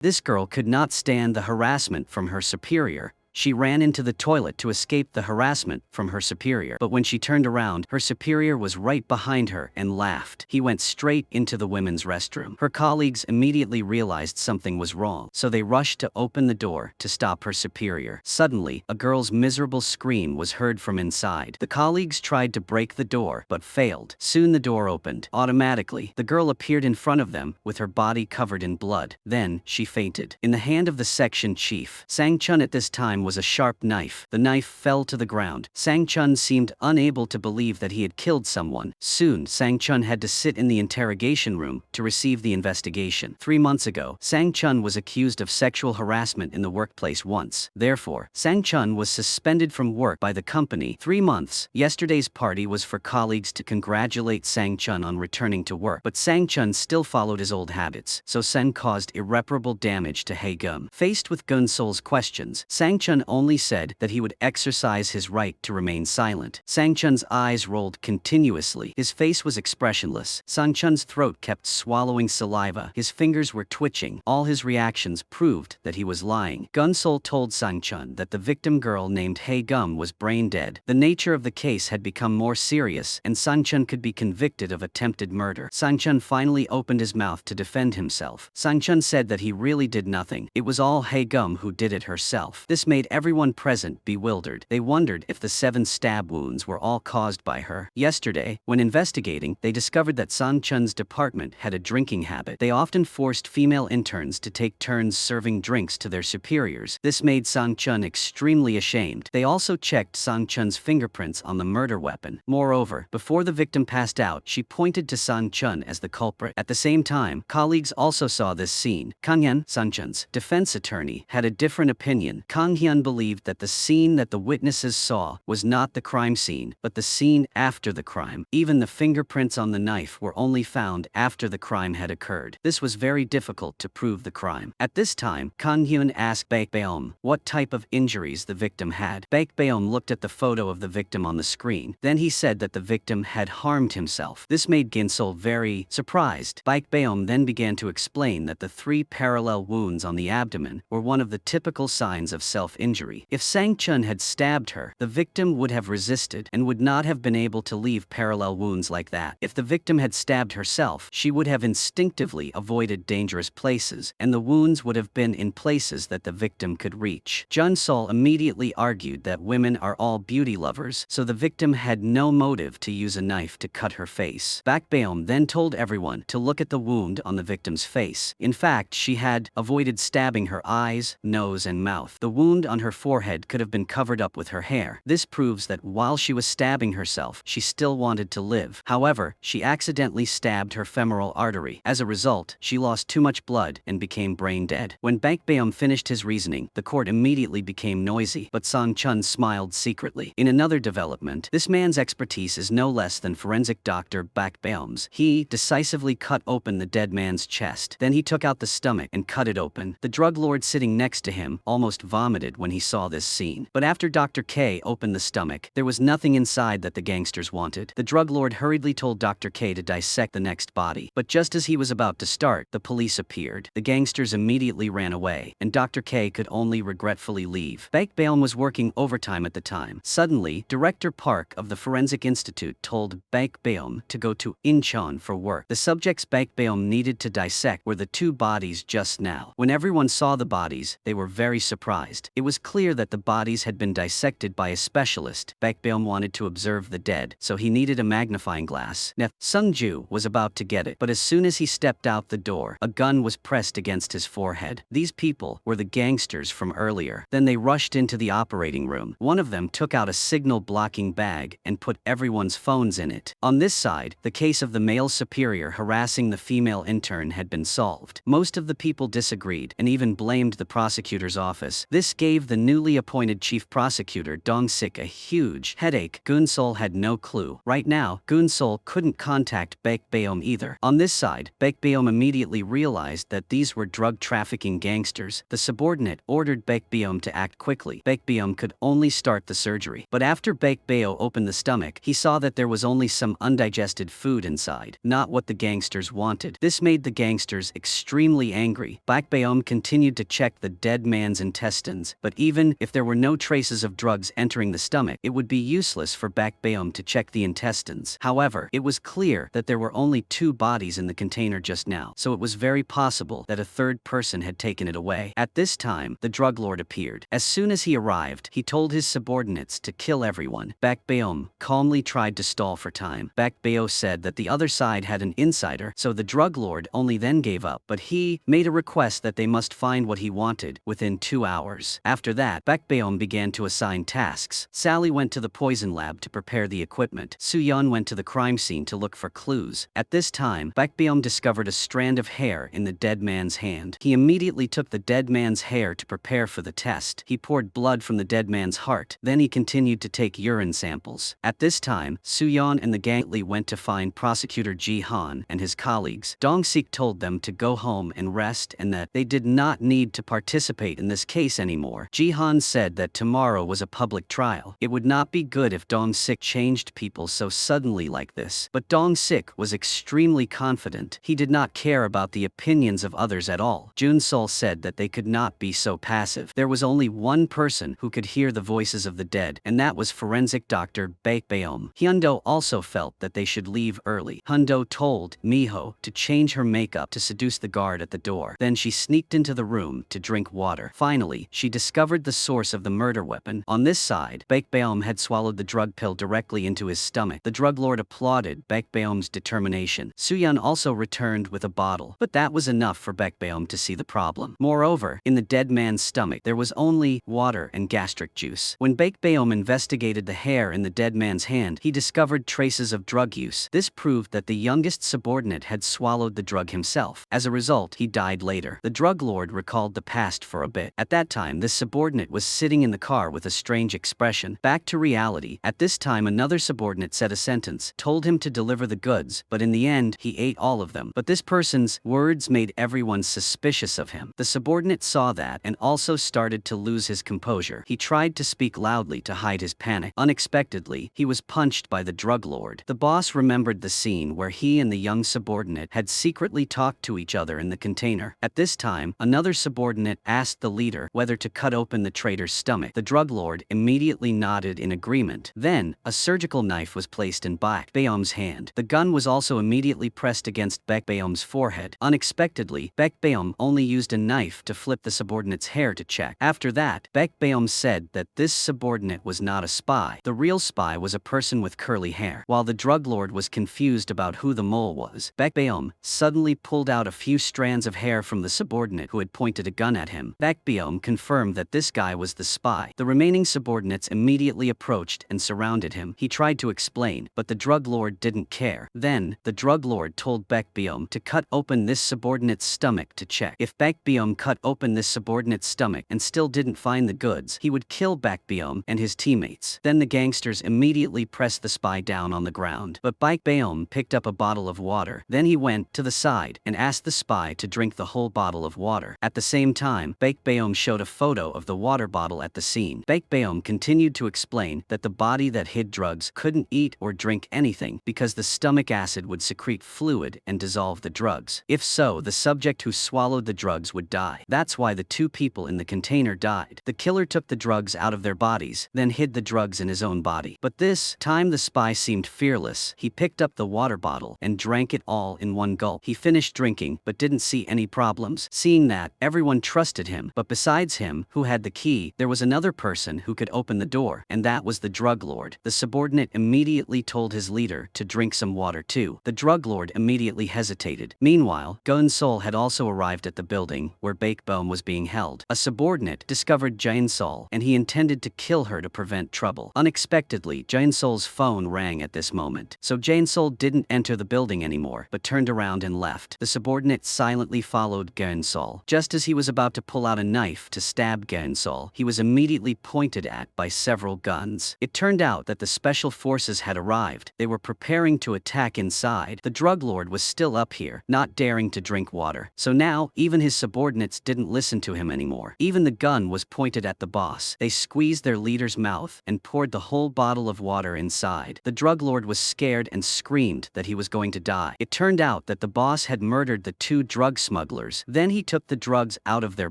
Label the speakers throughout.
Speaker 1: This girl could not stand the harassment from her superior. She ran into the toilet to escape the harassment from her superior. But when she turned around, her superior was right behind her and laughed. He went straight into the women's restroom. Her colleagues immediately realized something was wrong, so they rushed to open the door to stop her superior. Suddenly, a girl's miserable scream was heard from inside. The colleagues tried to break the door, but failed. Soon the door opened. Automatically, the girl appeared in front of them with her body covered in blood. Then, she fainted. In the hand of the section chief, Sang-chun at this time was a sharp knife. The knife fell to the ground. Sang-chun seemed unable to believe that he had killed someone. Soon, Sang-chun had to sit in the interrogation room to receive the investigation. 3 months ago, Sang-chun was accused of sexual harassment in the workplace once. Therefore, Sang-chun was suspended from work by the company 3 months. Yesterday's party was for colleagues to congratulate Sang-chun on returning to work, but Sang-chun still followed his old habits, so Sen caused irreparable damage to Hae-gum. Faced with Gun-sol's questions, Sang-chun only said that he would exercise his right to remain silent. Sang-chun's eyes rolled continuously. His face was expressionless. Sang-chun's throat kept swallowing saliva. His fingers were twitching. All his reactions proved that he was lying. Gun-sol told Sang-chun that the victim girl named Hae-gum was brain dead. The nature of the case had become more serious, and Sang-chun could be convicted of attempted murder. Sang-chun finally opened his mouth to defend himself. Sang-chun said that he really did nothing. It was all Hae-gum who did it herself. This made everyone present bewildered. They wondered if the 7 stab wounds were all caused by her. Yesterday, when investigating, they discovered that Sang-chun's department had a drinking habit. They often forced female interns to take turns serving drinks to their superiors. This made Sang-chun extremely ashamed. They also checked Sang-chun's fingerprints on the murder weapon. Moreover, before the victim passed out, she pointed to Sang-chun as the culprit. At the same time, colleagues also saw this scene. Kang Hyun, Sang-chun's defense attorney, had a different opinion. Kang Hyun believed that the scene that the witnesses saw was not the crime scene, but the scene after the crime. Even the fingerprints on the knife were only found after the crime had occurred. This was very difficult to prove the crime. At this time, Kang Hyun asked Baek Beom what type of injuries the victim had. Baek Beom looked at the photo of the victim on the screen. Then he said that the victim had harmed himself. This made Ginsol very surprised. Baek Beom then began to explain that the 3 parallel wounds on the abdomen were one of the typical signs of self-injury. If Sang-chun had stabbed her, the victim would have resisted and would not have been able to leave parallel wounds like that. If the victim had stabbed herself, she would have instinctively avoided dangerous places, and the wounds would have been in places that the victim could reach. Jun-sol immediately argued that women are all beauty lovers, so the victim had no motive to use a knife to cut her face. Baek Beom then told everyone to look at the wound on the victim's face. In fact, she had avoided stabbing her eyes, nose, and mouth. The wound on her forehead could have been covered up with her hair. This proves that while she was stabbing herself, she still wanted to live. However, she accidentally stabbed her femoral artery. As a result, she lost too much blood and became brain dead. When Baek Beom finished his reasoning, the court immediately became noisy, but Sang-chun smiled secretly. In another development, this man's expertise is no less than forensic doctor Baek Beom's. He decisively cut open the dead man's chest. Then he took out the stomach and cut it open. The drug lord sitting next to him almost vomited when he saw this scene. But after Dr. K opened the stomach, there was nothing inside that the gangsters wanted. The drug lord hurriedly told Dr. K to dissect the next body. But just as he was about to start, the police appeared. The gangsters immediately ran away, and Dr. K could only regretfully leave. Baek Beom was working overtime at the time. Suddenly, Director Park of the Forensic Institute told Baek Beom to go to Incheon for work. The subjects Baek Beom needed to dissect were the 2 bodies just now. When everyone saw the bodies, they were very surprised. It was clear that the bodies had been dissected by a specialist. Baek Beom wanted to observe the dead, so he needed a magnifying glass. Nef Sung-ju was about to get it, but as soon as he stepped out the door, a gun was pressed against his forehead. These people were the gangsters from earlier. Then they rushed into the operating room. One of them took out a signal-blocking bag and put everyone's phones in it. On this side, the case of the male superior harassing the female intern had been solved. Most of the people disagreed and even blamed the prosecutor's office. This gave gave the newly appointed chief prosecutor Dong-sik a huge headache. Gun-sol had no clue. Right now, Gun-sol couldn't contact Baek-beom either. On this side, Baek-beom immediately realized that these were drug trafficking gangsters. The subordinate ordered Baek-beom to act quickly. Baek-beom could only start the surgery. But after Baek-beom opened the stomach, he saw that there was only some undigested food inside, not what the gangsters wanted. This made the gangsters extremely angry. Baek-beom continued to check the dead man's intestines, but even if there were no traces of drugs entering the stomach, it would be useless for Baek-beom to check the intestines. However, it was clear that there were only 2 bodies in the container just now, so it was very possible that a third person had taken it away. At this time, the drug lord appeared. As soon as he arrived, he told his subordinates to kill everyone. Baek-beom calmly tried to stall for time. Baek-beom said that the other side had an insider, so the drug lord only then gave up, but he made a request that they must find what he wanted within 2 hours. After that, Baek-beom began to assign tasks. Sally went to the poison lab to prepare the equipment. Soo-yeon went to the crime scene to look for clues. At this time, Baek-beom discovered a strand of hair in the dead man's hand. He immediately took the dead man's hair to prepare for the test. He poured blood from the dead man's heart. Then he continued to take urine samples. At this time, Soo-yeon and the gang went to find prosecutor Ji-han and his colleagues. Dong-sik told them to go home and rest and that they did not need to participate in this case anymore. Ji-han said that tomorrow was a public trial. It would not be good if Dong-sik changed people so suddenly like this. But Dong-sik was extremely confident. He did not care about the opinions of others at all. Jun-sol said that they could not be so passive. There was only one person who could hear the voices of the dead, and that was forensic doctor Baek-beom. Hyundo also felt that they should leave early. Hyundo told Miho to change her makeup to seduce the guard at the door. Then she sneaked into the room to drink water. Finally, she discovered the source of the murder weapon. On this side, Baek-beom had swallowed the drug pill directly into his stomach. The drug lord applauded Baek-beom's determination. Soo-yeon also returned with a bottle, but that was enough for Baek-beom to see the problem. Moreover, in the dead man's stomach, there was only water and gastric juice. When Baek-beom investigated the hair in the dead man's hand, he discovered traces of drug use. This proved that the youngest subordinate had swallowed the drug himself. As a result, he died later. The drug lord recalled the past for a bit. At that time, this subordinate was sitting in the car with a strange expression. Back to reality. At this time, another subordinate said a sentence, told him to deliver the goods, but in the end, he ate all of them. But this person's words made everyone suspicious of him. The subordinate saw that and also started to lose his composure. He tried to speak loudly to hide his panic. Unexpectedly, he was punched by the drug lord. The boss remembered the scene where he and the young subordinate had secretly talked to each other in the container. At this time, another subordinate asked the leader whether to cut open the traitor's stomach. The drug lord immediately nodded in agreement. Then, a surgical knife was placed in Baek-beom's hand. The gun was also immediately pressed against Baek-beom's forehead. Unexpectedly, Baek-beom only used a knife to flip the subordinate's hair to check. After that, Baek-beom said that this subordinate was not a spy. The real spy was a person with curly hair. While the drug lord was confused about who the mole was, Baek-beom suddenly pulled out a few strands of hair from the subordinate who had pointed a gun at him. Baek-beom confirmed that this guy was the spy. The remaining subordinates immediately approached and surrounded him. He tried to explain, but the drug lord didn't care. Then, the drug lord told Baek-beom to cut open this subordinate's stomach to check. If Baek-beom cut open this subordinate's stomach and still didn't find the goods, he would kill Baek-beom and his teammates. Then the gangsters immediately pressed the spy down on the ground. But Baek-beom picked up a bottle of water. Then he went to the side and asked the spy to drink the whole bottle of water. At the same time, Baek-beom showed a photo of the water bottle at the scene. Baek-beom continued to explain that the body that hid drugs couldn't eat or drink anything because the stomach acid would secrete fluid and dissolve the drugs. If so, the subject who swallowed the drugs would die. That's why the 2 people in the container died. The killer took the drugs out of their bodies, then hid the drugs in his own body. But this time the spy seemed fearless. He picked up the water bottle and drank it all in one gulp. He finished drinking but didn't see any problems. Seeing that, everyone trusted him. But besides him, who had the key, there was another person who could open the door, and that was the drug lord. The subordinate immediately told his leader to drink some water too. The drug lord immediately hesitated. Meanwhile, Gun-sol had also arrived at the building where Baek-beom was being held. A subordinate discovered Jain-sol, and he intended to kill her to prevent trouble. Unexpectedly, Jain-sol's phone rang at this moment. So Jain-sol didn't enter the building anymore, but turned around and left. The subordinate silently followed Jain-sol. Just as he was about to pull out a knife to stab stabbed Gansol, he was immediately pointed at by several guns. It turned out that the special forces had arrived. They were preparing to attack inside. The drug lord was still up here, not daring to drink water. So now, even his subordinates didn't listen to him anymore. Even the gun was pointed at the boss. They squeezed their leader's mouth and poured the whole bottle of water inside. The drug lord was scared and screamed that he was going to die. It turned out that the boss had murdered the 2 drug smugglers. Then he took the drugs out of their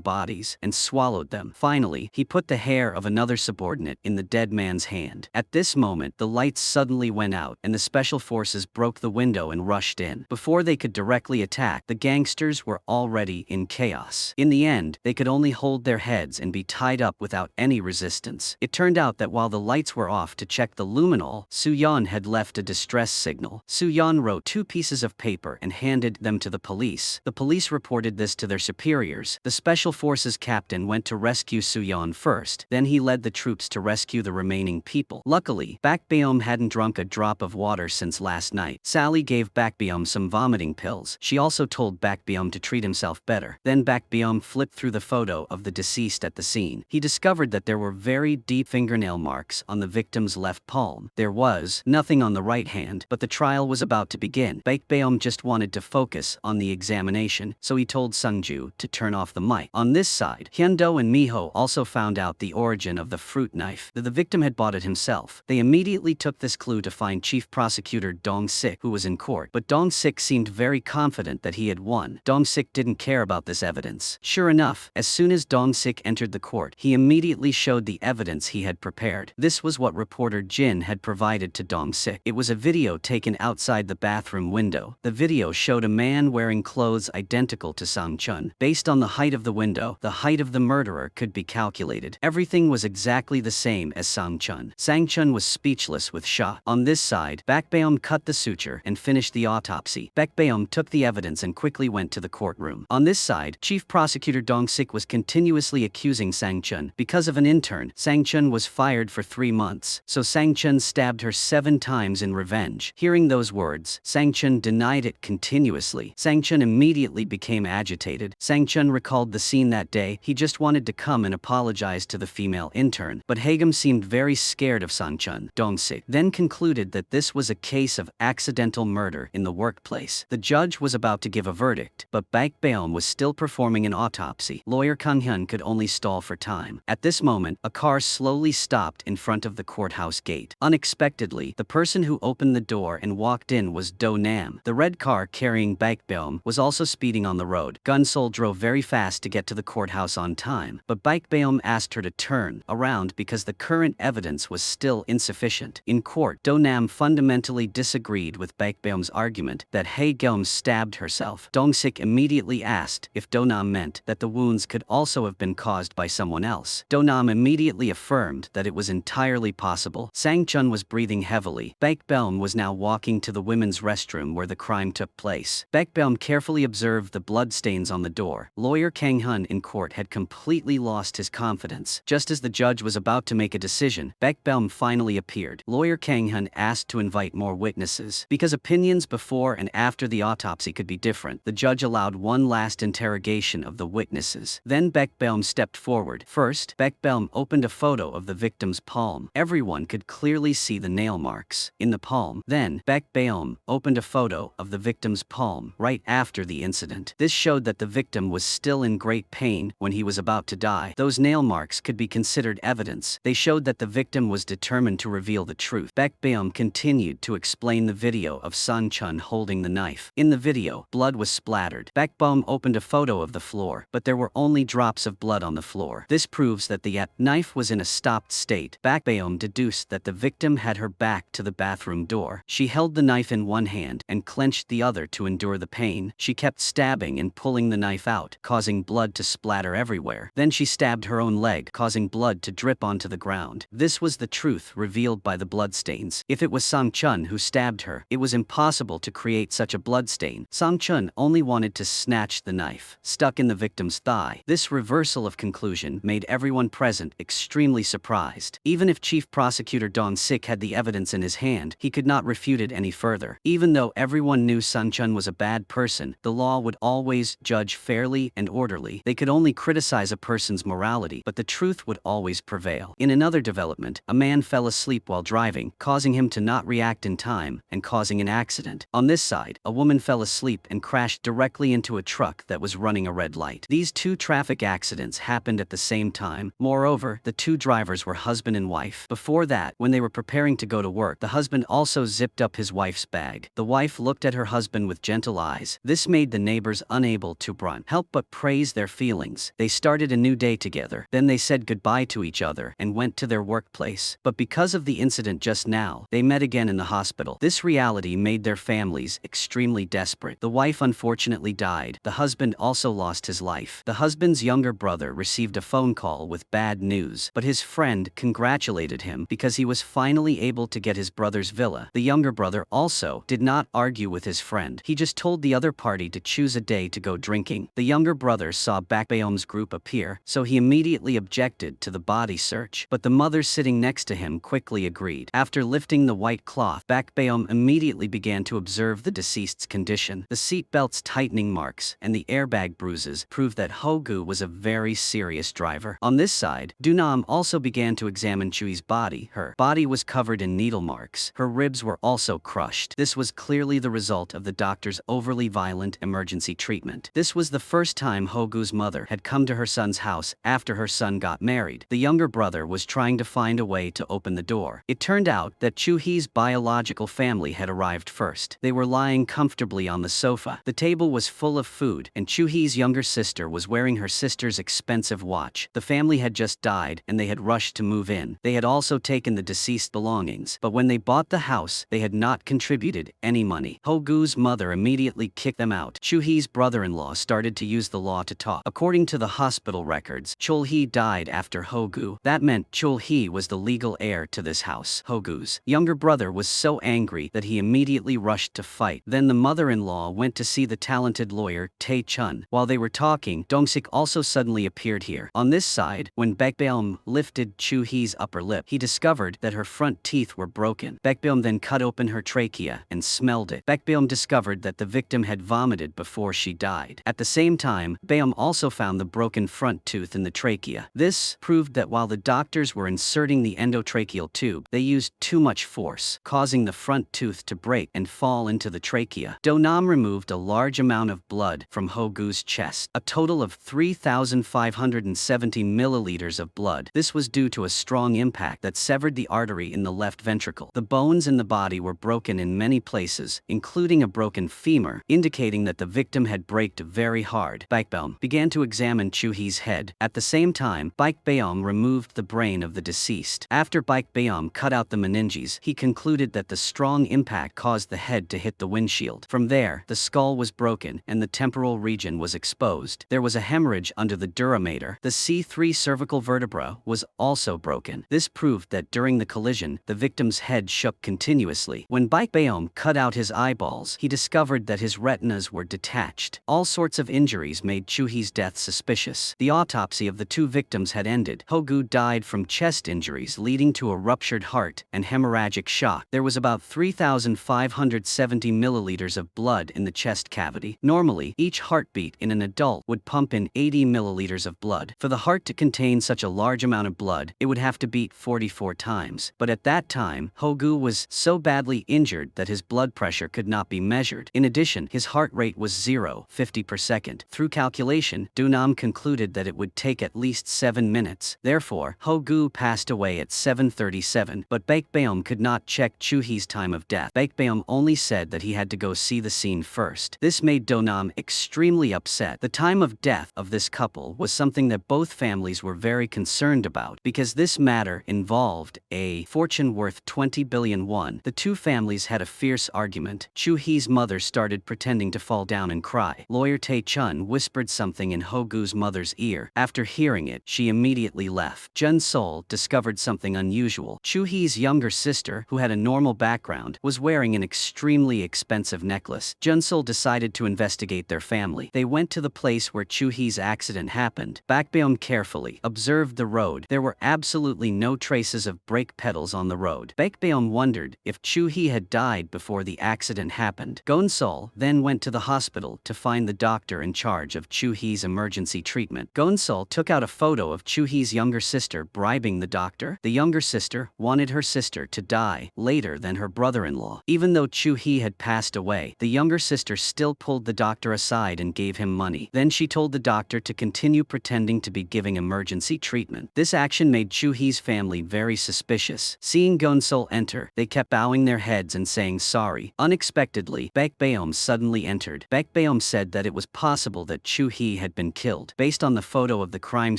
Speaker 1: bodies and swallowed them. Finally, he put the hair of another subordinate in the dead man's hand. At this moment, the lights suddenly went out and the special forces broke the window and rushed in. Before they could directly attack, the gangsters were already in chaos. In the end, they could only hold their heads and be tied up without any resistance. It turned out that while the lights were off to check the luminol, Su-yeon had left a distress signal. Su-yeon wrote 2 pieces of paper and handed them to the police. The police reported this to their superiors. The special forces captain went to rescue Su-yeon first, then he led the troops to rescue the remaining people. Luckily, Bakbeom hadn't drunk a drop of water since last night. Sally gave Bakbeom some vomiting pills. She also told Bakbeom to treat himself better. Then Bakbeom flipped through the photo of the deceased at the scene. He discovered that there were very deep fingernail marks on the victim's left palm. There was nothing on the right hand, but the trial was about to begin. Bakbeom just wanted to focus on the examination, so he told Sungju to turn off the mic. On this side, Hyundo and Miho also found out the origin of the fruit knife. The victim had bought it himself. They immediately took this clue to find Chief Prosecutor Dong-sik, who was in court. But Dong-sik seemed very confident that he had won. Dong-sik didn't care about this evidence. Sure enough, as soon as Dong-sik entered the court, he immediately showed the evidence he had prepared. This was what reporter Jin had provided to Dong-sik. It was a video taken outside the bathroom window. The video showed a man wearing clothes identical to Sang-chun. Based on the height of the window, the height of the murderer could be calculated. Everything was exactly the same as Sang-chun. Sang-chun was speechless with shock. On this side, Bakbeom cut the suture and finished the autopsy. Bakbeom took the evidence and quickly went to the courtroom. On this side, Chief Prosecutor Dong-sik was continuously accusing Sang-chun. Because of an intern, Sang-chun was fired for 3 months, so Sang-chun stabbed her 7 times in revenge. Hearing those words, Sang-chun denied it continuously. Sang-chun immediately became agitated. Sang-chun recalled the scene that day. He just wanted to come and apologize to the female intern, but Hagum seemed very scared of Sang-chun. Dong-sik then concluded that this was a case of accidental murder in the workplace. The judge was about to give a verdict, but Bakbeom was still performing an autopsy. Lawyer Kang-hyun could only stall for time. At this moment, a car slowly stopped in front of the courthouse gate. Unexpectedly, the person who opened the door and walked in was Do-nam. The red car carrying Bakbeom was also speeding on the road. Gunsol drove very fast to get to the courthouse on time, but Bakbeom asked her to turn around because the current evidence was still insufficient. In court, Do-nam fundamentally disagreed with Bakbeom's argument that Hae-geum stabbed herself. Dong-sik immediately asked if Do-nam meant that the wounds could also have been caused by someone else. Do-nam immediately affirmed that it was entirely possible. Sang-chun was breathing heavily. Bakbeom was now walking to the women's restroom where the crime took place. Bakbeom carefully observed the bloodstains on the door. Lawyer Kang-hyun in court had completely lost his confidence. Just as the judge was about to make a decision, Bakbeom finally appeared. Lawyer Kang-hyun asked to invite more witnesses. Because opinions before and after the autopsy could be different, the judge allowed one last interrogation of the witnesses. Then Bakbeom stepped forward. First, Bakbeom opened a photo of the victim's palm. Everyone could clearly see the nail marks in the palm. Then, Bakbeom opened a photo of the victim's palm right after the incident. This showed that the victim was still in great pain when he was about to die. Those nail marks could be considered evidence. They showed that the victim was determined to reveal the truth. Bakbeom continued to explain the video of Sang-chun holding the knife. In the video, blood was splattered. Bakbeom opened a photo of the floor, but there were only drops of blood on the floor. This proves that the knife was in a stopped state. Bakbeom deduced that the victim had her back to the bathroom door. She held the knife in one hand and clenched the other to endure the pain. She kept stabbing and pulling the knife out, causing blood to splatter everywhere. Then she stabbed her own leg, causing blood to drip onto the ground. This was the truth revealed by the bloodstains. If it was Sang-chun who stabbed her, it was impossible to create such a bloodstain. Sang-chun only wanted to snatch the knife, stuck in the victim's thigh. This reversal of conclusion made everyone present extremely surprised. Even if Chief Prosecutor Dong-sik had the evidence in his hand, he could not refute it any further. Even though everyone knew Sang-chun was a bad person, the law would always judge fairly and orderly. They could only criticize a person person's morality, but the truth would always prevail. In another development, a man fell asleep while driving, causing him to not react in time and causing an accident. On this side, a woman fell asleep and crashed directly into a truck that was running a red light. These two traffic accidents happened at the same time. Moreover, the two drivers were husband and wife. Before that, when they were preparing to go to work, the husband also zipped up his wife's bag. The wife looked at her husband with gentle eyes. This made the neighbors unable to help but praise their feelings. They started a new day together. Then they said goodbye to each other and went to their workplace. But because of the incident just now, they met again in the hospital. This reality made their families extremely desperate. The wife unfortunately died. The husband also lost his life. The husband's younger brother received a phone call with bad news, but his friend congratulated him because he was finally able to get his brother's villa. The younger brother also did not argue with his friend. He just told the other party to choose a day to go drinking. The younger brother saw Bakbaeom's group appear, so he immediately objected to the body search, but the mother sitting next to him quickly agreed. After lifting the white cloth, Bakbaeom immediately began to observe the deceased's condition. The seatbelt's tightening marks and the airbag bruises proved that Hogu was a very serious driver. On this side, Dunam also began to examine Chui's body. Her body was covered in needle marks. Her ribs were also crushed. This was clearly the result of the doctor's overly violent emergency treatment. This was the first time Hogu's mother had come to her son's house after her son got married. The younger brother was trying to find a way to open the door. It turned out that Chu-hee's biological family had arrived first. They were lying comfortably on the sofa. The table was full of food, and Chu-hee's younger sister was wearing her sister's expensive watch. The family had just died, and they had rushed to move in. They had also taken the deceased belongings, but when they bought the house, they had not contributed any money. Hogu's mother immediately kicked them out. Chu-hee's brother-in-law started to use the law to talk. According to the hospital records, Chul-hee died after Hogu. That meant Chul-hee was the legal heir to this house. Hogu's younger brother was so angry that he immediately rushed to fight. Then the mother-in-law went to see the talented lawyer Tae-chun. While they were talking, Dong-sik also suddenly appeared here. On this side, when Bakbaeom lifted Chu-hee's upper lip, he discovered that her front teeth were broken. Bakbaeom then cut open her trachea and smelled it. Bakbaeom discovered that the victim had vomited before she died. At the same time, Baeom also found the broken front tooth in the trachea. This proved that while the doctors were inserting the endotracheal tube, they used too much force, causing the front tooth to break and fall into the trachea. Do-nam removed a large amount of blood from Hogu's chest, a total of 3,570 milliliters of blood. This was due to a strong impact that severed the artery in the left ventricle. The bones in the body were broken in many places, including a broken femur, indicating that the victim had braked very hard. Bakbaeom began to examine Chu-hee's head. At the same time, Bakbaeom removed the brain of the deceased. After Bakbaeom cut out the meninges, he concluded that the strong impact caused the head to hit the windshield. From there, the skull was broken and the temporal region was exposed. There was a hemorrhage under the dura mater. The C3 cervical vertebra was also broken. This proved that during the collision, the victim's head shook continuously. When Bakbaeom cut out his eyeballs, he discovered that his retinas were detached. All sorts of injuries made Chu-hee's death suspicious. The autopsy of the two victims had ended. Hogu died from chest injuries leading to a ruptured heart and hemorrhagic shock. There was about 3,570 milliliters of blood in the chest cavity. Normally, each heartbeat in an adult would pump in 80 milliliters of blood. For the heart to contain such a large amount of blood, it would have to beat 44 times. But at that time, Hogu was so badly injured that his blood pressure could not be measured. In addition, his heart rate was 0.50 per second. Through calculation, Do-nam concluded that it would take at least 7 minutes. Therefore, Hogu passed away at 7:37, but Bakbaeom could not check Chu-hee's time of death. Bakbaeom only said that he had to go see the scene first. This made Do-nam extremely upset. The time of death of this couple was something that both families were very concerned about, because this matter involved a fortune worth 20 billion won. The two families had a fierce argument. Chu-hee's mother started pretending to fall down and cry. Lawyer Tae-chun whispered something in Hogu's mother's ear. After hearing it, she immediately left. Jun-sol discovered something unusual. Chu-hee's younger sister, who had a normal background, was wearing an extremely expensive necklace. Jun-sol decided to investigate their family. They went to the place where Chu-hee's accident happened. Bakbaeom carefully observed the road. There were absolutely no traces of brake pedals on the road. Bakbaeom wondered if Chu-hee had died before the accident happened. Gon-sol then went to the hospital to find the doctor in charge of Chu-hee's emergency treatment. Gon Gon-sul took out a photo of Chu-hee's younger sister bribing the doctor. The younger sister wanted her sister to die later than her brother-in-law. Even though Chu-hee had passed away, the younger sister still pulled the doctor aside and gave him money. Then she told the doctor to continue pretending to be giving emergency treatment. This action made Chu-hee's family very suspicious. Seeing Gon-sul enter, they kept bowing their heads and saying sorry. Unexpectedly, Baekbeom suddenly entered. Baekbeom said that it was possible that Chu-hee had been killed. Based on the photo of the crime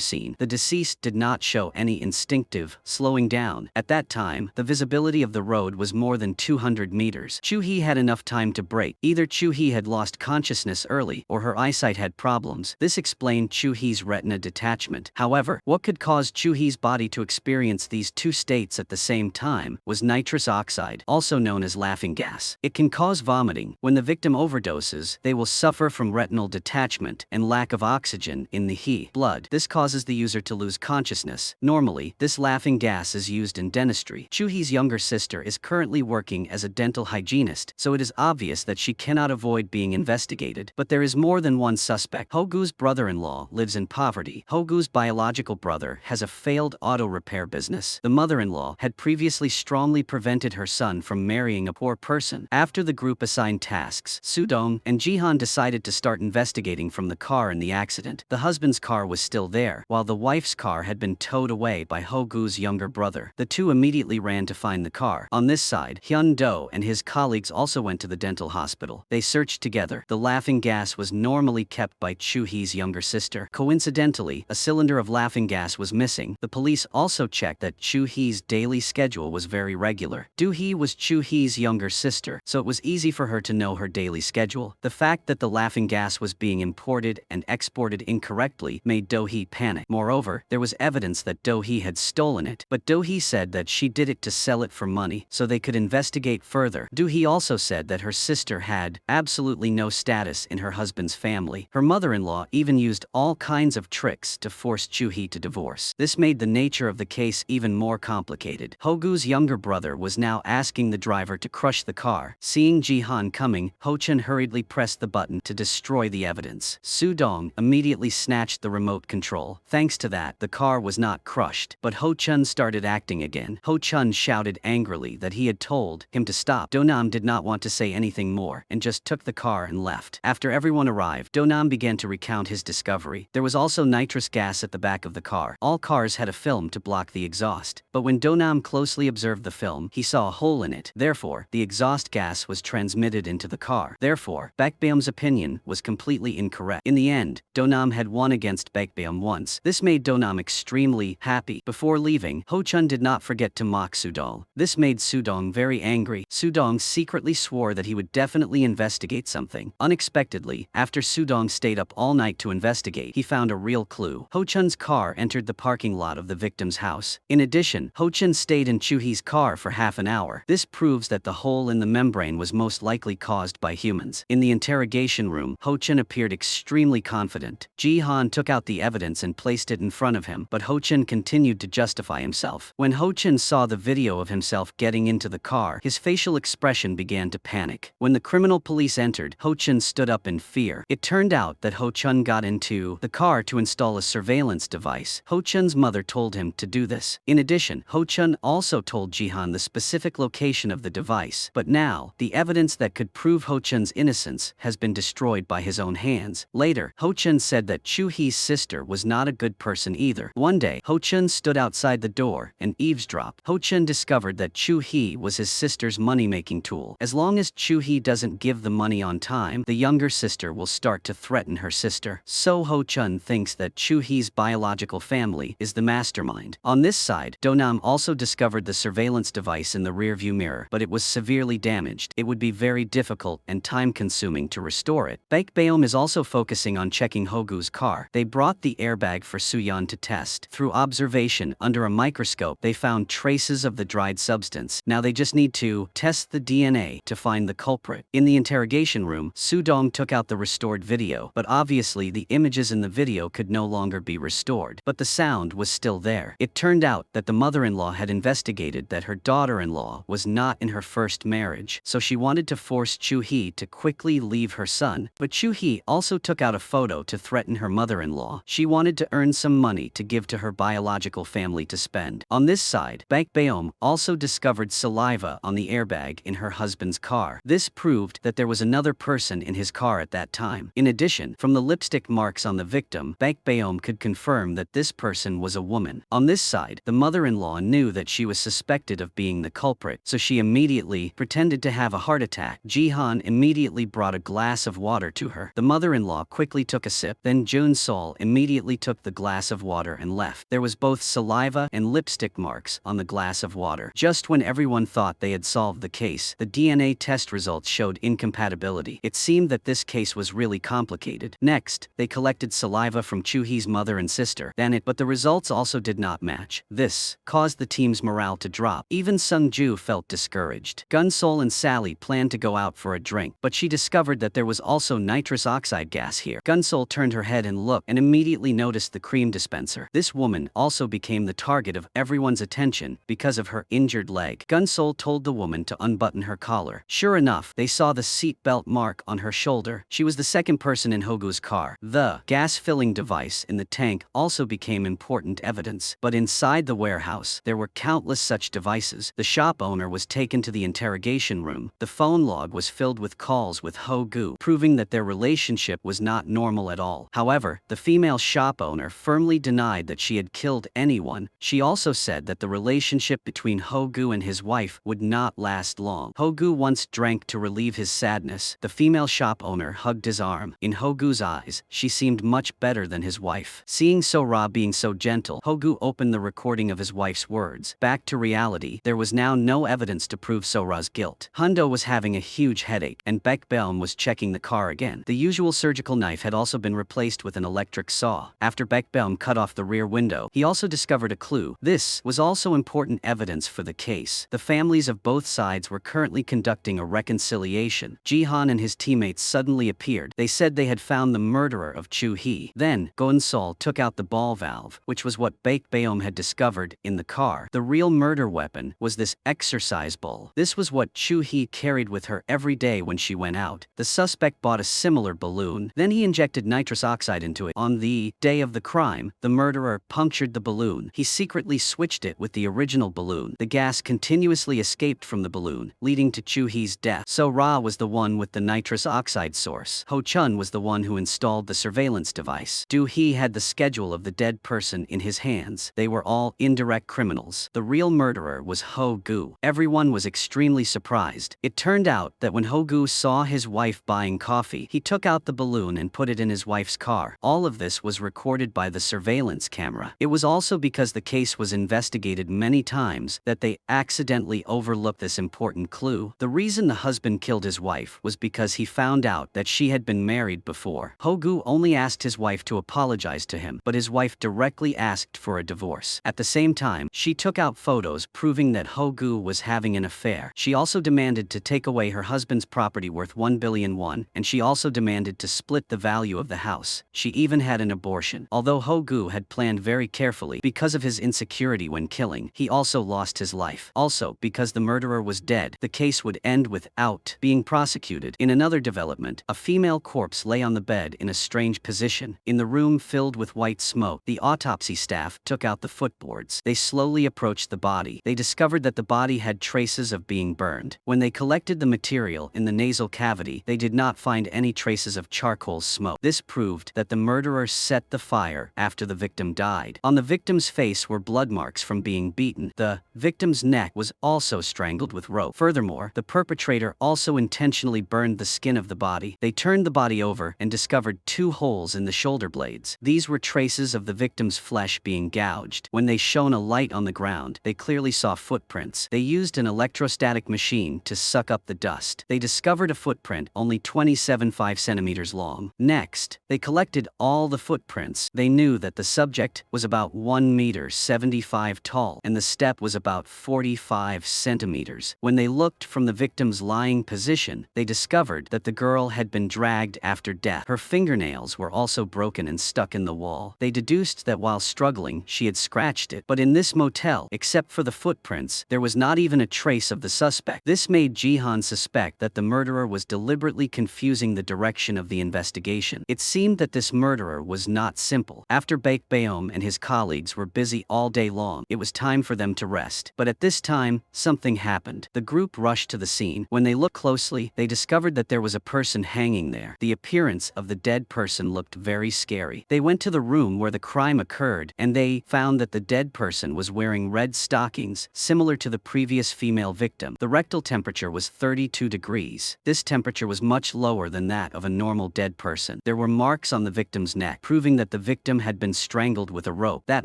Speaker 1: scene, the deceased did not show any instinctive slowing down. At that time, the visibility of the road was more than 200 meters. Chu-hee had enough time to brake. Either Chu-hee had lost consciousness early, or her eyesight had problems. This explained Chu-hee's retina detachment. However, what could cause Chu-hee's body to experience these two states at the same time was nitrous oxide, also known as laughing gas. It can cause vomiting. When the victim overdoses, they will suffer from retinal detachment and lack of oxygen in the blood. This causes the user to lose consciousness. Normally, this laughing gas is used in dentistry. Chu-hee's younger sister is currently working as a dental hygienist, so it is obvious that she cannot avoid being investigated. But there is more than one suspect. Ho-gu's brother-in-law lives in poverty. Ho-gu's biological brother has a failed auto repair business. The mother-in-law had previously strongly prevented her son from marrying a poor person. After the group assigned tasks, Soo-dong and Ji-han decided to start investigating from the car in the accident. The husband's car was still there, while the wife's car had been towed away by Ho-gu's younger brother. The two immediately ran to find the car. On this side, Hyun-do and his colleagues also went to the dental hospital. They searched together. The laughing gas was normally kept by Chu-hee's younger sister. Coincidentally, a cylinder of laughing gas was missing. The police also checked that Chu-hee's daily schedule was very regular. Do-hee was Chu-hee's younger sister, so it was easy for her to know her daily schedule. The fact that the laughing gas was being imported and exported incorrectly made Do-hee panic. Moreover, there was evidence that Do-hee had stolen it, but Do-hee said that she did it to sell it for money, so they could investigate further. Do-hee also said that her sister had absolutely no status in her husband's family. Her mother-in-law even used all kinds of tricks to force Chu-hee to divorce. This made the nature of the case even more complicated. Ho-gu's younger brother was now asking the driver to crush the car. Seeing Ji-han coming, Ho-chun hurriedly pressed the button to destroy the evidence. Soo-dong immediately snatched the remote control. Thanks to that, the car was not crushed, but Ho-chun started acting again. Ho-chun shouted angrily that he had told him to stop. Do-nam did not want to say anything more and just took the car and left. After everyone arrived, Do-nam began to recount his discovery. There was also nitrous gas at the back of the car. All cars had a film to block the exhaust, but when Do-nam closely observed the film, he saw a hole in it. Therefore, the exhaust gas was transmitted into the car. Therefore, Baekbeom's opinion was completely incorrect. In the end, Do-nam had won against Baekbeom once. This made Do-nam extremely happy. Before leaving, Ho-chun did not forget to mock Soo-dong. This made Soo-dong very angry. Soo-dong secretly swore that he would definitely investigate something. Unexpectedly, after Soo-dong stayed up all night to investigate, he found a real clue. Ho-chun's car entered the parking lot of the victim's house. In addition, Ho-chun stayed in Chu-hee's car for half an hour. This proves that the hole in the membrane was most likely caused by humans. In the interrogation room, Ho-chun appeared extremely confident. Ji-han took out the evidence and placed it in front of him, but Ho-chun continued to justify himself. When Ho-chun saw the video of himself getting into the car, his facial expression began to panic. When the criminal police entered, Ho-chun stood up in fear. It turned out that Ho-chun got into the car to install a surveillance device. Ho-chun's mother told him to do this. In addition, Ho-chun also told Ji-han the specific location of the device. But now, the evidence that could prove Ho-chun's innocence has been destroyed by his own hands. Later, Ho-chun said that Chu-hee's sister was not a good person either. One day, Ho-chun stood outside the door and eavesdropped. Ho-chun discovered that Chu-hee was his sister's money-making tool. As long as Chu-hee doesn't give the money on time, the younger sister will start to threaten her sister. So Ho-chun thinks that Chu-hee's biological family is the mastermind. On this side, Do-nam also discovered the surveillance device in the rearview mirror, but it was severely damaged. It would be very difficult and time-consuming to restore it. Baekbeom is also focusing on checking Ho-gu's car. They brought the airbag for Soo-yeon to test. Through observation under a microscope, they found traces of the dried substance. Now they just need to test the DNA to find the culprit. In the interrogation room, Soo-dong took out the restored video, but obviously the images in the video could no longer be restored. But the sound was still there. It turned out that the mother-in-law had investigated that her daughter-in-law was not in her first marriage, so she wanted to force Chu-hee to quickly leave her son. But Chu-hee also took out a photo to threaten her mother-in-law. mother-in-law. She wanted to earn some money to give to her biological family to spend. On this side, Baek Beom also discovered saliva on the airbag in her husband's car. This proved that there was another person in his car at that time. In addition, from the lipstick marks on the victim, Baek Beom could confirm that this person was a woman. On this side, the mother-in-law knew that she was suspected of being the culprit, so she immediately pretended to have a heart attack. Jihan immediately brought a glass of water to her. The mother-in-law quickly took a sip, then Jun Sol immediately took the glass of water and left. There was both saliva and lipstick marks on the glass of water. Just when everyone thought they had solved the case, the DNA test results showed incompatibility. It seemed that this case was really complicated. Next, they collected saliva from Chu-hee's mother and sister, but the results also did not match. This caused the team's morale to drop. Even Sung-ju felt discouraged. Gun-sol and Sally planned to go out for a drink, but she discovered that there was also nitrous oxide gas here. Gun-sol turned her head and looked and immediately noticed the cream dispenser. This woman also became the target of everyone's attention because of her injured leg. Gun-sol told the woman to unbutton her collar. Sure enough, they saw the seat belt mark on her shoulder. She was the second person in Hogu's car. The gas-filling device in the tank also became important evidence, but inside the warehouse, there were countless such devices. The shop owner was taken to the interrogation room. The phone log was filled with calls with Hogu, proving that their relationship was not normal at all. However, the female shop owner firmly denied that she had killed anyone. She also said that the relationship between Hogu and his wife would not last long. Hogu once drank to relieve his sadness. The female shop owner hugged his arm. In Hogu's eyes, she seemed much better than his wife. Seeing So-ra being so gentle, Hogu opened the recording of his wife's words. Back to reality, there was now no evidence to prove So-ra's guilt. Hundo was having a huge headache, and Baek Beom was checking the car again. The usual surgical knife had also been replaced with an electric saw. After Baek Beom cut off the rear window, he also discovered a clue. This was also important evidence for the case. The families of both sides were currently conducting a reconciliation. Jihan and his teammates suddenly appeared. They said they had found the murderer of Chu-hee. Then, Gon-sol took out the ball valve, which was what Baek Beom had discovered in the car. The real murder weapon was this exercise ball. This was what Chu-hee carried with her every day when she went out. The suspect bought a similar balloon. Then he injected nitrous oxide into it. On the day of the crime, the murderer punctured the balloon. He secretly switched it with the original balloon. The gas continuously escaped from the balloon, leading to Chu-hee's death. So-ra was the one with the nitrous oxide source. Ho-chun was the one who installed the surveillance device. Do-hee had the schedule of the dead person in his hands. They were all indirect criminals. The real murderer was Ho-gu. Everyone was extremely surprised. It turned out that when Ho-gu saw his wife buying coffee, he took out the balloon and put it in his wife's car. All of this was recorded by the surveillance camera. It was also because the case was investigated many times that they accidentally overlooked this important clue. The reason the husband killed his wife was because he found out that she had been married before. Ho-gu only asked his wife to apologize to him, but his wife directly asked for a divorce. At the same time, she took out photos proving that Ho-gu was having an affair. She also demanded to take away her husband's property worth 1 billion won, and she also demanded to split the value of the house. She even had an abortion. Although Ho-gu had planned very carefully because of his insecurity when killing, he also lost his life. Also, because the murderer was dead, the case would end without being prosecuted. In another development, a female corpse lay on the bed in a strange position. In the room filled with white smoke, the autopsy staff took out the footboards. They slowly approached the body. They discovered that the body had traces of being burned. When they collected the material in the nasal cavity, they did not find any traces of charcoal smoke. This proved that the murderer set the fire after the victim died. On the victim's face were blood marks from being beaten. The victim's neck was also strangled with rope. Furthermore, the perpetrator also intentionally burned the skin of the body. They turned the body over and discovered 2 holes in the shoulder blades. These were traces of the victim's flesh being gouged. When they shone a light on the ground, they clearly saw footprints. They used an electrostatic machine to suck up the dust. They discovered a footprint only 27.5 centimeters long. Next, they collected all the footprints. They knew that the subject was about 1 meter 75 tall and the step was about 45 centimeters. When they looked from the victim's lying position, they discovered that the girl had been dragged after death. Her fingernails were also broken and stuck in the wall. They deduced that while struggling, she had scratched it. But in this motel, except for the footprints, there was not even a trace of the suspect. This made Jihan suspect that the murderer was deliberately confusing the direction of the investigation. It seemed that this murderer murderer was not simple. After Baek Baeom and his colleagues were busy all day long, it was time for them to rest. But at this time, something happened. The group rushed to the scene. When they looked closely, they discovered that there was a person hanging there. The appearance of the dead person looked very scary. They went to the room where the crime occurred, and they found that the dead person was wearing red stockings, similar to the previous female victim. The rectal temperature was 32 degrees. This temperature was much lower than that of a normal dead person. There were marks on the victim's neck, proving that the victim had been strangled with a rope. That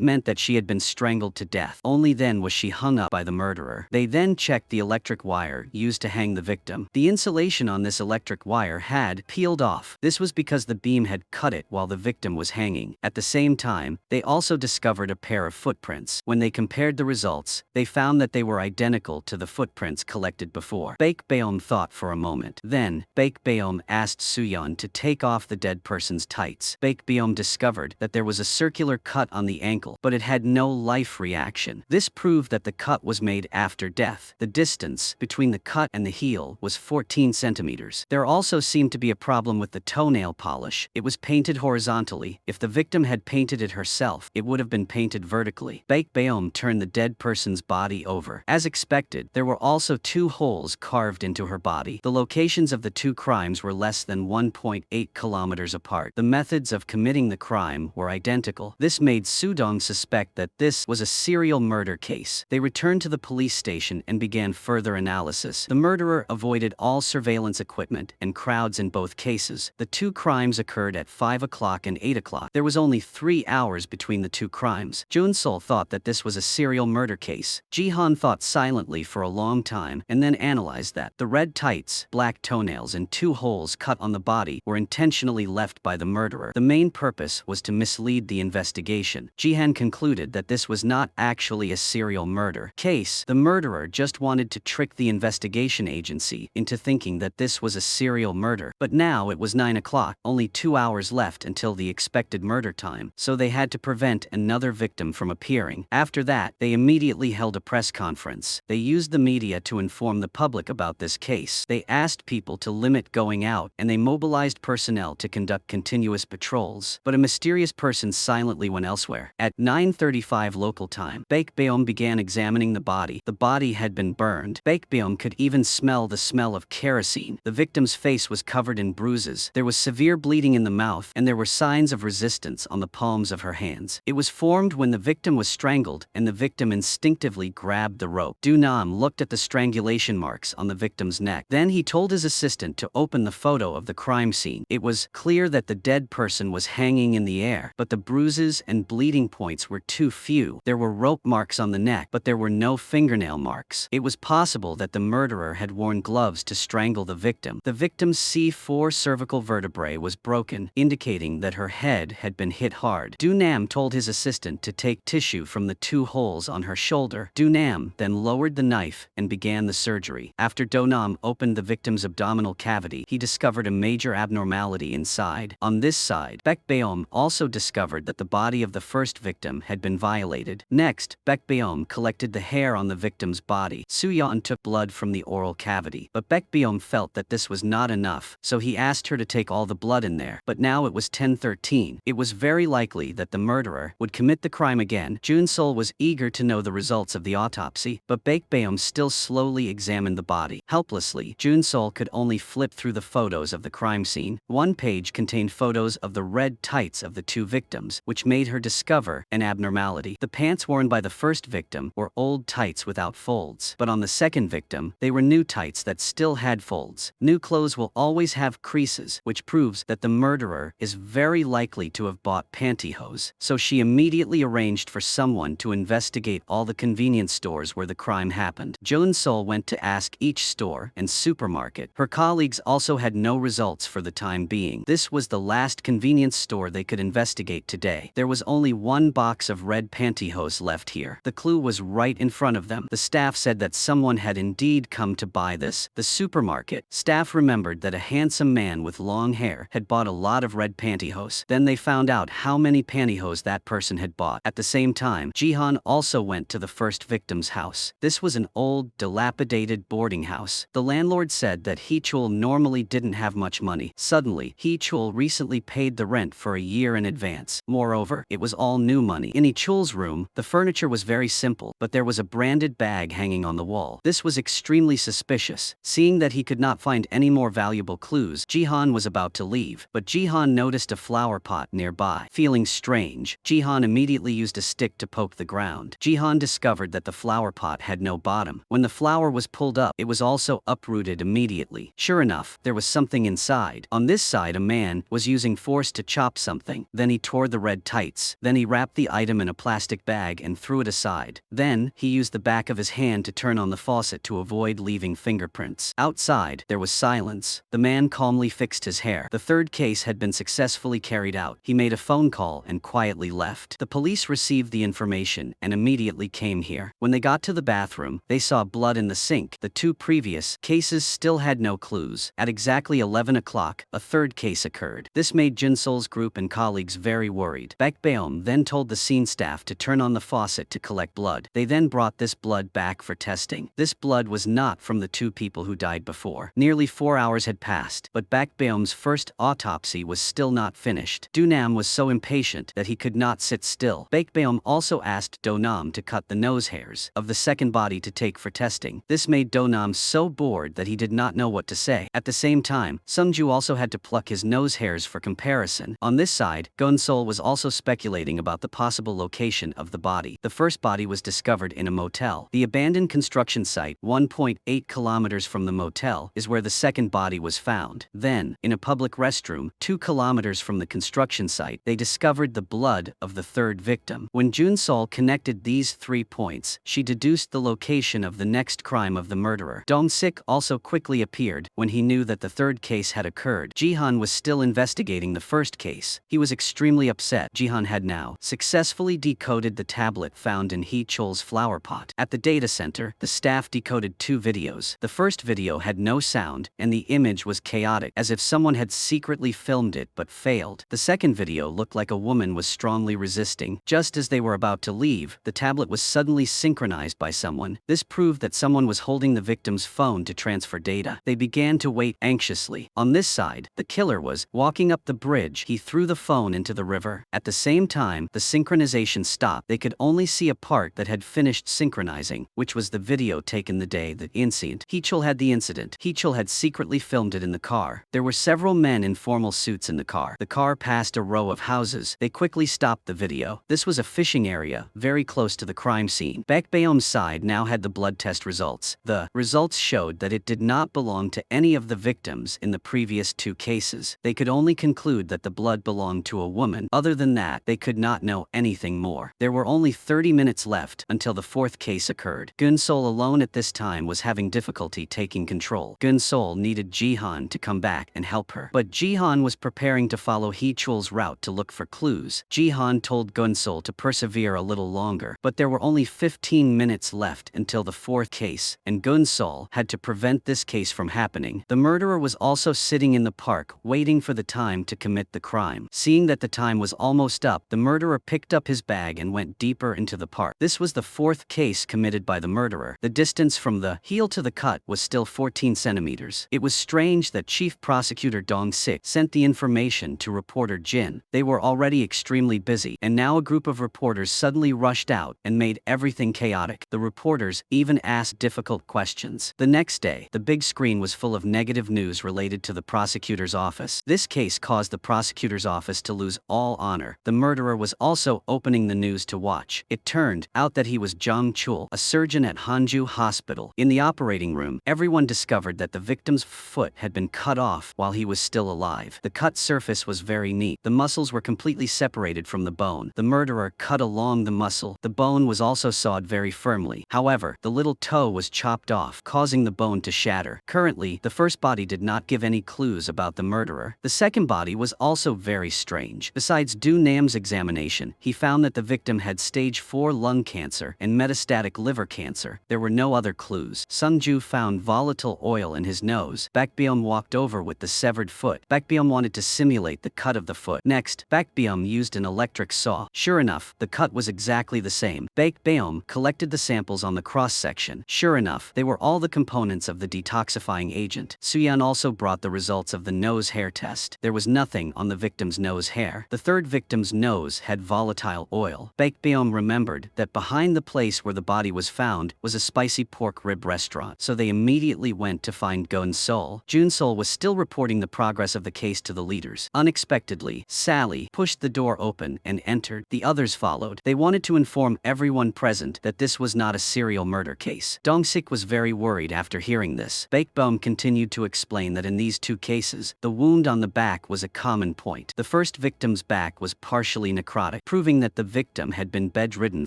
Speaker 1: meant that she had been strangled to death. Only then was she hung up by the murderer. They then checked the electric wire used to hang the victim. The insulation on this electric wire had peeled off. This was because the beam had cut it while the victim was hanging. At the same time, they also discovered a pair of footprints. When they compared the results, they found that they were identical to the footprints collected before. Baek Baeom thought for a moment. Then, Baek Baeom asked Soo-yeon to take off the dead person's tights. Baek Baeom discovered that there was a circular cut on the ankle, but it had no life reaction. This proved that the cut was made after death. The distance between the cut and the heel was 14 centimeters. There also seemed to be a problem with the toenail polish. It was painted horizontally. If the victim had painted it herself, it would have been painted vertically. Baek Baeom turned the dead person's body over. As expected, there were also 2 holes carved into her body. The locations of the 2 crimes were less than 1.8 kilometers apart. The methods of committing the crime were identical. This made Soo-dong suspect that this was a serial murder case. They returned to the police station and began further analysis. The murderer avoided all surveillance equipment and crowds in both cases. The 2 crimes occurred at 5 o'clock and 8 o'clock. There was only 3 hours between the 2 crimes. Jun-sol thought that this was a serial murder case. Ji-han thought silently for a long time and then analyzed that the red tights, black toenails, and 2 holes cut on the body were intentionally left by the murderer. The main purpose was to mislead the investigation. Ji-han concluded that this was not actually a serial murder case. The murderer just wanted to trick the investigation agency into thinking that this was a serial murder. But now it was 9 o'clock, only 2 hours left until the expected murder time, so they had to prevent another victim from appearing. After that, they immediately held a press conference. They used the media to inform the public about this case. They asked people to limit going out, and they mobilized personnel to conduct continuous patrols. But a mysterious person silently went elsewhere. At 9:35 local time, Baek Baeom began examining the body. The body had been burned. Baek Baeom could even smell the smell of kerosene. The victim's face was covered in bruises. There was severe bleeding in the mouth, and there were signs of resistance on the palms of her hands. It was formed when the victim was strangled, and the victim instinctively grabbed the rope. Do-nam looked at the strangulation marks on the victim's neck. Then he told his assistant to open the photo of the crime scene. It was clear that the dead person was hanging in the air, but the bruises and bleeding points were too few. There were rope marks on the neck, but there were no fingernail marks. It was possible that the murderer had worn gloves to strangle the victim. The victim's C4 cervical vertebrae was broken, indicating that her head had been hit hard. Do-nam told his assistant to take tissue from the 2 holes on her shoulder. Do-nam then lowered the knife and began the surgery. After Do-nam opened the victim's abdominal cavity, he discovered a major abnormality inside. On this side, Baek Baeom also discovered that the body of the first victim had been violated. Next, Baek Baeom collected the hair on the victim's body. Soo-yeon took blood from the oral cavity, but Baek Baeom felt that this was not enough, so he asked her to take all the blood in there. But now it was 10:13. It was very likely that the murderer would commit the crime again. Jun-sol was eager to know the results of the autopsy, but Baek Baeom still slowly examined the body. Helplessly, Jun-sol could only flip through the photos of the crime scene. One page contained photos of the red tights of the 2 victims, which made her discover an abnormality. The pants worn by the first victim were old tights without folds, but on the second victim, they were new tights that still had folds. New clothes will always have creases, which proves that the murderer is very likely to have bought pantyhose. So she immediately arranged for someone to investigate all the convenience stores where the crime happened. Jun-sol went to ask each store and supermarket. Her colleagues also had no results for the time being. This was the last convenience store they could investigate today. There was only 1 box of red pantyhose left here. The clue was right in front of them. The staff said that someone had indeed come to buy this. The supermarket staff remembered that a handsome man with long hair had bought a lot of red pantyhose. Then they found out how many pantyhose that person had bought. At the same time, Ji-han also went to the first victim's house. This was an old, dilapidated boarding house. The landlord said that Hee-chul normally didn't have much money. Suddenly, Hee-chul recently paid the rent for a year in advance. Moreover, it was all new money. In Chul's room, the furniture was very simple, but there was a branded bag hanging on the wall. This was extremely suspicious. Seeing that he could not find any more valuable clues, Jihan was about to leave, but Jihan noticed a flower pot nearby. Feeling strange, Jihan immediately used a stick to poke the ground. Jihan discovered that the flower pot had no bottom. When the flower was pulled up, it was also uprooted immediately. Sure enough, there was something inside. On this side, a man was using force to chop something. Then he tore the red tights. Then he wrapped the item in a plastic bag and threw it aside. Then, he used the back of his hand to turn on the faucet to avoid leaving fingerprints. Outside, there was silence. The man calmly fixed his hair. The third case had been successfully carried out. He made a phone call and quietly left. The police received the information and immediately came here. When they got to the bathroom, they saw blood in the sink. The two previous cases still had no clues. At exactly 11 o'clock, a third case occurred. This made Junsol's group and colleagues very worried. Baek Baeom then told the scene staff to turn on the faucet to collect blood. They then brought this blood back for testing. This blood was not from the two people who died before. Nearly 4 hours had passed, but Baek Baeom's first autopsy was still not finished. Do Nam was so impatient that he could not sit still. Baek Baeom also asked Do Nam to cut the nose hairs of the second body to take for testing. This made Do Nam so bored that he did not know what to say. At the same time, Sungju also had to pluck his nose hairs for comparison. On this side, Gunsol was also speculating about the possible location of the body. The first body was discovered in a motel. The abandoned construction site, 1.8 kilometers from the motel, is where the second body was found. Then, in a public restroom, 2 kilometers from the construction site, they discovered the blood of the third victim. When Junsol connected these 3 points, she deduced the location of the next crime of the murderer. Dong-sik also quickly appeared when he knew that the third case had occurred. Jihan was still investigating the first case. He was extremely upset. Jihan had now successfully decoded the tablet found in Hee Chol's flower pot. At the data center, the staff decoded 2 videos. The first video had no sound, and the image was chaotic, as if someone had secretly filmed it but failed. The second video looked like a woman was strongly resisting. Just as they were about to leave, the tablet was suddenly synchronized by someone. This proved that someone was holding the victim's phone to transfer data. They began to wait anxiously. On this side, the killer was walking up the bridge. He threw the phone into the river. At the same time, the synchronization stopped. They could only see a part that had finished synchronizing, which was the video taken the day the incident. Hee Chol had the incident. Hee Chol had secretly filmed it in the car. There were several men in formal suits in the car. The car passed a row of houses. They quickly stopped the video. This was a fishing area, very close to the crime scene. Baek Baeom's side now had the blood test results. The results showed that it did not belong to any of the victims in the previous 2 cases. They could only conclude that the blood belonged to a woman. Other than that, they could not know anything more. There were only 30 minutes left until the 4th case occurred. Gunsol alone at this time was having difficulty taking control. Gunsol needed Jihan to come back and help her. But Jihan was preparing to follow Hee Chol's route to look for clues. Jihan told Gunsol to persevere a little longer, but there were only 15 minutes left until the 4th case, and Gunsol had to prevent this case from happening. The murderer was also sitting in the park, waiting for the time to commit the crime. Seeing that the time was almost up, the murderer picked up his bag and went deeper into the park. This was the 4th case committed by the murderer. The distance from the heel to the cut was still 14 centimeters. It was strange that Chief Prosecutor Dong-sik sent the information to reporter Jin. They were already extremely busy, and now a group of reporters suddenly rushed out and made everything chaotic. The reporters even asked difficult questions. The next day, the big screen was full of negative news related to the prosecutor's office. This case caused the prosecutor's office to lose all honor. The murderer was also opening the news to watch. It turned out that he was Jang Chul, a surgeon at Hanju Hospital. In the operating room, everyone discovered that the victim's foot had been cut off while he was still alive. The cut surface was very neat. The muscles were completely separated from the bone. The murderer cut along the muscle. The bone was also sawed very firmly. However, the little toe was chopped off, causing the bone to shatter. Currently, the first body did not give any clues about the murderer. The second body was also very strange. Besides Do Nam's examination, he found that the victim had stage 4 lung cancer and metastatic liver cancer. There were no other clues. Sungju found volatile oil in his nose. Baek Baeom walked over with the severed foot. Baek Baeom wanted to simulate the cut of the foot. Next, Baek Baeom used an electric saw. Sure enough, the cut was exactly the same. Baek Baeom collected the samples on the cross-section. Sure enough, they were all the components of the detoxifying agent. Suyan also brought the results of the nose hair test. There was nothing on the victim's nose hair. The third victim's nose had volatile oil. Baekbeom remembered that behind the place where the body was found was a spicy pork rib restaurant, so they immediately went to find Gun-sol. Jun-sol was still reporting the progress of the case to the leaders. Unexpectedly, Sally pushed the door open and entered. The others followed. They wanted to inform everyone present that this was not a serial murder case. Dong-sik was very worried after hearing this. Baekbeom continued to explain that in these two cases, the wound on the back was a common point. The first victim's back was partially necrotic, proving that the victim had been bedridden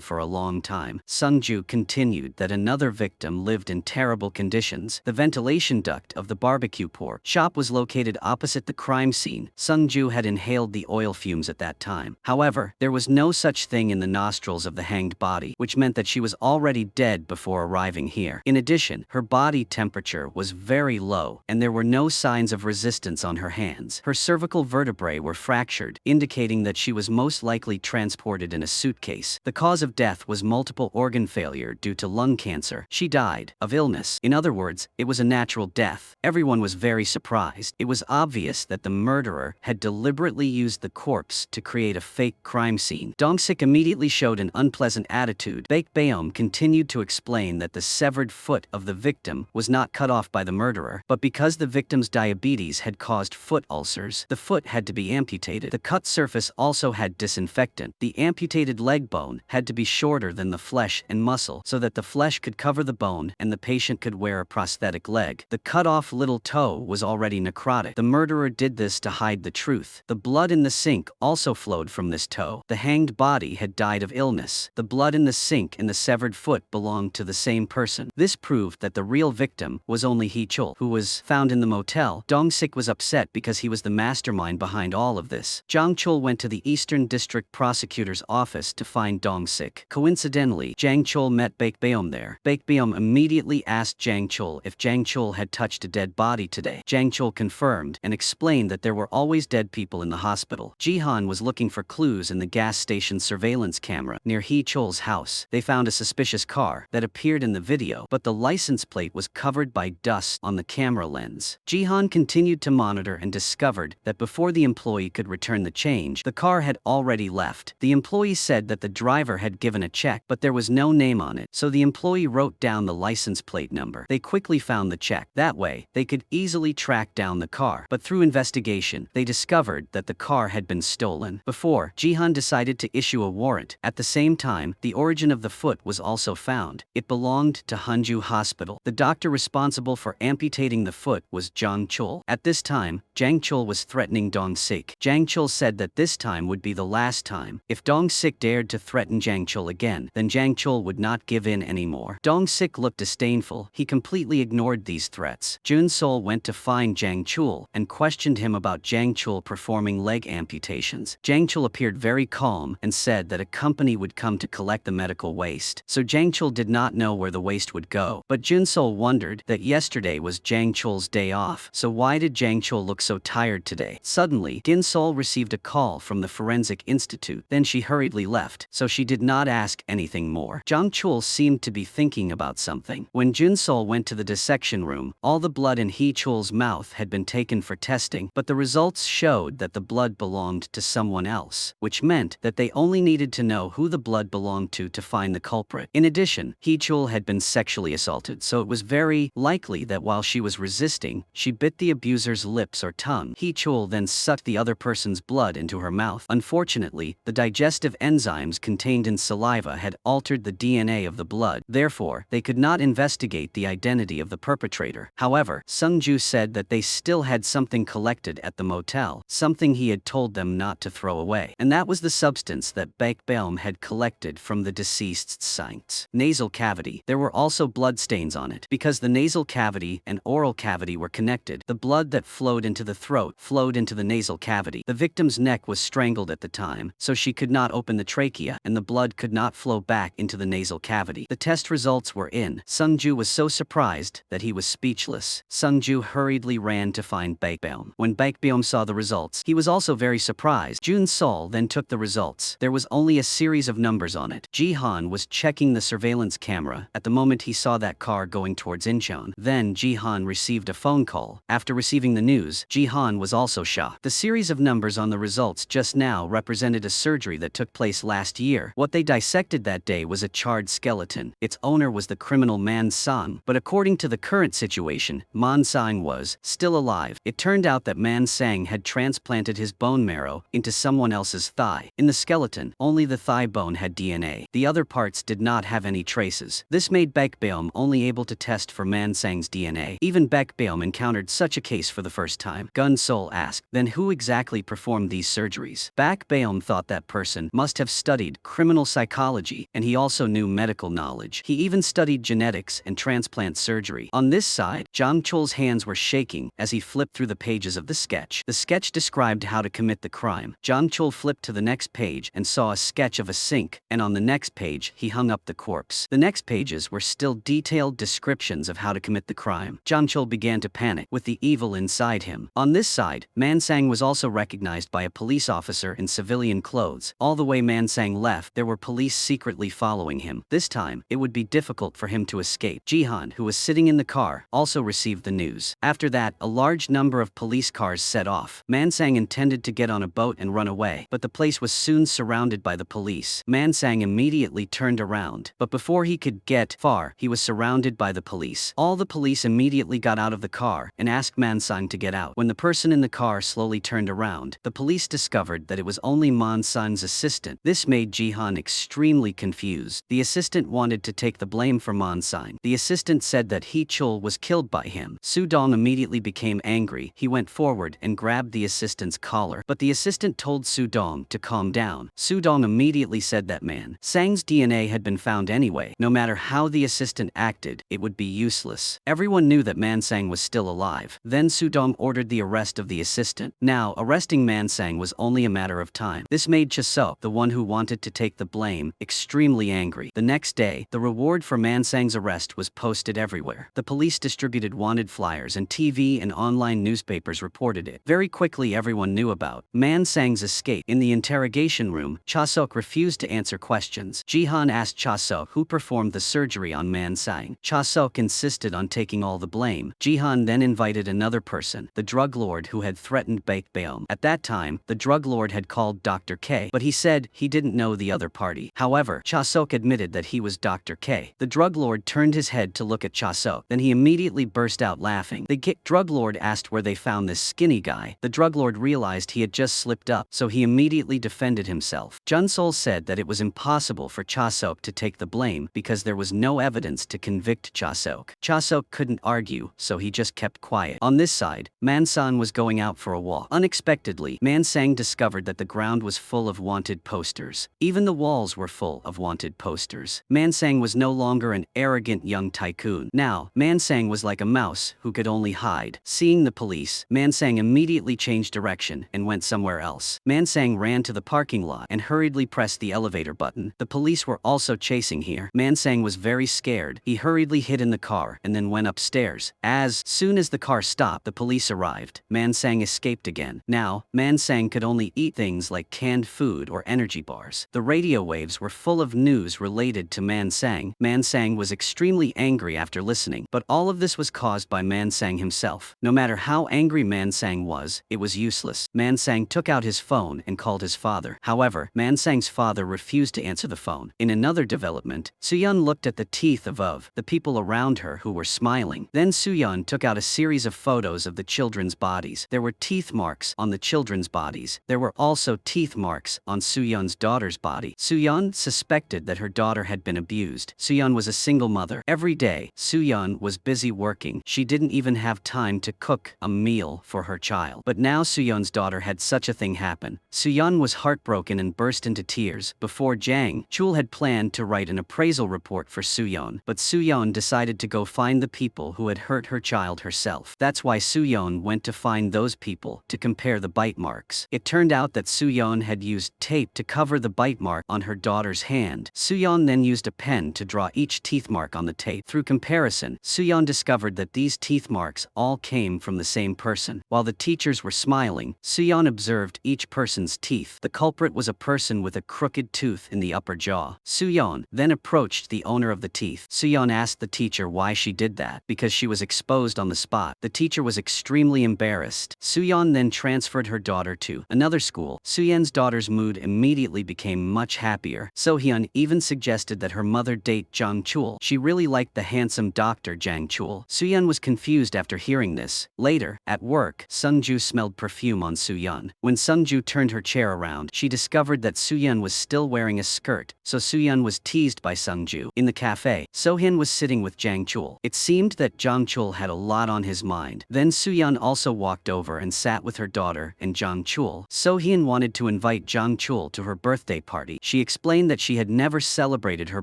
Speaker 1: for a long time. Sung-ju continued that another victim lived in terrible conditions. The ventilation duct of the barbecue pork shop was located opposite the crime scene. Sung-ju had inhaled the oil fumes at that time. However, there was no such thing in the nostrils of the hanged body, which meant that she was already dead before arriving here. In addition, her body temperature was very low, and there were no signs of resistance on her hands. Her cervical vertebrae were fractured, indicating that she was most likely transported in a suitcase. The cause of death was multiple organ failure due to lung cancer. She died of illness. In other words, it was a natural death. Everyone was very surprised. It was obvious that the murderer had deliberately used the corpse to create a fake crime scene. Dong-sik immediately showed an unpleasant attitude. Baekbeom continued to explain that the severed foot of the victim was not cut off by the murderer, but because the victim's diabetes had caused foot ulcers, the foot had to be amputated. The cut surface also had disinfectant. The amputated leg bone had to be shorter than the flesh and muscle so that the flesh could cover the bone and the patient could wear a prosthetic leg. The cut-off little toe was already necrotic. The murderer did this to hide the truth. The blood in the sink also flowed from this toe. The hanged body had died of illness. The blood in the sink and the severed foot belonged to the same person. This proved that the real victim was only Hee-chul, who was found in the motel. Dong-sik was upset because he was the mastermind behind all of this. Jang-chul went to the Eastern District Prosecutor's office to find Dong-sik. Coincidentally, Jang-chul met Baekbeom there. Baekbeom immediately asked Jang-chul if Jang-chul had touched a dead body today. Jang-chul confirmed and explained that there were always dead people in the hospital. Jihan was looking for clues in the gas station surveillance camera near Hee-chul's house. They found a suspicious car that appeared in the video, but the license plate was covered by dust on the camera lens. Jihan continued to monitor and discovered that before the employee could return the change, the car had already left. The employee said that the driver had given a check, but there was no name on it, so the employee wrote down the license plate number. They quickly found the check. That way, they could easily track down the car, but through investigation, they discovered that the car had been stolen. Before, Jihan decided to issue a warrant. At the same time, the origin of the foot was also found. It belonged to Hanju Hospital. The doctor responsible for amputating the foot was Jang-chul. At this time, Jang-chul was threatening Dong-sik. Jang-chul said that this time would be the last time. If Dong-sik dared to threaten Jang-chul again, then Jang-chul would not give in anymore. Dong-sik looked disdainful. He completely ignored these threats. Jun-sol went to find Jang-chul and questioned him about Jang-chul performing leg amputations. Jang-chul appeared very calm and said that a company would come to collect the medical waste. So Jang-chul did not know where the waste would go. But Jun-sol wondered that yesterday was Jang-chul's day off. So why did Jang-chul look so tired today? Suddenly, Din-sol received a call from the Forensic Institute. Then she hurriedly left, so she did not ask anything more. Jang-chul seemed to be thinking about something. When Jun-sol went to the dissection room, all the blood in Hee-chul's mouth had been taken for testing, but the results showed that the blood belonged to someone else, which meant that they only needed to know who the blood belonged to find the culprit. In addition, Hee-chul had been sexually assaulted, so it was very likely that while she was resisting, she bit the abuser's lips or tongue. Hee-chul then sucked the other person's blood into her mouth. Unfortunately, the digestive enzymes contained in saliva had altered the DNA of the blood. Therefore, they could not investigate the identity of the perpetrator. However, Sung-ju said that they still had something collected at the motel, something he had told them not to throw away. And that was the substance that Baekbeom had collected from the deceased's site's nasal cavity. There were also bloodstains on it. Because the nasal cavity and oral cavity were connected, the blood that flowed into the throat flowed into the nasal cavity. The victim's neck was strangled at the time, so she could not open the trachea, and the blood could not flow back into the nasal cavity. The test results were in. Sung-ju was so surprised that he was speechless. Sung-ju hurriedly ran to find Baekbeom. When Baekbeom saw the results, he was also very surprised. Jun-sol then took the results. There was only a series of numbers on it. Jihan was checking the surveillance camera at the moment he saw that car going towards Incheon. Then Jihan received a phone call. After receiving the news, Jihan was also shocked. The series of numbers on the results just now represented a surgery that took place last year. What they dissected that day was a charred skeleton. Its owner was the criminal Man Sang, but according to the current situation, Man Sang was still alive. It turned out that Man Sang had transplanted his bone marrow into someone else's thigh. In the skeleton, only the thigh bone had DNA. The other parts did not have any traces. This made Baekbeom only able to test for Man Sang's DNA. Even Baekbeom encountered such a case for the first time. Gun Sol asked, then who exactly performed these surgeries? Baekbeom thought that person must have studied criminal psychology, and he also knew medical knowledge. He even studied genetics and transplant surgery. On this side, Jang Chol's hands were shaking as he flipped through the pages of the sketch. The sketch described how to commit the crime. Jang Chol flipped to the next page and saw a sketch of a sink, and on the next page, he hung up the corpse. The next pages were still detailed descriptions of how to commit the crime. Jang Chol began to panic with the evil inside him. On this side, Man Sang was also recognized by a police officer in civilian clothes. All the way Man Sang left, there were police secretly following him. This time, it would be difficult for him to escape. Jihan, who was sitting in the car, also received the news. After that, a large number of police cars set off. Man Sang intended to get on a boat and run away, but the place was soon surrounded by the police. Man Sang immediately turned around, but before he could get far, he was surrounded by the police. All the police immediately got out of the car and asked Man Sang to get out. When the person in the car slowly turned around, the police discovered that it was only Man Sang's assistant. This made Jihan extremely confused. The assistant wanted to take the blame for Man Sang. The assistant said that He Chul was killed by him. Su Dong immediately became angry. He went forward and grabbed the assistant's collar, but the assistant told Su Dong to calm down. Su Dong immediately said that Man Sang's DNA had been found anyway. No matter how the assistant acted, it would be useless. Everyone knew that Man Sang was still alive. Then Su Dong ordered the arrest of the assistant. Now, arresting Man Sang was only a matter of time. This made Chaseok, the one who wanted to take the blame, extremely angry. The next day, the reward for Man Sang's arrest was posted everywhere. The police distributed wanted flyers and TV and online newspapers reported it. Very quickly everyone knew about Man Sang's escape. In the interrogation room, Chaseok refused to answer questions. Jihan asked Chaseok who performed the surgery on Man Sang. Chaseok insisted on taking all the blame. Jihan then invited another person, the drug lord who had threatened Baekbeom. At that time, the drug lord had called Dr. K, but he said he didn't know the other party. However, Chaseok admitted that he was Dr. K. The drug lord turned his head to look at Chaseok, then he immediately burst out laughing. The drug lord asked where they found this skinny guy. The drug lord realized he had just slipped up, so he immediately defended himself. Jun Sol said that it was impossible for Chaseok to take the blame because there was no evidence to convict Chaseok. Chaseok couldn't argue, so he just kept quiet. On this side, Man Sang was going out for a walk. Unexpectedly, Man Sang discovered that the ground was full of wanted posters. Even the walls were full of wanted posters. Man Sang was no longer an arrogant young tycoon. Now, Man Sang was like a mouse who could only hide. Seeing the police, Man Sang immediately changed direction and went somewhere else. Man Sang ran to the parking lot and hurriedly pressed the elevator button. The police were also chasing here. Man Sang was very scared. He hurriedly hid in the car and then went upstairs. As soon as the car stopped, the police arrived. Man Sang escaped again. Now, Man Sang could only eat things like canned food or energy bars. The radio waves were full of news related to Man Sang. Man Sang was extremely angry after listening, but all of this was caused by Man Sang himself. No matter how angry Man Sang was, it was useless. Man Sang took out his phone and called his father. However, Man Sang's father refused to answer the phone. In another development, Suyun looked at the teeth of the people around her who were smiling. Then Suyun took out a series of photos of the children's bodies. There were teeth marks on the children's bodies. There were also teeth marks on Suyun's daughter's body. Suyun suspected that her daughter had been abused. Suyun was a single mother. Every day, Suyun was busy working. She didn't even have time to cook a meal for her child. But now Suyun's daughter had such a thing happen. Suyun was heartbroken and burst into tears. Before Jang Chul had planned to write an appraisal report for Suyun, but Suyun decided to go find the people who had hurt her child herself. That's why Suyun went to find those people to compare the bite marks. It turned out that Suyun had used tape to cover the bite mark on her daughter's hand. Suyun then used a pen to draw each teeth mark on the tape. Through comparison, Suyun discovered that these teeth marks all came from the same person. While the teachers were smiling, Suyun observed each person's teeth. The culprit was a person with a crooked tooth in the upper jaw. Suyun then approached the owner of the teeth. Suyun asked the teacher why she did that, because she was exposed on the spot. The teacher was extremely embarrassed. Suyun Soo-yeon then transferred her daughter to another school. Soo-yeon's daughter's mood immediately became much happier. So-hyun even suggested that her mother date Jang Chul. She really liked the handsome Dr. Jang Chul. Soo-yeon was confused after hearing this. Later, at work, Sung-ju smelled perfume on Soo-yeon. When Sung-ju turned her chair around, she discovered that Soo-yeon was still wearing a skirt, so Soo-yeon was teased by Sung-ju. In the cafe, So-hyun was sitting with Jang Chul. It seemed that Jang Chul had a lot on his mind. Then Soo-yeon also walked over and sat with her daughter and Jang Chul. So-hyun wanted to invite Jang Chul to her birthday party. She explained that she had never celebrated her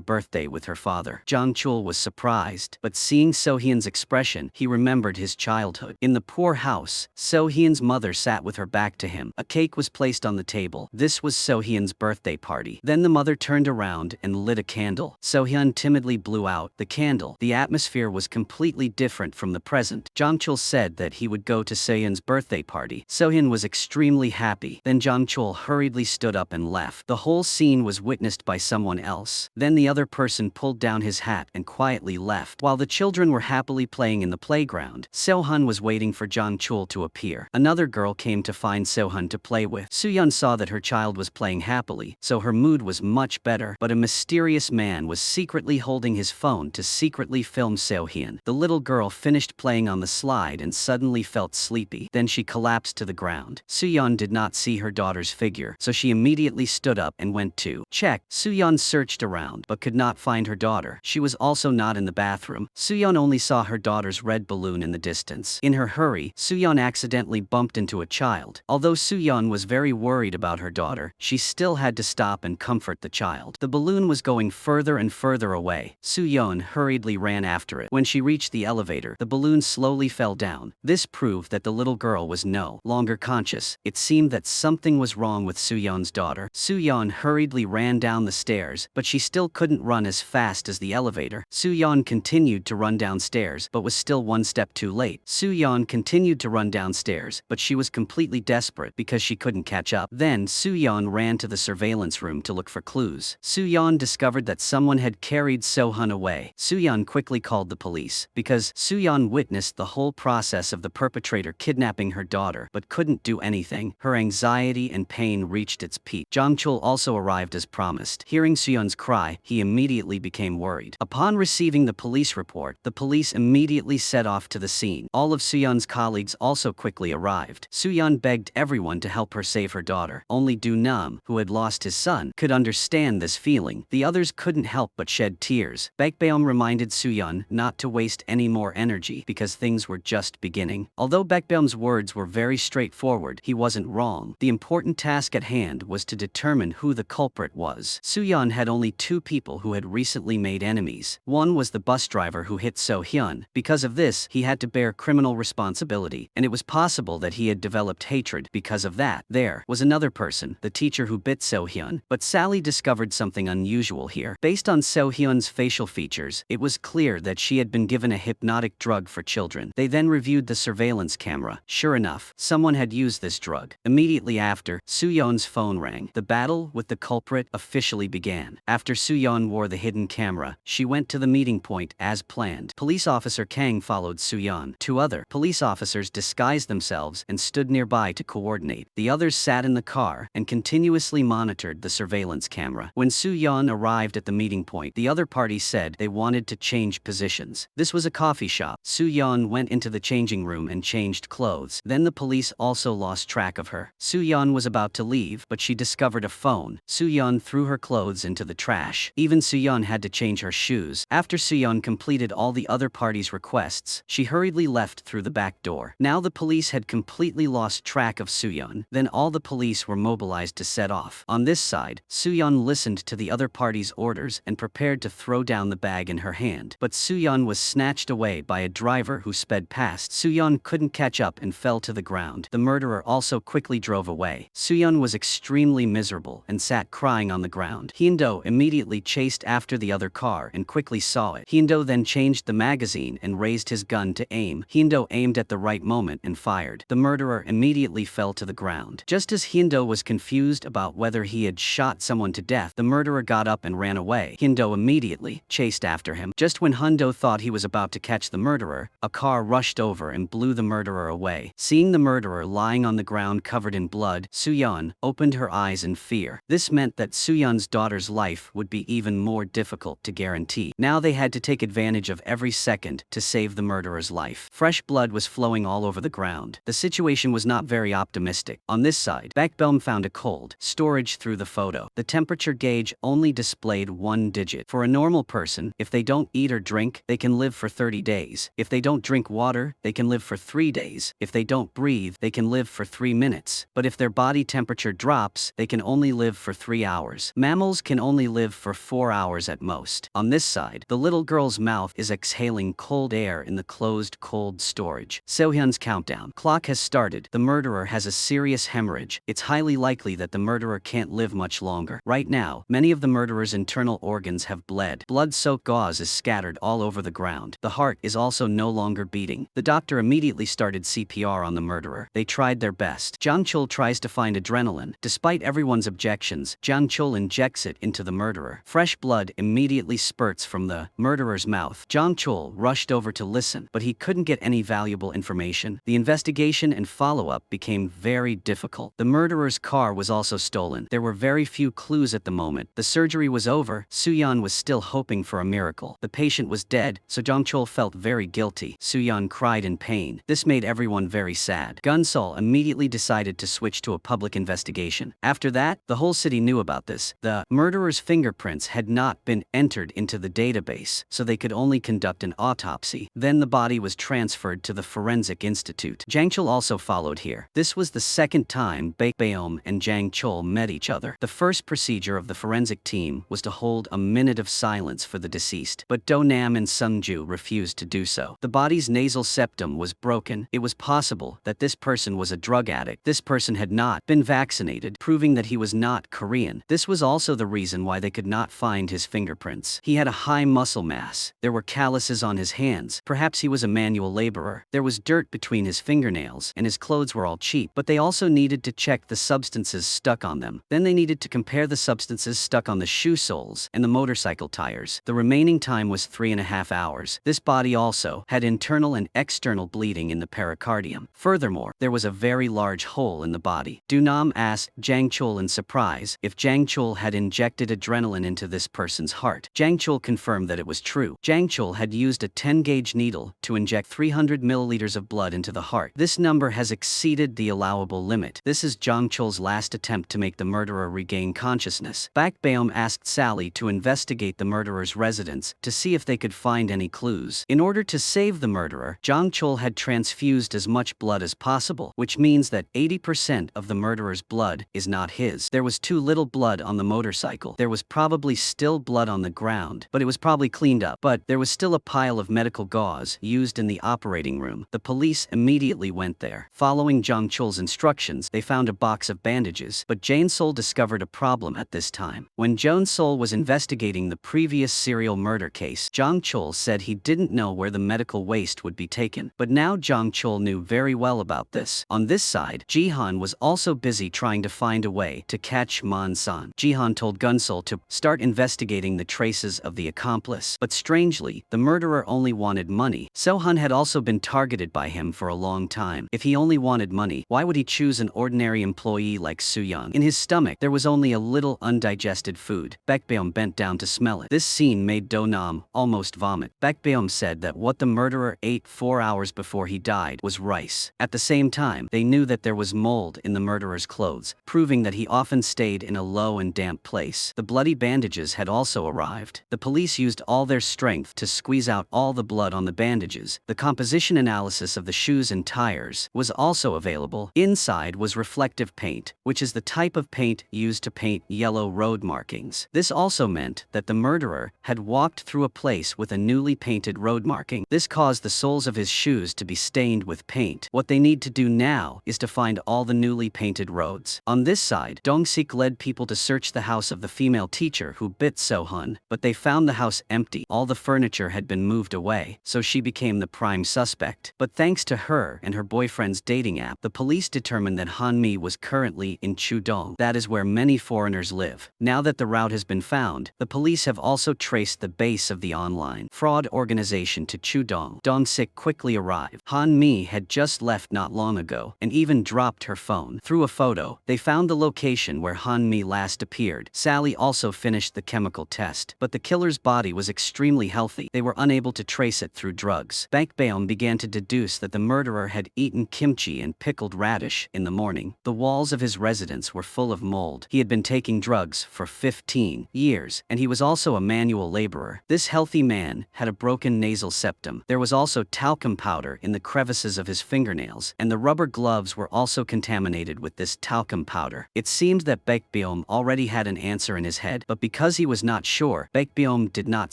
Speaker 1: birthday with her father. Jang Chul was surprised, but seeing So-hyun's expression, he remembered his childhood. In the poor house, So-hyun's mother sat with her back to him. A cake was placed on the table. This was So-hyun's birthday party. Then the mother turned around and lit a candle. So-hyun timidly blew out the candle. The atmosphere was completely different from the present. Jang Chul said that he would go to So-hyun's birthday party. So-hyun was extremely happy. Then Jang Chul hurriedly stood up and left. The whole scene was witnessed by someone else. Then the other person pulled down his hat and quietly left. While the children were happily playing in the playground, So-hyun was waiting for Jang Chul to appear. Another girl came to find So-hyun to play with. Soo-yeon saw that her child was playing happily, so her mood was much better. But a mysterious man was secretly holding his phone to secretly film So-hyun. The little girl finished playing on the slide and suddenly felt sleepy. Then she collapsed to the ground. Soo-yeon did not see her daughter's figure, so she immediately stood up and went to check. Soo-yeon searched around but could not find her daughter. She was also not in the bathroom. Soo-yeon only saw her daughter's red balloon in the distance. In her hurry, Soo-yeon accidentally bumped into a child. Although Soo-yeon was very worried about her daughter, she still had to stop and comfort the child. The balloon was going further and further away. Soo-yeon hurriedly ran after it. When she reached the elevator, the balloon slowly fell down. This proved that the little girl was no longer conscious. It seemed that something was wrong with Soo-yeon's daughter. Soo-yeon hurriedly ran down the stairs, but she still couldn't run as fast as the elevator. Soo-yeon continued to run downstairs, but was still one step too late. Soo-yeon continued to run downstairs, but she was completely desperate because she couldn't catch up. Then Soo-yeon ran to the surveillance room to look for clues. Soo-yeon discovered that someone had carried So-hyun away. Soo-yeon quickly called the police because Soo-yeon witnessed the whole process of the perpetrator kidnapping her daughter but couldn't do anything. Her anxiety and pain reached its peak. Jang Chul also arrived as promised. Hearing Soo-yeon's cry, he immediately became worried. Upon receiving the police report, the police immediately set off to the scene. All of Soo-yeon's colleagues also quickly arrived. Soo-yeon begged everyone to help her save her daughter. Only Do-nam, who had lost his son, could understand this feeling. The others couldn't help but shed tears. Baekbeom reminded Soo-yeon not to waste any more energy because things were just beginning. Although Baekbeom's words were very straightforward, he wasn't wrong. The important task at hand was to determine who the culprit was. Soo-yeon had only two people who had recently made enemies. One was the bus driver who hit So-hyun. Because of this, he had to bear criminal responsibility, and it was possible that he had developed hatred because of that. There was another person, the teacher who bit So-hyun, but Sally discovered something unusual here. Based on So-hyun's facial features, it was clear that she had been given a hypnotic drug for children. They then reviewed the surveillance camera. Sure enough, someone had used this drug. Immediately after, Soo-yeon's phone rang. The battle with the culprit officially began. After Soo-yeon wore the hidden camera, she went to the meeting point as planned. Police officer Kang followed Soo-yeon. Two other police officers disguised themselves and stood nearby to coordinate. The others sat in the car and continuously monitored the surveillance camera. When Soo-yeon arrived at the meeting point, the other party said they wanted to change positions. This was a coffee shop. Soo-yeon went into the changing room and changed clothes. Then the police also lost track of her. Soo-yeon was about to leave, but she discovered a phone. Soo-yeon threw her clothes into the trash. Even Soo-yeon had to change her shoes. After Soo-yeon completed all the other party's requests, she hurriedly left through the back door. Now the police had completely lost track of Soo-yeon. Then all the police were mobilized to set off. On this side, Soo-yeon listened to the other party's orders and prepared to throw down the bag in her hand. But Soo-yeon was snatched away by a driver who sped past. Soo-yeon couldn't catch up and fell to the ground. The murderer also quickly drove away. Soo-yeon was extremely miserable and sat crying on the ground. Hyun-do immediately chased after the other car and quickly saw it. Hyun-do then changed the magazine and raised his gun to aim. Hyun-do aimed at the right moment and fired. The murderer immediately fell to the ground. Just as Hyun-do was confused about whether he had shot someone to death, the murderer got up and ran away. Hyun-do immediately chased after him. Just when Hyun-do thought he was about to catch the murderer, a car rushed over and blew the murderer away. Seeing the murderer lying on the ground covered in blood, Soo-yeon opened her eyes in fear. This meant that Soo-yeon's daughter's life would be even more difficult to guarantee. Now they had to take advantage of every second to save the murderer's life. Fresh blood was flowing all over the ground. The situation was not very optimistic. On this side, Bakbeom found a cold storage through the photo. The temperature gauge only displayed 1 digit. For a normal person, if they don't eat or drink, they can live for 30 days. If they don't drink water, they can live for 3 days. If they don't breathe, they can live for 3 minutes. But if their body temperature drops, they can only live for 3 hours. Mammals can only live for 4 hours at most. On this side, the little girl's mouth is exhaling cold air in the closed cold storage. Seo-hyun's countdown clock has started. The murderer has a serious hemorrhage. It's highly likely that the murderer can't live much longer. Right now, many of the murderer's internal organs have bled. Blood-soaked gauze is scattered all over the ground. The heart is also no longer beating. The doctor immediately started CPR on the murderer. They tried their best. Jang-chul tries to find adrenaline. Despite everyone's objections, Jang-chul injects it into the murderer. Fresh blood immediately spurts from the murderer's mouth. Jang-chul rushed over to listen, but he couldn't get any valuable information. The investigation and follow-up became very difficult. The murderer's car was also stolen. There were very few clues at the moment. The surgery was over. Soo-yeon was still hoping for a miracle. The patient was dead, so Jang-chul felt very guilty. Soo-yeon cried in pain. This made everyone very sad. Gun-sol immediately decided to switch to a public investigation. After that, the whole city knew about this. The murderer's fingerprints had not been entered into the database, so they could only conduct an autopsy. Then the body was transferred to the Forensic Institute. Jang-chul also followed here. This was the second time Bakbeom and Jang-chul met each other. The first procedure of the forensic team was to hold a minute of silence for the deceased, but Do-nam and Sung-ju refused to do so. The body's nasal septum was broken. It was possible that this person was a drug addict. This person had not been vaccinated, proving that he was not Korean. This was also the reason why they could not find his fingerprints. He had a high muscle mass. There were calluses on his hands. Perhaps he was a manual laborer. There was dirt between his fingernails, and his clothes were all cheap. But they also needed to check the substances stuck on them. Then they needed to compare the substances stuck on the shoe soles and the motorcycle tires. The remaining time was 3.5 hours. This body also had internal and external bleeding in the pericardium. Furthermore, there was a very large hole in the body. Do-nam asked Jang-chul in surprise if Jang-chul had injected adrenaline into this person's heart. Jang-chul confirmed that it was true. Jang-chul had used a 10-gauge needle to inject 300 milliliters of blood into the heart. This number has exceeded the allowable limit. This is Jang-chul's last attempt to make the murderer regain consciousness. Bakbeom asked Sally to investigate the murderer's residence to see if they could find any clues. In order to save the murderer, Jang-chul had transfused as much blood as possible, which means that 80% of the murderer's blood is not his. There was too little blood on the motorcycle. There was probably still blood on the ground, but it was probably cleaned up. But there was still a pile of medical gauze used in the operating room. The police immediately went there. Following Jang-chul's instructions, they found a box of bandages, but Jang-sol discovered a problem at this time. When Jang-sol was investigating the previous serial murder case, Jang-chul said he didn't know where the medical waste would be taken. But now Jang-chul knew very well about this. On this side, Jihan was also busy trying to find a way to catch Man-san. Jihan told Gun-sol to start investigating the traces of the accomplice. But strangely, the murderer only wanted money. Seo-hun had also been targeted by him for a long time. If he only wanted money, why would he choose an ordinary employee like Soo-yeon? In his stomach, there was only a little undigested food. Bakbeom bent down to smell it. This scene made Do-nam almost vomit. Bakbeom said that what the murderer ate 4 hours before he died was rice. At the same time, they knew that there was mold in the murderer's clothes, proving that he often stayed in a low and damp place. The bloody bandages had also arrived. The police used all their strength to squeeze out all the blood on the bandages. The composition analysis of the shoes and tires was also available. Inside was reflective paint, which is the type of paint used to paint yellow road markings. This also meant that the murderer had walked through a place with a newly painted road marking. This caused the soles of his shoes to be stained with paint. What they need to do now is to find all the newly painted roads. On this side, Dong-sik led people to search the house of the female teacher who bit Seo-hun, but they found the house empty. All the furniture had been moved away, so she became the prime suspect. But thanks to her and her boyfriend's dating app, the police determined that Han-mi was currently in Chudong. That is where many foreigners live. Now that the route has been found, the police have also traced the base of the online fraud organization to Chudong. Dong-sik quickly arrived. Han-mi had just left left not long ago, and even dropped her phone. Through a photo, they found the location where Han-mi last appeared. Sally also finished the chemical test, but the killer's body was extremely healthy. They were unable to trace it through drugs. Baekbeom began to deduce that the murderer had eaten kimchi and pickled radish in the morning. The walls of his residence were full of mold. He had been taking drugs for 15 years, and he was also a manual laborer. This healthy man had a broken nasal septum. There was also talcum powder in the crevices of his fingernails, and the rubber gloves were also contaminated with this talcum powder. It seemed that Baekbeom already had an answer in his head, but because he was not sure, Baekbeom did not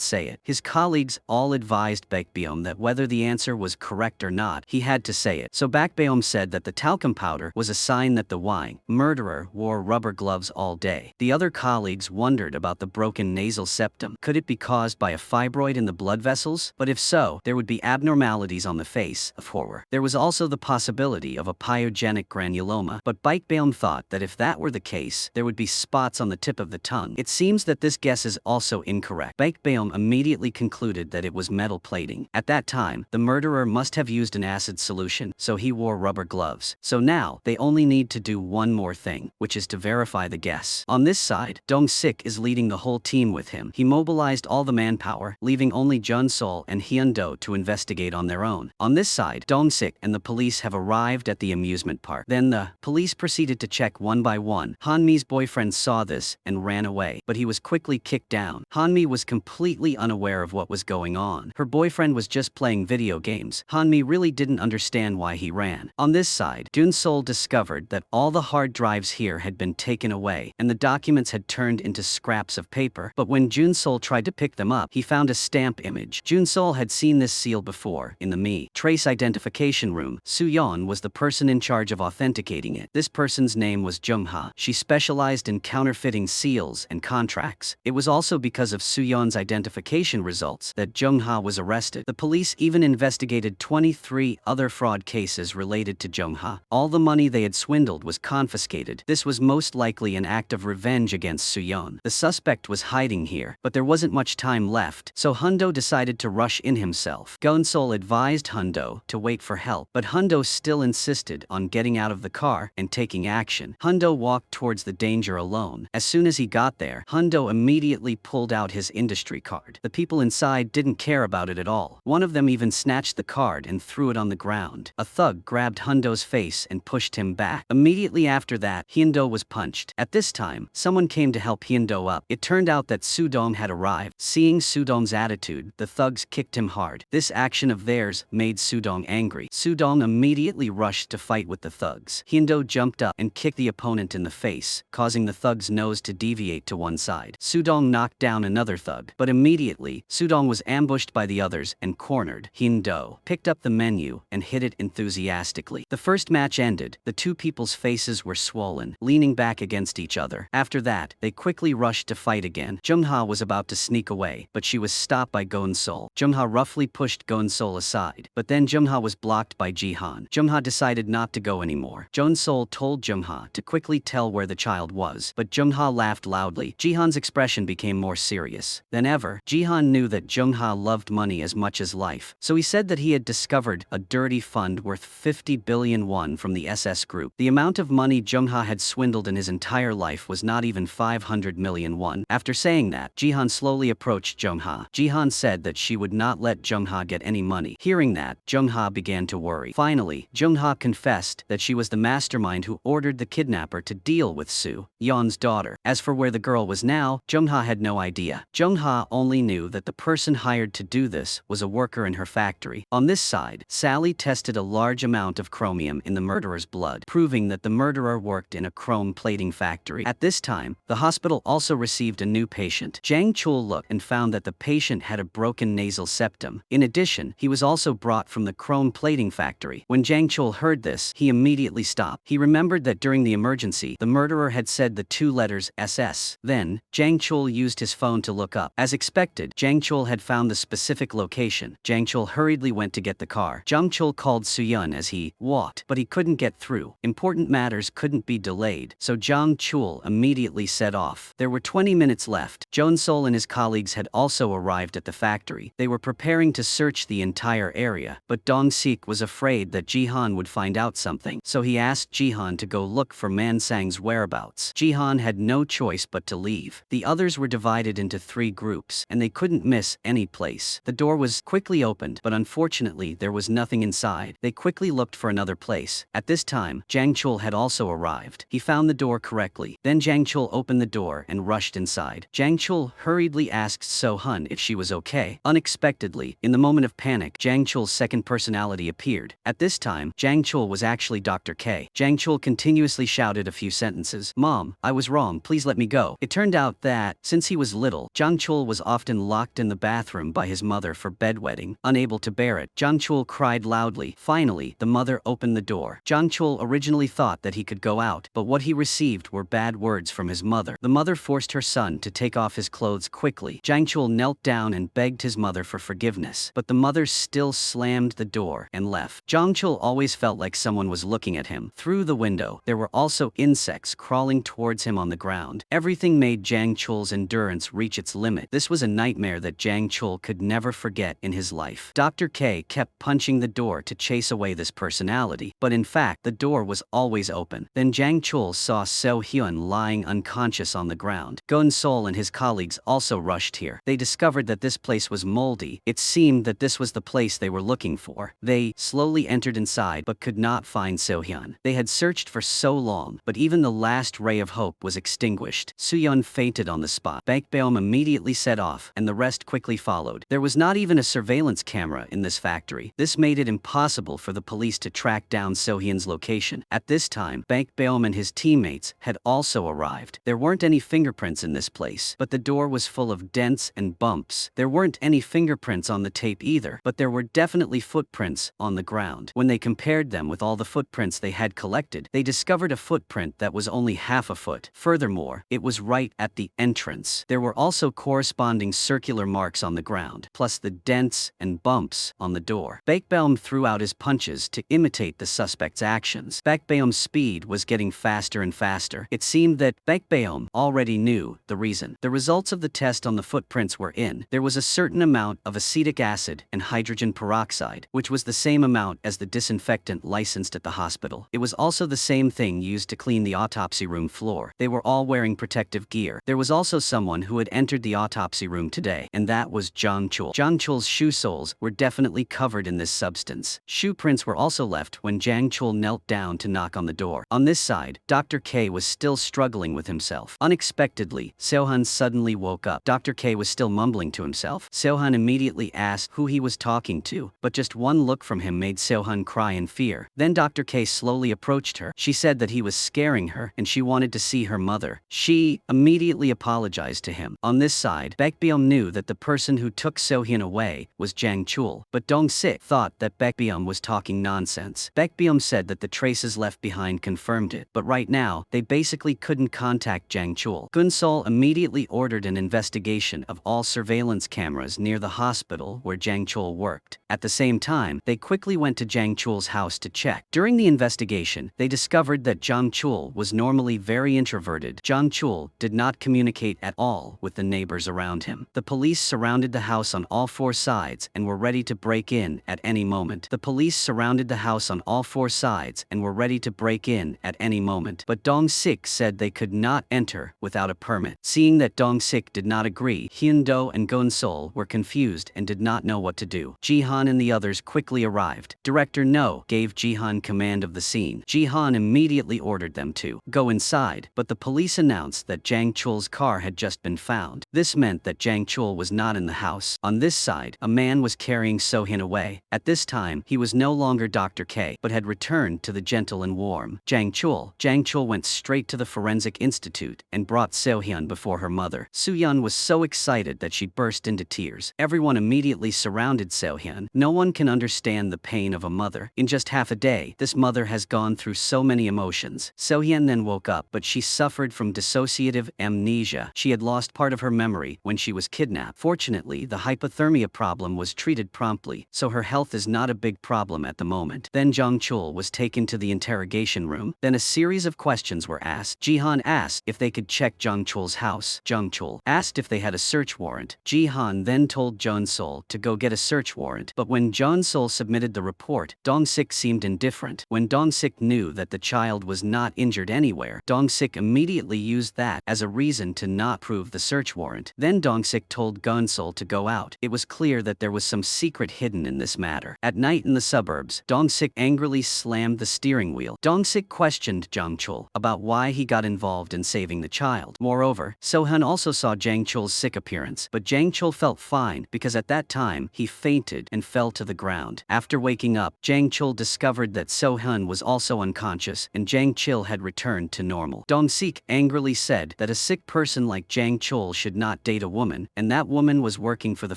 Speaker 1: say it. His colleagues all advised Baekbeom that whether the answer was correct or not, he had to say it. So Baekbeom said that the talcum powder was a sign that the murderer wore rubber gloves all day. The other colleagues wondered about the broken nasal septum. Could it be caused by a fibroid in the blood vessels? But if so, there would be abnormalities on the face of horror. There was also the possibility of a pyogenic granuloma, but Baekbeom thought that if that were the case, there would be spots on the tip of the tongue. It seems that this guess is also incorrect. Baekbeom immediately concluded that it was metal plating. At that time, the murderer must have used an acid solution, so he wore rubber gloves. So now, they only need to do one more thing, which is to verify the guess. On this side, Dong-sik is leading the whole team with him. He mobilized all the manpower, leaving only Jun-sol and Hyun-do to investigate on their own. On this side, Dong-sik and the police have arrived at the amusement park. Then the police proceeded to check one by one. Han-mi's boyfriend saw this and ran away, but he was quickly kicked down. Han-mi was completely unaware of what was going on. Her boyfriend was just playing video games. Han-mi really didn't understand why he ran. On this side, Jun-sol discovered that all the hard drives here had been taken away, and the documents had turned into scraps of paper. But when Jun-sol tried to pick them up, he found a stamp image. Jun-sol had seen this seal before, in the trace identification room. Soo-yeon was the person in charge of authenticating it. This person's name was Jung-ha. She specialized in counterfeiting seals and contracts. It was also because of Soo-yeon's identification results that Jung-ha was arrested. The police even investigated 23 other fraud cases related to Jung-ha. All the money they had swindled was confiscated. This was most likely an act of revenge against Soo-yeon. The suspect was hiding here, but there wasn't much time left, so Hyun-do decided to rush in himself. Gun-sol advised Hyun-do to wait for help, but Hyun-do still insisted on getting out of the car and taking action. Hyun-do walked towards the danger alone. As soon as he got there, Hyun-do immediately pulled out his industry card. The people inside didn't care about it at all. One of them even snatched the card and threw it on the ground. A thug grabbed Hyun-do's face and pushed him back. Immediately after that, Hyun-do was punched. At this time, someone came to help Hyun-do up. It turned out that Soo-dong had arrived. Seeing Soo-dong's attitude, the thugs kicked him hard. This action of theirs made Soo-dong angry. Soo-dong immediately rushed to fight with the thugs. Hyun-do jumped up and kicked the opponent in the face, causing the thug's nose to deviate to one side. Soo-dong knocked down another thug, but immediately, Soo-dong was ambushed by the others and cornered. Hyun-do picked up the menu and hit it enthusiastically. The first match ended. The two people's faces were swollen, leaning back against each other. After that, they quickly rushed to fight again. Jung-ha was about to sneak away, but she was stopped by Gon-sol. Jung-ha roughly pushed Gon-sol aside, but then Jung-ha was blocked by Ji-han. Jung-ha decided not to go anymore. Jon-sol told Jung-ha to quickly tell where the child was, but Jung-ha laughed loudly. Ji-han's expression became more serious than ever. Ji-han knew that Jung-ha loved money as much as life, so he said that he had discovered a dirty fund worth 50 billion won from the SS group. The amount of money Jung-ha had swindled in his entire life was not even 500 million won. After saying that, Ji-han slowly approached Jung-ha. Ji-han said that she would not let Jung-ha get any money. Hearing that, Jung-ha began to worry. Finally, Jung-ha confessed that she was the mastermind who ordered the kidnapper to deal with Soo-yeon's daughter. As for where the girl was now, Jung-ha had no idea. Jung-ha only knew that the person hired to do this was a worker in her factory. On this side, Sally tested a large amount of chromium in the murderer's blood, proving that the murderer worked in a chrome plating factory. At this time, the hospital also received a new patient. Jang Chul looked and found that the patient had a broken nasal septum. In addition, he was also brought from the chrome plating factory. When Jang Chul heard this, he immediately stopped. He remembered that during the emergency, the murderer had said the two letters SS. Then, Jang Chul used his phone to look up. As expected, Jang Chul had found the specific location. Jang Chul hurriedly went to get the car. Jang Chul called Soo-yeon as he walked, but he couldn't get through. Important matters couldn't be delayed, so Jang Chul immediately set off. There were 20 minutes left. Jon-sol and his colleagues had also arrived at the factory. They were preparing to search the entire area, but Dong-sik was afraid that Jihan would find out something, so he asked Jihan to go look for Mansang's whereabouts. Jihan had no choice but to leave. The others were divided into 3 groups, and they couldn't miss any place. The door was quickly opened, but unfortunately there was nothing inside. They quickly looked for another place. At this time, Jang Chul had also arrived. He found the door correctly. Then Jang Chul opened the door and rushed inside. Jang Chul hurriedly asked So-hun if she was okay. Unexpectedly, in the moment of panic, Jang Chul's second personality appeared. At this time, Jang Chul was actually Dr. K. Jang Chul continuously shouted a few sentences. "Mom, I was wrong, please let me go." It turned out that, since he was little, Jang Chul was often locked in the bathroom by his mother for bedwetting. Unable to bear it, Jang Chul cried loudly. Finally, the mother opened the door. Jang Chul originally thought that he could go out, but what he received were bad words from his mother. The mother forced her son to take off his clothes quickly. Jang Chul knelt down and begged his mother for forgiveness, but the mother still slammed the door and left. Jang Chul always felt like someone was looking at him. Through the window, there were also insects crawling towards him on the ground. Everything made Jang Chul's endurance reach its limit. This was a nightmare that Jang Chul could never forget in his life. Dr. K kept punching the door to chase away this personality, but in fact, the door was always open. Then Jang Chul saw So Hyun lying unconscious on the ground. Gun Sol and his colleagues also rushed here. They discovered that this place was moldy. It seemed that this was the place they were looking for. They slowly entered inside but could not find So Hyun. They had searched for so long, but even the last ray of hope was extinguished. Soo-yeon fainted on the spot. Baekbeom immediately set off, and the rest quickly followed. There was not even a surveillance camera in this factory. This made it impossible for the police to track down So-hyun's location. At this time, Baekbeom and his teammates had also arrived. There weren't any fingerprints in this place, but the door was full of dents and bumps. There weren't any fingerprints on the tape either, but there were definitely footprints on the ground. When they compared them with all the footprints they had collected, they discovered a footprint that was only half a foot. Furthermore, it was right at the entrance. There were also corresponding circular marks on the ground, plus the dents and bumps on the door. Baekbeom threw out his punches to imitate the suspect's actions. Baekbeom's speed was getting faster and faster. It seemed that Baekbeom already knew the reason. The results of the test on the footprints were in. There was a certain amount of acetic acid and hydrogen peroxide, which was the same amount as the disinfectant licensed at the hospital. It was also the same thing used to clean the autopsy room floor. They were all wearing protective gear. There was also someone who had entered the autopsy room today, and that was Jang Chul. Jang Chul's shoe soles were definitely covered in this substance. Shoe prints were also left when Jang Chul knelt down to knock on the door. On this side, Dr. K was still struggling with himself. Unexpectedly, Seo-hun suddenly woke up. Dr. K was still mumbling to himself. Seo-hun immediately asked who he was talking to, but just one look from him made Seo-hun cry in fear. Then Dr. K slowly approached her. She said that he was scaring her and she wanted to see her mother. She immediately apologized to him. On this side, Baekbeom knew that the person who took So-hyun away was Jang Chul, but Dong-sik thought that Baekbeom was talking nonsense. Baekbeom said that the traces left behind confirmed it, but right now, they basically couldn't contact Jang Chul. Gun Sol immediately ordered an investigation of all surveillance cameras near the hospital where Jang Chul worked. At the same time, they quickly went to Jang Chul's house to check. During the investigation, they discovered that Jang Chul was normally very introverted. Jang Chul did not communicate at all with the neighbors around him. The police surrounded the house on all 4 sides and were ready to break in at any moment. The police surrounded the house on all 4 sides and were ready to break in at any moment. But Dong-sik said they could not enter without a permit. Seeing that Dong-sik did not agree, Hyun-do and Gon-sol were confused and did not know what to do. Jihan and the others quickly arrived. Director No gave Jihan command of the scene. Jihan immediately ordered them to go inside, but the police announced that Jang Chul's car had just been found. This meant that Jang Chul was not in the house. On this side, a man was carrying So-hyun away. At this time, he was no longer Dr. K, but had returned to the gentle and warm Jang Chul. Jang Chul went straight to the Forensic Institute and brought So-hyun before her mother. Soo-yeon was so excited that she burst into tears. Everyone immediately surrounded So-hyun. No one can understand the pain of a mother. In just half a day, this mother has gone through so many emotions. So-hyun then woke up, but she suffered from dissociative amnesia. She had lost part of her memory when she was kidnapped. Fortunately, the hypothermia problem was treated promptly, so her health is not a big problem at the moment. Then Jang Chul was taken to the interrogation room. Then a series of questions were asked. Jihan asked if they could check Jang Chul's house. Jang Chul asked if they had a search warrant. Jihan then told Jon Sol to go get a search warrant, but when Jon Sol submitted the report, report. Dong-sik seemed indifferent. When Dong-sik knew that the child was not injured anywhere, Dong-sik immediately used that as a reason to not prove the search warrant. Then Dong-sik told Gun-sul to go out. It was clear that there was some secret hidden in this matter. At night in the suburbs, Dong-sik angrily slammed the steering wheel. Dong-sik questioned Jang-chul about why he got involved in saving the child. Moreover, So-hun also saw Jang-chul's sick appearance, but Jang-chul felt fine because at that time he fainted and fell to the ground. After waking up, Jang-chul discovered that So-hun was also unconscious and Jang-chul had returned to normal. Dong-sik angrily said that a sick person like Jang-chul should not date a woman, and that woman was working for the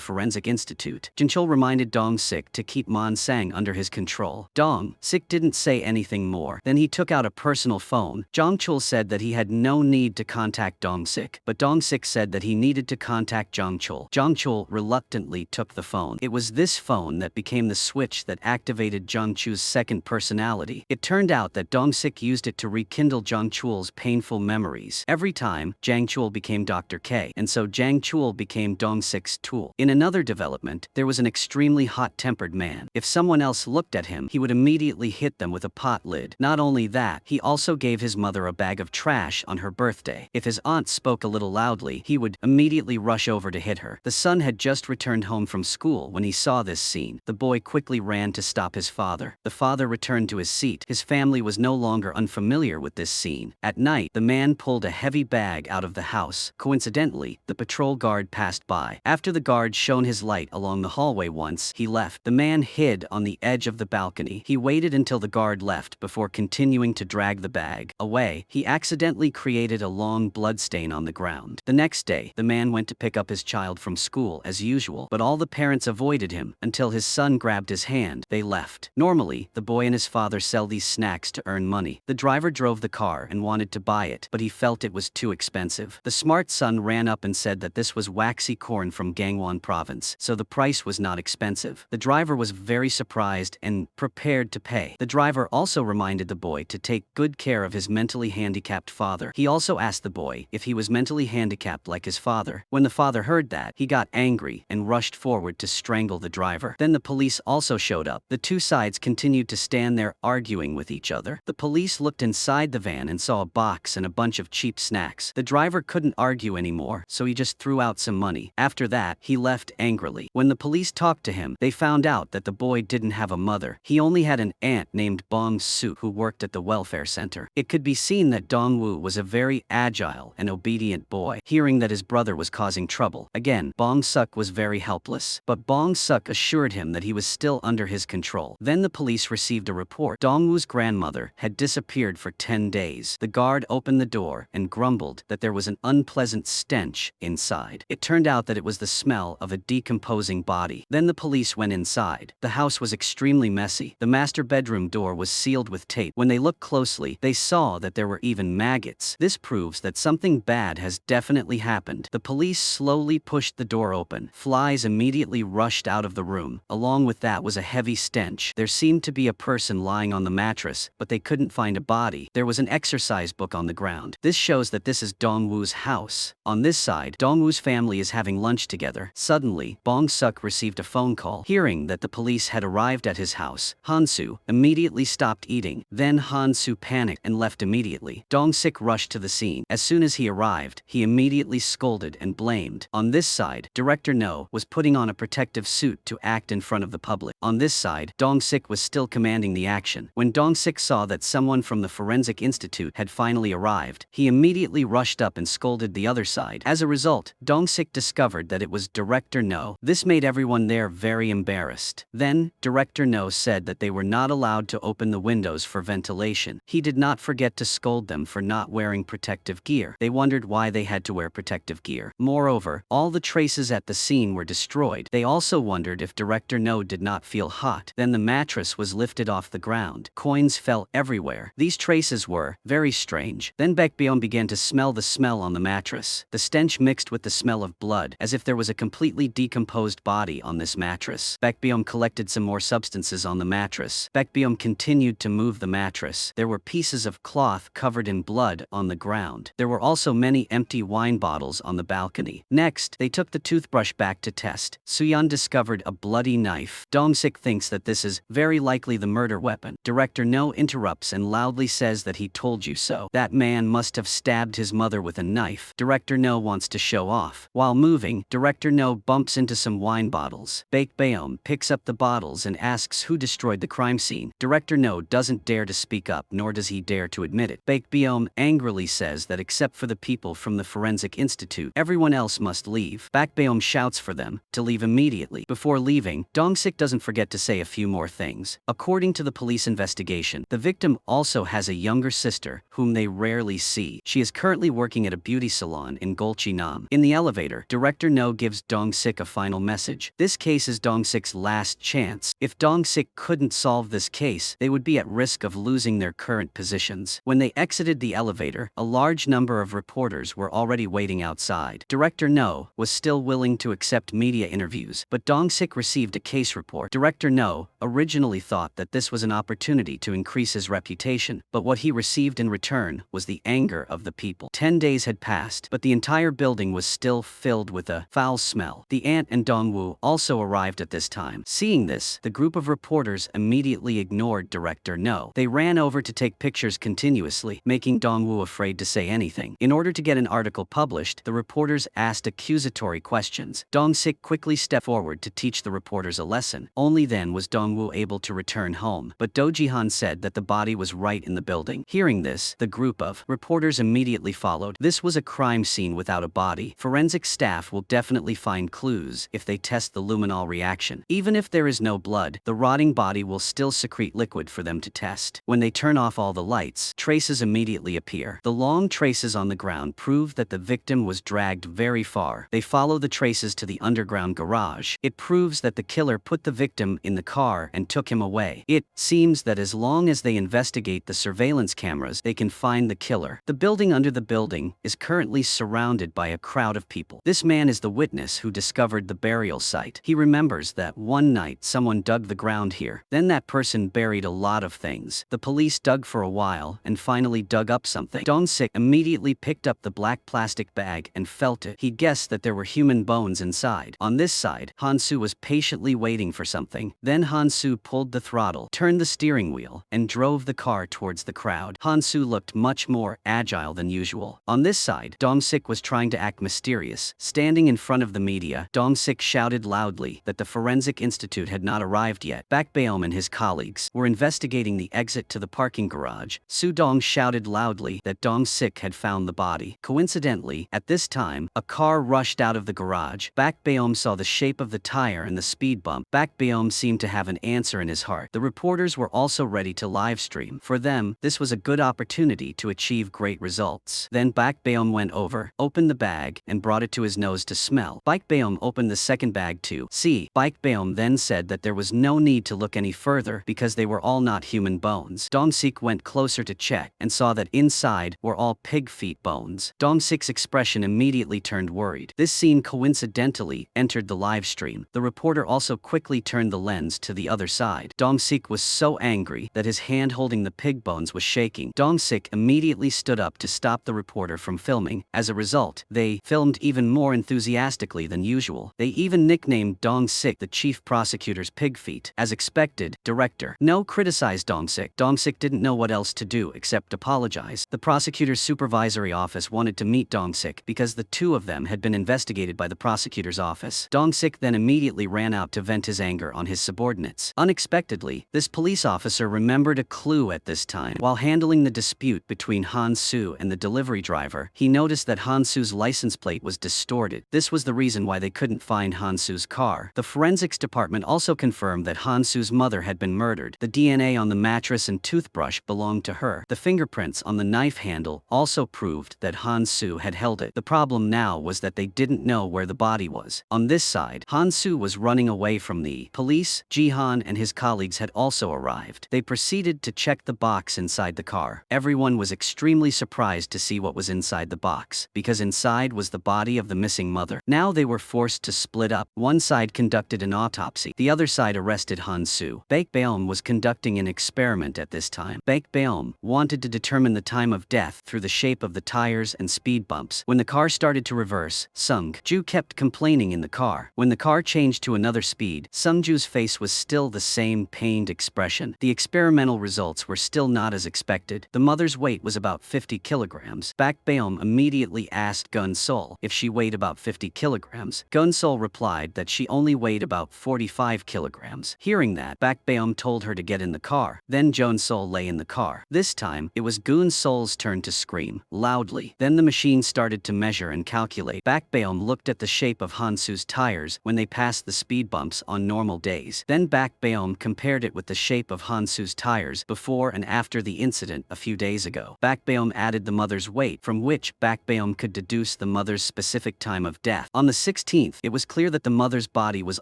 Speaker 1: Forensic Institute. Jang-chul reminded Dong-sik to keep Man-sang under his control. Dong-sik didn't say anything more. Then he took out a personal phone. Jang-chul said that he had no need to contact Dong-sik, but Dong-sik said that he needed to contact Jang-chul. Jang-chul reluctantly took the phone. It was this phone that became the switch that activated Jang-chul's second personality. It turned out that Dong-sik used it to rekindle Jang-chul's painful memories. Every time, Jang-chul became Dr. K, and so Jang-chul became Dong-sik's tool. In another development, there was an extremely hot-tempered man. If someone else looked at him, he would immediately hit them with a pot lid. Not only that, he also gave his mother a bag of trash on her birthday. If his aunt spoke a little loudly, he would immediately rush over to hit her. The son had just returned home from school when he saw this scene. The boy quickly ran to stop his father. The father returned to his seat. His family was no longer unfamiliar with this scene. At night, the man pulled a heavy bag out of the house. Coincidentally, the patrol guard passed by. After the guard shone his light along the hallway once, he left. The man hid on the edge of the balcony. He waited until the guard left before continuing to drag the bag away. He accidentally created a long bloodstain on the ground. The next day, the man went to pick up his child from school as usual, but all the parents avoided him until his son grabbed his hand. They left. Normally, the boy and his father sell these snacks to earn money. The driver drove the car and wanted to buy it, but he felt it was too expensive. The smart son ran up and said that this was waxy corn from Gangwon province, so the price was not expensive. The driver was very surprised and prepared to pay. The driver also reminded the boy to take good care of his mentally handicapped father. He also asked the boy if he was mentally handicapped like his father. When the father heard that, he got angry and rushed forward to strangle the driver. Then the police also showed up. The two sides continued to stand there arguing with each other. The police looked inside the van and saw a box and a bunch of cheap snacks. The driver couldn't argue anymore, so he just threw out some money. After that, he left angrily. When the police talked to him, they found out that the boy didn't have a mother. He only had an aunt named Bong Soo who worked at the welfare center. It could be seen that Dong-woo was a very agile and obedient boy. Hearing that his brother was causing trouble, again, Bong-suk was very helpless. But Bong-suk assured him that he was still under his control. Then the police received a report. Dong-woo's grandmother had disappeared for 10 days. The guard opened the door and grumbled that there was an unpleasant stench inside. It turned out that it was the smell of a decomposing body. Then the police went inside. The house was extremely messy. The master bedroom door was sealed with tape. When they looked closely, they saw that there were even maggots. This proves that something bad has definitely happened. The police slowly pushed the door open. Flies immediately rushed out of the room. Along with that was a heavy stench. There seemed to be a person lying on the mattress, but they couldn't find a body. There was an exercise book on the ground. This shows that this is Dong-woo's house. On this side, Dong-woo's family is having lunch together. Suddenly, Bong-suk received a phone call. Hearing that the police had arrived at his house, Han-soo immediately stopped eating. Then Han-soo panicked and left immediately. Dong-sik rushed to the scene. As soon as he arrived, he immediately scolded and blamed. On this side, Director No was putting on a protective suit to act in front of the public. On this side, Dong-sik was still commanding the action. When Dong-sik saw that someone from the Forensic Institute had finally arrived, he immediately rushed up and scolded the other side. As a result, Dong-sik discovered that it was Director No. This made everyone there very embarrassed. Then, Director No said that they were not allowed to open the windows for ventilation. He did not forget to scold them for not wearing protective gear. They wondered why they had to wear protective gear. Moreover, all the traces at the scene were destroyed. They also wondered if Director No did not feel hot. Then the mattress was lifted off the ground. Coins fell everywhere. These traces were very strange. Then Baekbeom began to smell the smell on the mattress. The stench mixed with the smell of blood, as if there was a completely decomposed body on this mattress. Baekbeom collected some more substances on the mattress. Baekbeom continued to move the mattress. There were pieces of cloth covered in blood on the ground. There were also many empty wine bottles on the balcony. Next, they took the toothbrush back to test. Suyeon discovered a bloody knife. Dong-sik thinks that this surfaces, very likely the murder weapon. Director No interrupts and loudly says that he told you so. That man must have stabbed his mother with a knife. Director No wants to show off. While moving, Director No bumps into some wine bottles. Baek Baeom picks up the bottles and asks who destroyed the crime scene. Director No doesn't dare to speak up, nor does he dare to admit it. Baek Baeom angrily says that except for the people from the Forensic Institute, everyone else must leave. Baek Baeom shouts for them to leave immediately. Before leaving, Dong-sik doesn't forget to say a few more things. According to the police investigation, the victim also has a younger sister, whom they rarely see. She is currently working at a beauty salon in Golchi-nam. In the elevator, Director No gives Dong-sik a final message. This case is Dong-sik's last chance. If Dong-sik couldn't solve this case, they would be at risk of losing their current positions. When they exited the elevator, a large number of reporters were already waiting outside. Director No was still willing to accept media interviews, but Dong-sik received a case report. Director No originally thought that this was an opportunity to increase his reputation, but what he received in return was the anger of the people. 10 days had passed, but the entire building was still filled with a foul smell. The aunt and Dong-woo also arrived at this time. Seeing this, the group of reporters immediately ignored Director No. They ran over to take pictures continuously, making Dong-woo afraid to say anything. In order to get an article published, the reporters asked accusatory questions. Dong-sik quickly stepped forward to teach the reporters a lesson. Only then was Dong-woo able to return home, but Do Ji-han said that the body was right in the building. Hearing this, the group of reporters immediately followed. This was a crime scene without a body. Forensic staff will definitely find clues if they test the luminol reaction. Even if there is no blood, the rotting body will still secrete liquid for them to test. When they turn off all the lights, traces immediately appear. The long traces on the ground prove that the victim was dragged very far. They follow the traces to the underground garage. It proves that the killer put the victim in the car and took him away. It seems that as long as they investigate the surveillance cameras, they can find the killer. The building under the building is currently surrounded by a crowd of people. This man is the witness who discovered the burial site. He remembers that one night someone dug the ground here. Then that person buried a lot of things. The police dug for a while and finally dug up something. Dong-sik immediately picked up the black plastic bag and felt it. He guessed that there were human bones inside. On this side, Han-soo was patiently waiting for something. Then Han-soo pulled the throttle, turned the steering wheel, and drove the car towards the crowd. Han-soo looked much more agile than usual. On this side, Dong-sik was trying to act mysterious. Standing in front of the media, Dong-sik shouted loudly that the Forensic Institute had not arrived yet. Baek Baeom and his colleagues were investigating the exit to the parking garage. Soo-dong shouted loudly that Dong-sik had found the body. Coincidentally, at this time, a car rushed out of the garage. Baek Baeom saw the shape of the tire and the speed bump. Baek Baeom seemed to have an answer in his heart. The reporters were also ready to live stream. For them, this was a good opportunity to achieve great results. Then Baek Baeom went over, opened the bag, and brought it to his nose to smell. Baek Baeom opened the second bag too. See, Baek Baeom then said that there was no need to look any further because they were all not human bones. Dong-sik went closer to check and saw that inside were all pig feet bones. Dong-sik's expression immediately turned worried. This scene coincidentally entered the live stream. The reporter also quickly turned the lens to the other side. Dong-sik was so angry that his hand holding the pig bones was shaking. Dong-sik immediately stood up to stop the reporter from filming. As a result, they filmed even more enthusiastically than usual. They even nicknamed Dong-sik the chief prosecutor's pig feet. As expected, Director No criticized Dong-sik. Dong-sik didn't know what else to do except apologize. The prosecutor's supervisory office wanted to meet Dong-sik because the two of them had been investigated by the prosecutor's office. Dong-sik then immediately ran out to vent his anger on his subordinates. Unexpectedly, this police officer remembered a clue at this time. While handling the dispute between Han-soo and the delivery driver, he noticed that Han-soo's license plate was distorted. This was the reason why they couldn't find Han-soo's car. The forensics department also confirmed that Han-soo's mother had been murdered. The DNA on the mattress and toothbrush belonged to her. The fingerprints on the knife handle also proved that Han-soo had held it. The problem now was that they didn't know where the body was. On this side, Han-soo was running away from the police. Ji-han and his colleagues had also arrived. They proceeded to check the box inside the car. Everyone was extremely surprised to see what was inside the box, because inside was the body of the missing mother. Now they were forced to split up. One side conducted an autopsy. The other side arrested Han-soo. Baek Baeom was conducting an experiment at this time. Baek Baeom wanted to determine the time of death through the shape of the tires and speed bumps. When the car started to reverse, Sung-ju kept complaining in the car. When the car changed to another speed, Sung-ju's face was still still the same pained expression. The experimental results were still not as expected. The mother's weight was about 50 kilograms. Bak Baeom immediately asked Gun Sol if she weighed about 50 kilograms. Gun Sol replied that she only weighed about 45 kilograms. Hearing that, Bak Baeom told her to get in the car. Then Jon Sol lay in the car. This time, it was Gun Sol's turn to scream, loudly. Then the machine started to measure and calculate. Bak Baeom looked at the shape of Hansu's tires when they passed the speed bumps on normal days. Then Bak Baeom compared it with the shape of Hansu's tires before and after the incident a few days ago. Bak Baeom added the mother's weight, from which Bak Baeom could deduce the mother's specific time of death. On the 16th, it was clear that the mother's body was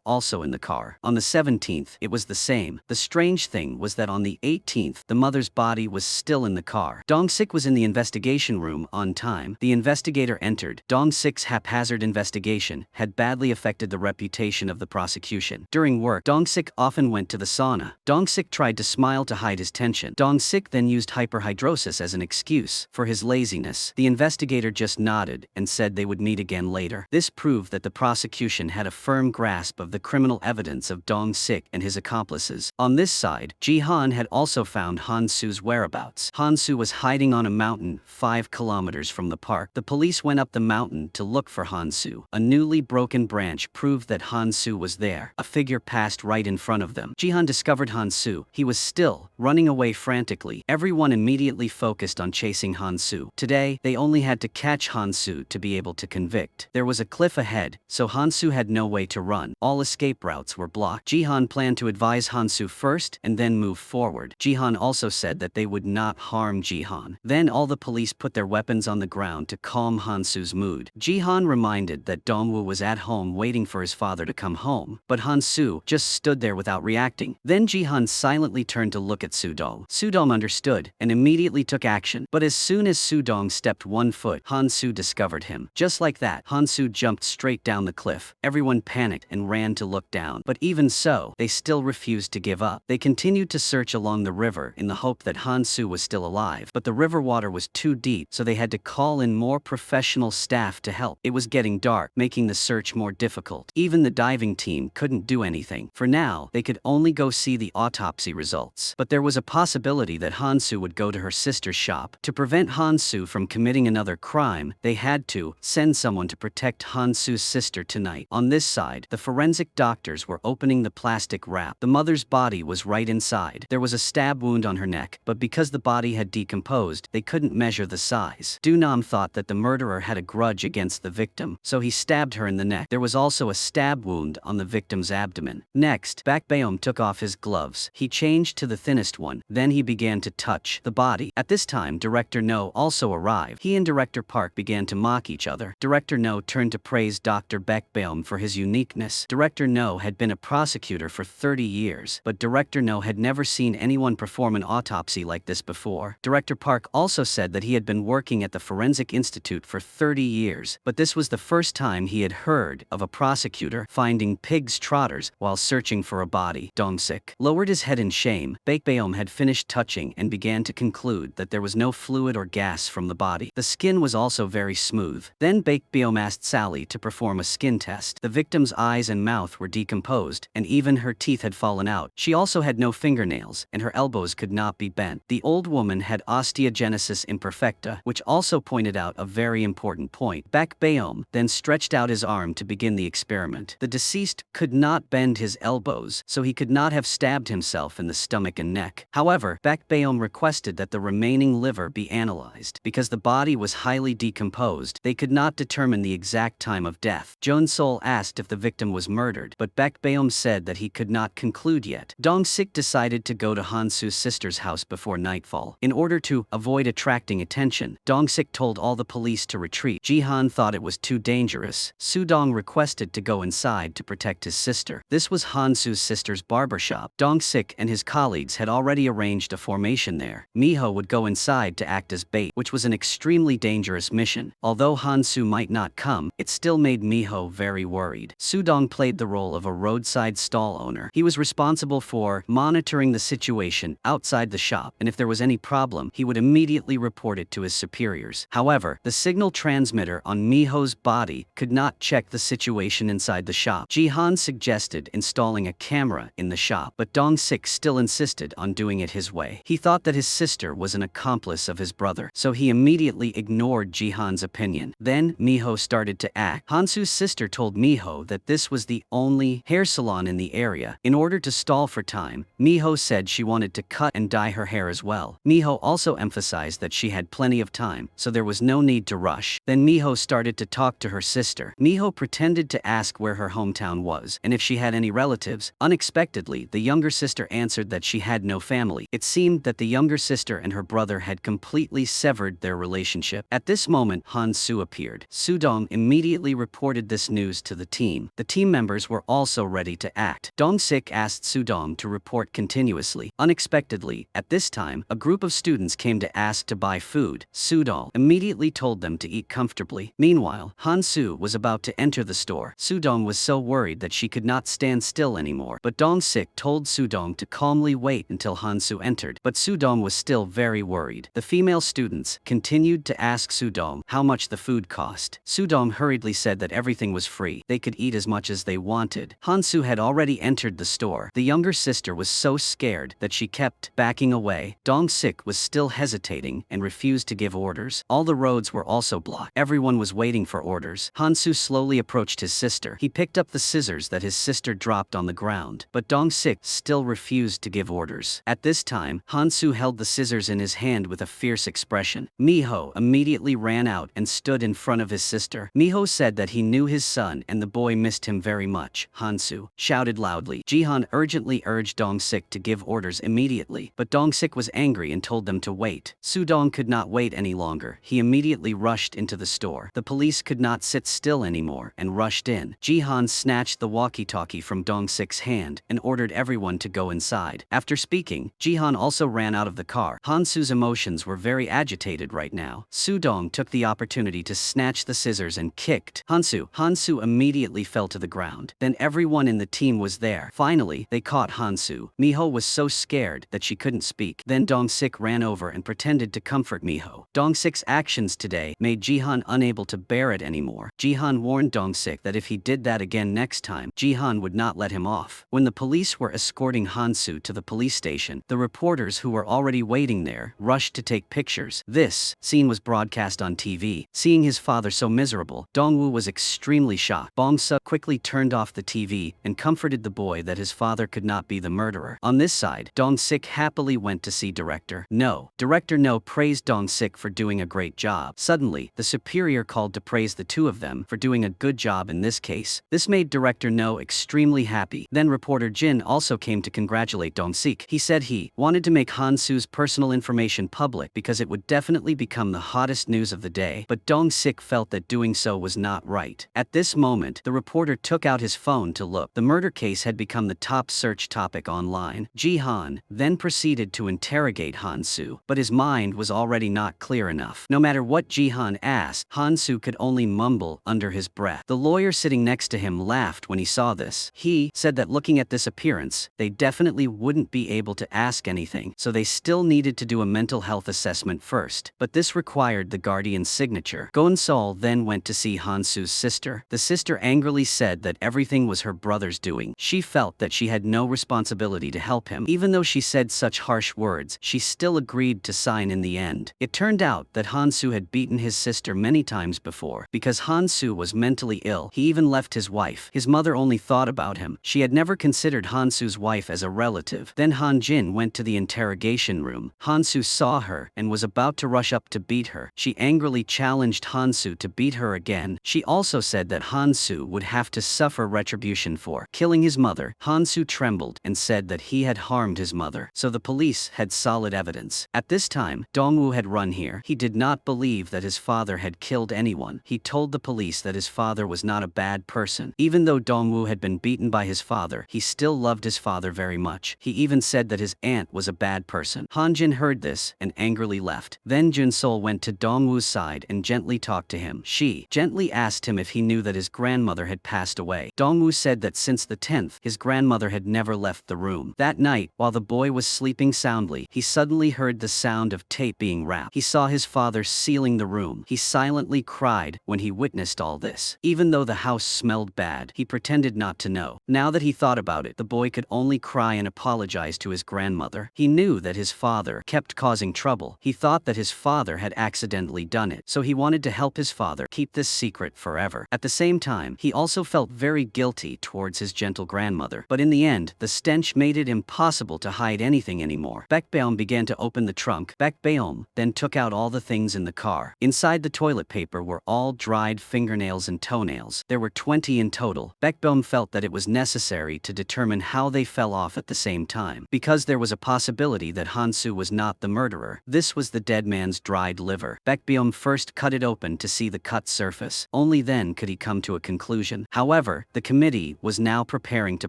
Speaker 1: also in the car. On the 17th, it was the same. The strange thing was that on the 18th, the mother's body was still in the car. Dong-sik was in the investigation room on time. The investigator entered. Dong-sik's haphazard investigation had badly affected the reputation of the prosecution. During work, Dong-sik often went to the sauna. Dong-sik tried to smile to hide his tension. Dong-sik then used hyperhidrosis as an excuse for his laziness. The investigator just nodded and said they would meet again later. This proved that the prosecution had a firm grasp of the criminal evidence of Dong-sik and his accomplices. On this side, Ji-han had also found Han-su's whereabouts. Han-su was hiding on a mountain 5 kilometers from the park. The police went up the mountain to look for Han-su. A newly broken branch proved that Han-su was there. A figure passed right in front of them. Ji-han discovered Han-su. He was still running away frantically. Everyone immediately focused on chasing Han-su. Today, they only had to catch Han-su to be able to convict. There was a cliff ahead, so Han-su had no way to run. All escape routes were blocked. Ji-han planned to advise Han-su first and then move forward. Ji-han also said that they would not harm Ji-han. Then all the police put their weapons on the ground to calm Han-su's mood. Ji-han reminded that Dong-woo was at home waiting for his father to come home, but Han-su just stood there without reacting. Then Ji-han silently turned to look at Su-dong. Su-dong understood and immediately took action, but as soon as Su-dong stepped 1 foot, Han-su discovered him. Just like that, Han-su jumped straight down the cliff. Everyone panicked and ran to look down, but even so, they still refused to give up. They continued to search along the river in the hope that Han-su was still alive, but the river water was too deep, so they had to call in more professional staff to help. It was getting dark, making the search more difficult. Even the diving team couldn't do anything. For now, they could only go see the autopsy results. But there was a possibility that Han-su would go to her sister's shop. To prevent Han-su from committing another crime, they had to send someone to protect Han-su's sister tonight. On this side, the forensic doctors were opening the plastic wrap. The mother's body was right inside. There was a stab wound on her neck, but because the body had decomposed, they couldn't measure the size. Do-nam thought that the murderer had a grudge against the victim, so he stabbed her in the neck. There was also a stab wound on the victim's abdomen. Next, Bak Baeom took off his gloves. He changed to the thinnest one. Then he began to touch the body. At this time, Director No also arrived. He and Director Park began to mock each other. Director No turned to praise Dr. Bak Baeom for his uniqueness. Director No had been a prosecutor for 30 years, but Director No had never seen anyone perform an autopsy like this before. Director Park also said that he had been working at the Forensic Institute for 30 years, but this was the first time he had heard of a prosecutor finding pig's trotters while searching for a body. Dong-sik lowered his head in shame. Bak Baeom had finished touching and began to conclude that there was no fluid or gas from the body. The skin was also very smooth. Then Bak Baeom asked Sally to perform a skin test. The victim's eyes and mouth were decomposed, and even her teeth had fallen out. She also had no fingernails, and her elbows could not be bent. The old woman had osteogenesis imperfecta, which also pointed out a very important point. Bak Baeom then stretched out his arm to begin the experiment. The deceased could not bend his elbows, so he could not have stabbed himself in the stomach and neck. However, Bak Baeom requested that the remaining liver be analyzed. Because the body was highly decomposed, they could not determine the exact time of death. Jon Sol asked if the victim was murdered, but Bak Baeom said that he could not conclude yet. Dong-sik decided to go to Han-su's sister's house before nightfall. In order to avoid attracting attention, Dong-sik told all the police to retreat. Ji-han thought it was too dangerous. Su-dong requested to go inside to protect his sister. This was Han-su's sister's barbershop. Dong-sik and his colleagues had already arranged a formation there. Miho would go inside to act as bait, which was an extremely dangerous mission. Although Han-su might not come, it still made Miho very worried. Su-dong played the role of a roadside stall owner. He was responsible for monitoring the situation outside the shop, and if there was any problem, he would immediately report it to his superiors. However, the signal transmitter on Miho's body could not check the situation inside the shop. Ji-han suggested installing a camera camera in the shop, but Dong-sik still insisted on doing it his way. He thought that his sister was an accomplice of his brother, so he immediately ignored Jihan's opinion. Then, Miho started to act. Hansu's sister told Miho that this was the only hair salon in the area. In order to stall for time, Miho said she wanted to cut and dye her hair as well. Miho also emphasized that she had plenty of time, so there was no need to rush. Then Miho started to talk to her sister. Miho pretended to ask where her hometown was, and if she had any relatives. Unexpectedly, the younger sister answered that she had no family. It seemed that the younger sister and her brother had completely severed their relationship. At this moment, Hansu appeared. Sudong immediately reported this news to the team. The team members were also ready to act. Dong-sik asked Sudong to report continuously. Unexpectedly, at this time, a group of students came to ask to buy food. Sudong immediately told them to eat comfortably. Meanwhile, Hansu was about to enter the store. Sudong was so worried that she could not stand still anymore, but Dong-sik told Sudong to calmly wait until Hansu entered. But Sudong was still very worried. The female students continued to ask Sudong how much the food cost. Sudong hurriedly said that everything was free. They could eat as much as they wanted. Hansu had already entered the store. The younger sister was so scared that she kept backing away. Dong-sik was still hesitating and refused to give orders. All the roads were also blocked. Everyone was waiting for orders. Hansu slowly approached his sister. He picked up the scissors that his sister dropped on the ground, but Dong-sik still refused to give orders. At this time, Hansu held the scissors in his hand with a fierce expression. Miho immediately ran out and stood in front of his sister. Miho said that he knew his son and the boy missed him very much. Hansu shouted loudly. Jihan urgently urged Dong-sik to give orders immediately, but Dong-sik was angry and told them to wait. Sudong could not wait any longer. He immediately rushed into the store. The police could not sit still anymore and rushed in. Jihan snatched the walkie-talkie from Dong-sik's hand and ordered everyone to go inside. After speaking, Jihan also ran out of the car. Hansu's emotions were very agitated right now. Sudong took the opportunity to snatch the scissors and kicked Hansu. Hansu immediately fell to the ground. Then everyone in the team was there. Finally, they caught Hansu. Miho was so scared that she couldn't speak. Then Dong-sik ran over and pretended to comfort Miho. Dong-sik's actions today made Jihan unable to bear it anymore. Jihan warned Dong-sik that if he did that again next time, Jihan would not let him off. When the police were escorting Hansu to the police station, the reporters who were already waiting there rushed to take pictures. This scene was broadcast on TV. Seeing his father so miserable, Dongwoo was extremely shocked. Bong-suk quickly turned off the TV and comforted the boy that his father could not be the murderer. On this side, Dong-sik happily went to see Director No. Director No praised Dong-sik for doing a great job. Suddenly, the superior called to praise the two of them for doing a good job in this case. This made Director No extremely happy. Then reporter Jin also came to congratulate Dong-sik. He said he wanted to make Hansu's personal information public because it would definitely become the hottest news of the day, but Dong-sik felt that doing so was not right. At this moment, the reporter took out his phone to look. The murder case had become the top search topic online. Jihan then proceeded to interrogate Hansu, but his mind was already not clear enough. No matter what Jihan asked, Hansu could only mumble under his breath. The lawyer sitting next to him laughed when he saw this. He said that looking at this appearance, they definitely wouldn't be able to ask anything, so they still needed to do a mental health assessment first, but this required the guardian's signature. Gon-sol then went to see Hansu's sister. The sister angrily said that everything was her brother's doing. She felt that she had no responsibility to help him. Even though she said such harsh words, she still agreed to sign in the end. It turned out that Hansu had beaten his sister many times before. Because Hansu was mentally ill, he even left his wife. His mother only thought about him. She had never considered Hansu's wife as a relative. Then Han Jin went to the interrogation room. Hansu saw her and was about to rush up to beat her. She angrily challenged Hansu to beat her again. She also said that Hansu would have to suffer retribution for killing his mother. Hansu trembled and said that he had harmed his mother, so the police had solid evidence. At this time, Dongwoo had run here. He did not believe that his father had killed anyone. He told the police that his father was not a bad person. Even though Dongwoo had been beaten by his father, he still loved his father very much. He even said that his aunt was a bad person. Hanjin heard this and angrily left. Then Jun-sol went to Dongwoo's side and gently talked to him. She gently asked him if he knew that his grandmother had passed away. Dongwoo said that since the 10th, his grandmother had never left the room. That night, while the boy was sleeping soundly, he suddenly heard the sound of tape being wrapped. He saw his father sealing the room. He silently cried when he witnessed all this. Even though the house smelled bad, he pretended not to know. Now that he thought thought about it, the boy could only cry and apologize to his grandmother. He knew that his father kept causing trouble. He thought that his father had accidentally done it, so he wanted to help his father keep this secret forever. At the same time, he also felt very guilty towards his gentle grandmother. But in the end, the stench made it impossible to hide anything anymore. Baekbeom began to open the trunk. Baekbeom then took out all the things in the car. Inside the toilet paper were all dried fingernails and toenails. There were 20 in total. Baekbeom felt that it was necessary to determine how they fell off at the same time, because there was a possibility that Hansu was not the murderer. This was the dead man's dried liver. Baekbeom first cut it open to see the cut surface. Only then could he come to a conclusion. However, the committee was now preparing to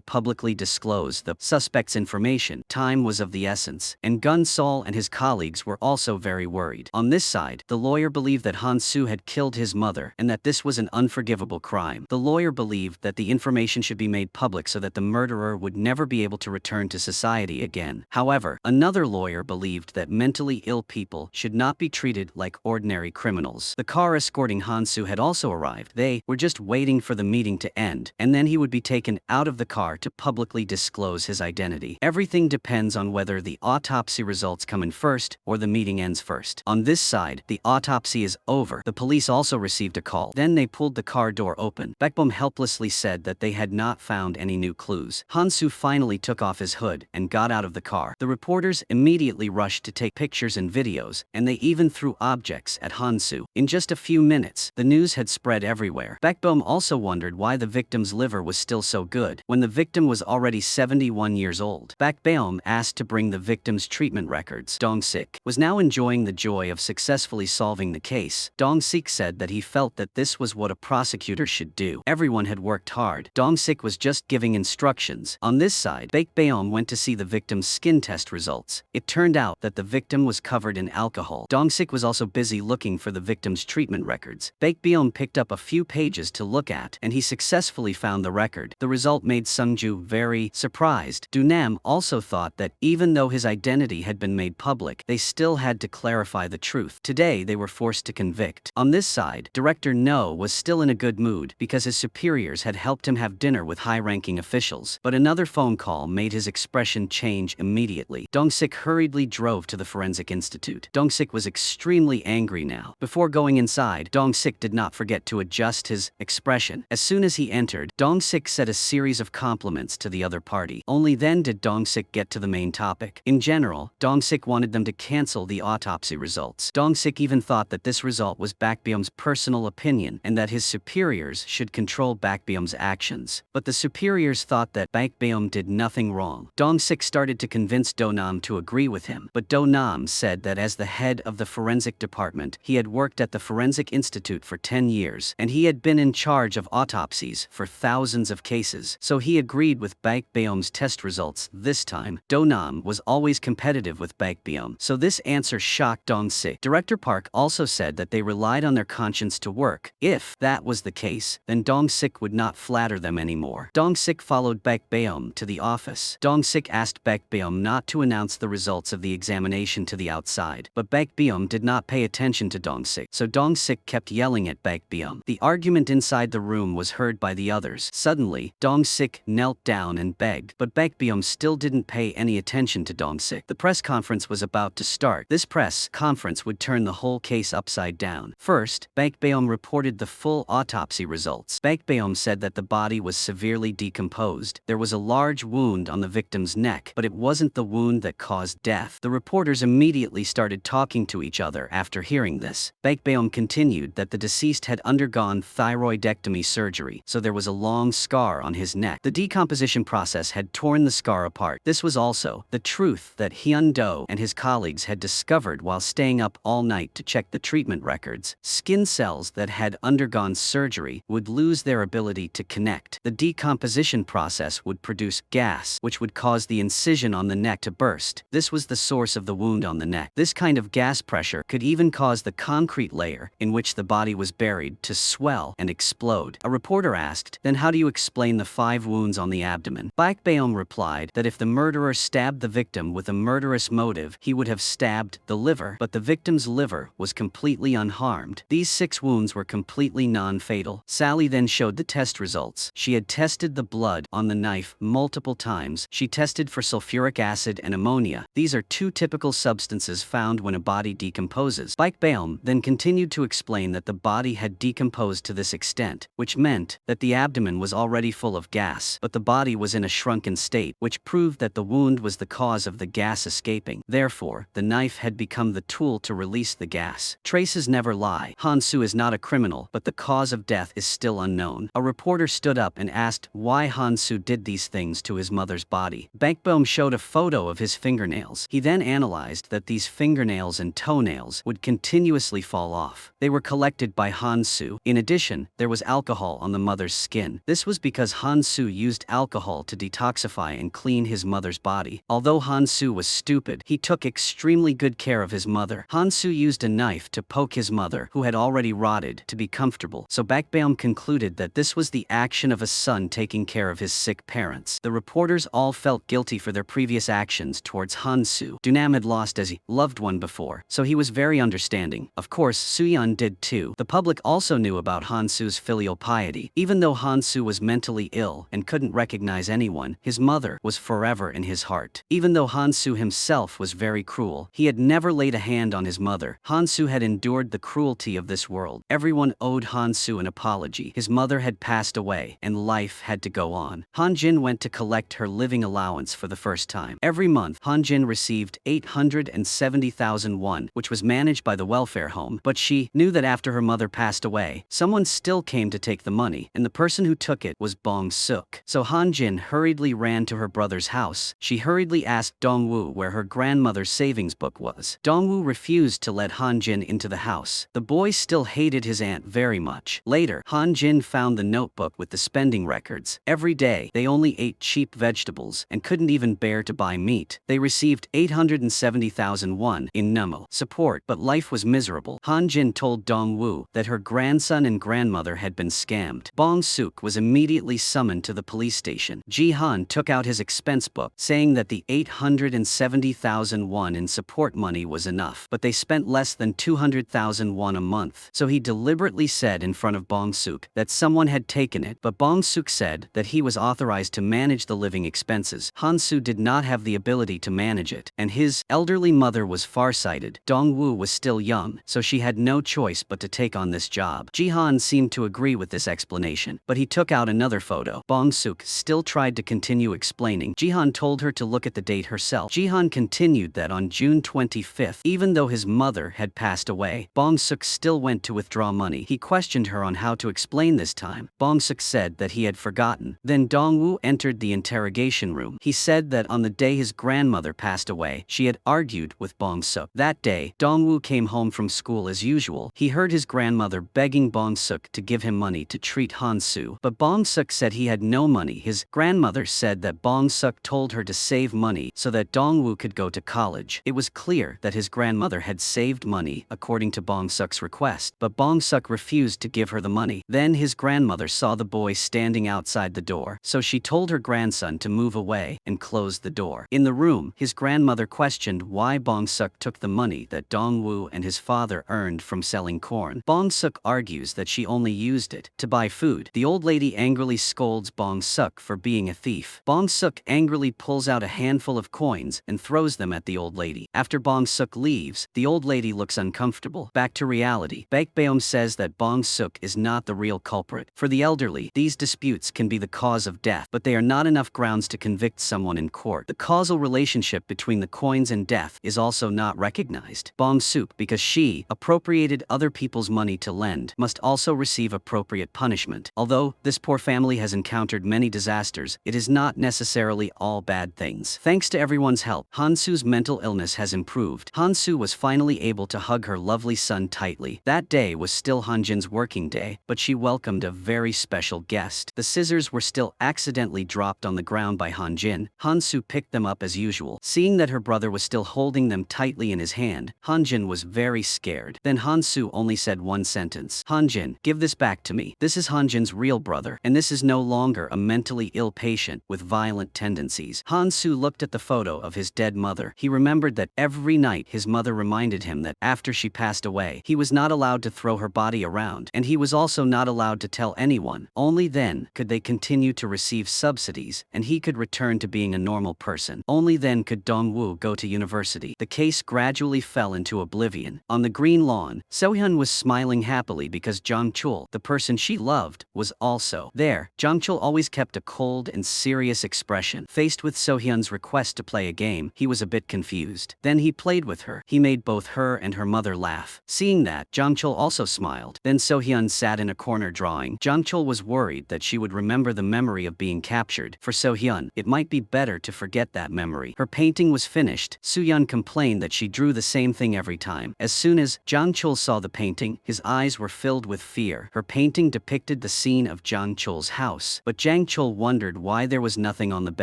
Speaker 1: publicly disclose the suspect's information. Time was of the essence, and Gun Sol and his colleagues were also very worried. On this side, the lawyer believed that Hansu had killed his mother and that this was an unforgivable crime. The lawyer believed that the information should be made public so that the murderer would never be able to return to society again. However, another lawyer believed that mentally ill people should not be treated like ordinary criminals. The car escorting Hansu had also arrived. They were just waiting for the meeting to end, and then he would be taken out of the car to publicly disclose his identity. Everything depends on whether the autopsy results come in first or the meeting ends first. On this side, the autopsy is over. The police also received a call. Then they pulled the car door open. Baekbeom helplessly said that they had not found any new clues. Hansu finally took off his hood and got out of the car. The reporters immediately rushed to take pictures and videos, and they even threw objects at Hansu. In just a few minutes, the news had spread everywhere. Baekbeom also wondered why the victim's liver was still so good, when the victim was already 71 years old. Baekbeom asked to bring the victim's treatment records. Dong-sik was now enjoying the joy of successfully solving the case. Dong-sik said that he felt that this was what a prosecutor should do. Everyone had worked hard. Dong-sik was just giving instructions. On this side, Baekbeom went to see the victim's skin test results. It turned out that the victim was covered in alcohol. Dong-sik was also busy looking for the victim's treatment records. Baekbeom picked up a few pages to look at, and he successfully found the record. The result made Sungju very surprised. Do-nam also thought that even though his identity had been made public, they still had to clarify the truth. Today, they were forced to convict. On this side, Director No was still in a good mood because his superiors had helped him have dinner with high-ranking officials. But another phone call made his expression change immediately. Dong-sik hurriedly drove to the Forensic Institute. Dong-sik was extremely angry now. Before going inside, Dong-sik did not forget to adjust his expression. As soon as he entered, Dong-sik said a series of compliments to the other party. Only then did Dong-sik get to the main topic. In general, Dong-sik wanted them to cancel the autopsy results. Dong-sik even thought that this result was Baekbeom's personal opinion and that his superiors should control Baekbeom's actions. But the superiors thought that Baekbeom did nothing wrong. Dong-sik started to convince Do-nam to agree with him, but Do-nam said that as the head of the forensic department, he had worked at the Forensic Institute for 10 years, and he had been in charge of autopsies for thousands of cases, so he agreed with Baekbeom's test results this time. Do-nam was always competitive with Baekbeom, so this answer shocked Dong-sik. Director Park also said that they relied on their conscience to work. If that was the case, then Dong-sik would not flatter them anymore. Dong-sik followed Baekbeom to the office. Dong-sik asked Baekbeom not to announce the results of the examination to the outside, but Baekbeom did not pay attention to Dong-sik, so Dong-sik kept yelling at Baekbeom. The argument inside the room was heard by the others. Suddenly, Dong-sik knelt down and begged, but Baekbeom still didn't pay any attention to Dong-sik. The press conference was about to start. This press conference would turn the whole case upside down. First, Baekbeom reported the full autopsy results. Baekbeom said that the body was severely decomposed. There was a large wound on the victim's neck, but it wasn't the wound that caused death. The reporters immediately started talking to each other after hearing this. Baekbeom continued that the deceased had undergone thyroidectomy surgery, so there was a long scar on his neck. The decomposition process had torn the scar apart. This was also the truth that Hyun-do and his colleagues had discovered while staying up all night to check the treatment records. Skin cells that had undergone surgery would lose their ability to connect. The decomposition process would produce gas, which would cause the incision on the neck to burst. This was the source of the wound on the neck. This kind of gas pressure could even cause the concrete layer in which the body was buried to swell and explode. A reporter asked, "Then how do you explain the 5 wounds on the abdomen?" Baekbeom replied that if the murderer stabbed the victim with a murderous motive, he would have stabbed the liver, but the victim's liver was completely unharmed. These 6 wounds were completely non-fatal. Sally then showed the test results. She had tested the blood blood on the knife multiple times. She tested for sulfuric acid and ammonia. These are two typical substances found when a body decomposes. Baekbeom then continued to explain that the body had decomposed to this extent, which meant that the abdomen was already full of gas, but the body was in a shrunken state, which proved that the wound was the cause of the gas escaping. Therefore, the knife had become the tool to release the gas. Traces never lie. Han-soo is not a criminal, but the cause of death is still unknown. A reporter stood up and asked why Han-soo did these things to his mother's body. Baekbeom showed a photo of his fingernails. He then analyzed that these fingernails and toenails would continuously fall off. They were collected by Han-soo. In addition, there was alcohol on the mother's skin. This was because Han-soo used alcohol to detoxify and clean his mother's body. Although Han-soo was stupid, he took extremely good care of his mother. Han-soo used a knife to poke his mother, who had already rotted, to be comfortable. So Baekbeom concluded that this was the action of a son taking care of his sick parents. The reporters all felt guilty for their previous actions towards Han-soo. Dunam had lost a loved one before, so he was very understanding. Of course, Soo-yeon did too. The public also knew about Han-soo's filial piety. Even though Han-soo was mentally ill and couldn't recognize anyone, his mother was forever in his heart. Even though Han-soo himself was very cruel, he had never laid a hand on his mother. Han-soo had endured the cruelty of this world. Everyone owed Han-soo an apology. His mother had passed away, and life had to go on. Han-jin went to collect her living allowance for the first time. Every month, Han-jin received 870,000 won, which was managed by the welfare home, but she knew that after her mother passed away, someone still came to take the money, and the person who took it was Bong-suk. So Han-jin hurriedly ran to her brother's house. She hurriedly asked Dong-woo where her grandmother's savings book was. Dong-woo refused to let Han-jin into the house. The boy still hated his aunt very much. Later, Han-jin found the notebook with the spending records. Every day, they only ate cheap vegetables and couldn't even bear to buy meat. They received 870,000 won in numo support, but life was miserable. Han-jin told Dong-woo that her grandson and grandmother had been scammed. Bong-suk was immediately summoned to the police station. Ji-han took out his expense book, saying that the 870,000 won in support money was enough, but they spent less than 200,000 won a month. So he deliberately said in front of Bong-suk that someone had taken it, but Bong-suk said that he was authorized to manage the living expenses. Han-soo did not have the ability to manage it, and his elderly mother was farsighted. Dong-woo was still young, so she had no choice but to take on this job. Ji-han seemed to agree with this explanation, but he took out another photo. Bong-suk still tried to continue explaining. Ji-han told her to look at the date herself. Ji-han continued that on June 25th, even though his mother had passed away, Bong-suk still went to withdraw money. He questioned her on how to explain this time. Bong-suk said that he had forgotten. Then Dong-woo entered the interrogation room. He said that on the day his grandmother passed away, she had argued with Bong-suk. That day, Dong-woo came home from school as usual. He heard his grandmother begging Bong-suk to give him money to treat Han-soo, but Bong-suk said he had no money. His grandmother said that Bong-suk told her to save money so that Dong-woo could go to college. It was clear that his grandmother had saved money according to Bong-suk's request, but Bong-suk refused to give her the money. Then his grandmother saw the boy standing outside the door, so she told her grandson to move away and close the door. In the room, his grandmother questioned why Bong-suk took the money that Dong-woo and his father earned from selling corn. Bong-suk argues that she only used it to buy food. The old lady angrily scolds Bong-suk for being a thief. Bong-suk angrily pulls out a handful of coins and throws them at the old lady. After Bong-suk leaves, the old lady looks uncomfortable. Back to reality. Baekbeom says that Bong-suk is not the real culprit. For the elderly, these disputes can be the cause of death, but they are not enough grounds to convict someone in court. The causal relationship between the coins and death is also not recognized. Bong-suk, because she appropriated other people's money to lend, must also receive appropriate punishment. Although this poor family has encountered many disasters, it is not necessarily all bad things. Thanks to everyone's help, Han-soo's mental illness has improved. Han-soo was finally able to hug her lovely son tightly. That day was still Han-jin's working day, but she welcomed a very special guest. The scissors were still accidentally dropped on the ground by Han-jin. Han-soo picked them up as usual. Seeing that her brother was still holding them tightly in his hand, Han-jin was very scared. Then Han-soo only said one sentence. "Han-jin, give this back to me. This is Han-jin's real brother, and this is no longer a mentally ill patient with violent tendencies." Han-soo looked at the photo of his dead mother. He remembered that every night his mother reminded him that after she passed away, he was not allowed to throw her body around, and he was also not allowed to tell anyone. Only then could they continue continue to receive subsidies and he could return to being a normal person. Only then could Dongwoo go to university. The case gradually fell into oblivion. On the green lawn, Sohyun was smiling happily because Jang Chul, the person she loved, was also there. Jang Chul always kept a cold and serious expression. Faced with Sohyun's request to play a game, he was a bit confused. Then he played with her. He made both her and her mother laugh. Seeing that, Jang Chul also smiled. Then Sohyun sat in a corner drawing. Jang Chul was worried that she would remember the memory of being captured. For Sohyun, it might be better to forget that memory. Her painting was finished. Sohyun complained that she drew the same thing every time. As soon as Jang Chul saw the painting, his eyes were filled with fear. Her painting depicted the scene of Jang Chul's house, but Jang Chul wondered why there was nothing on the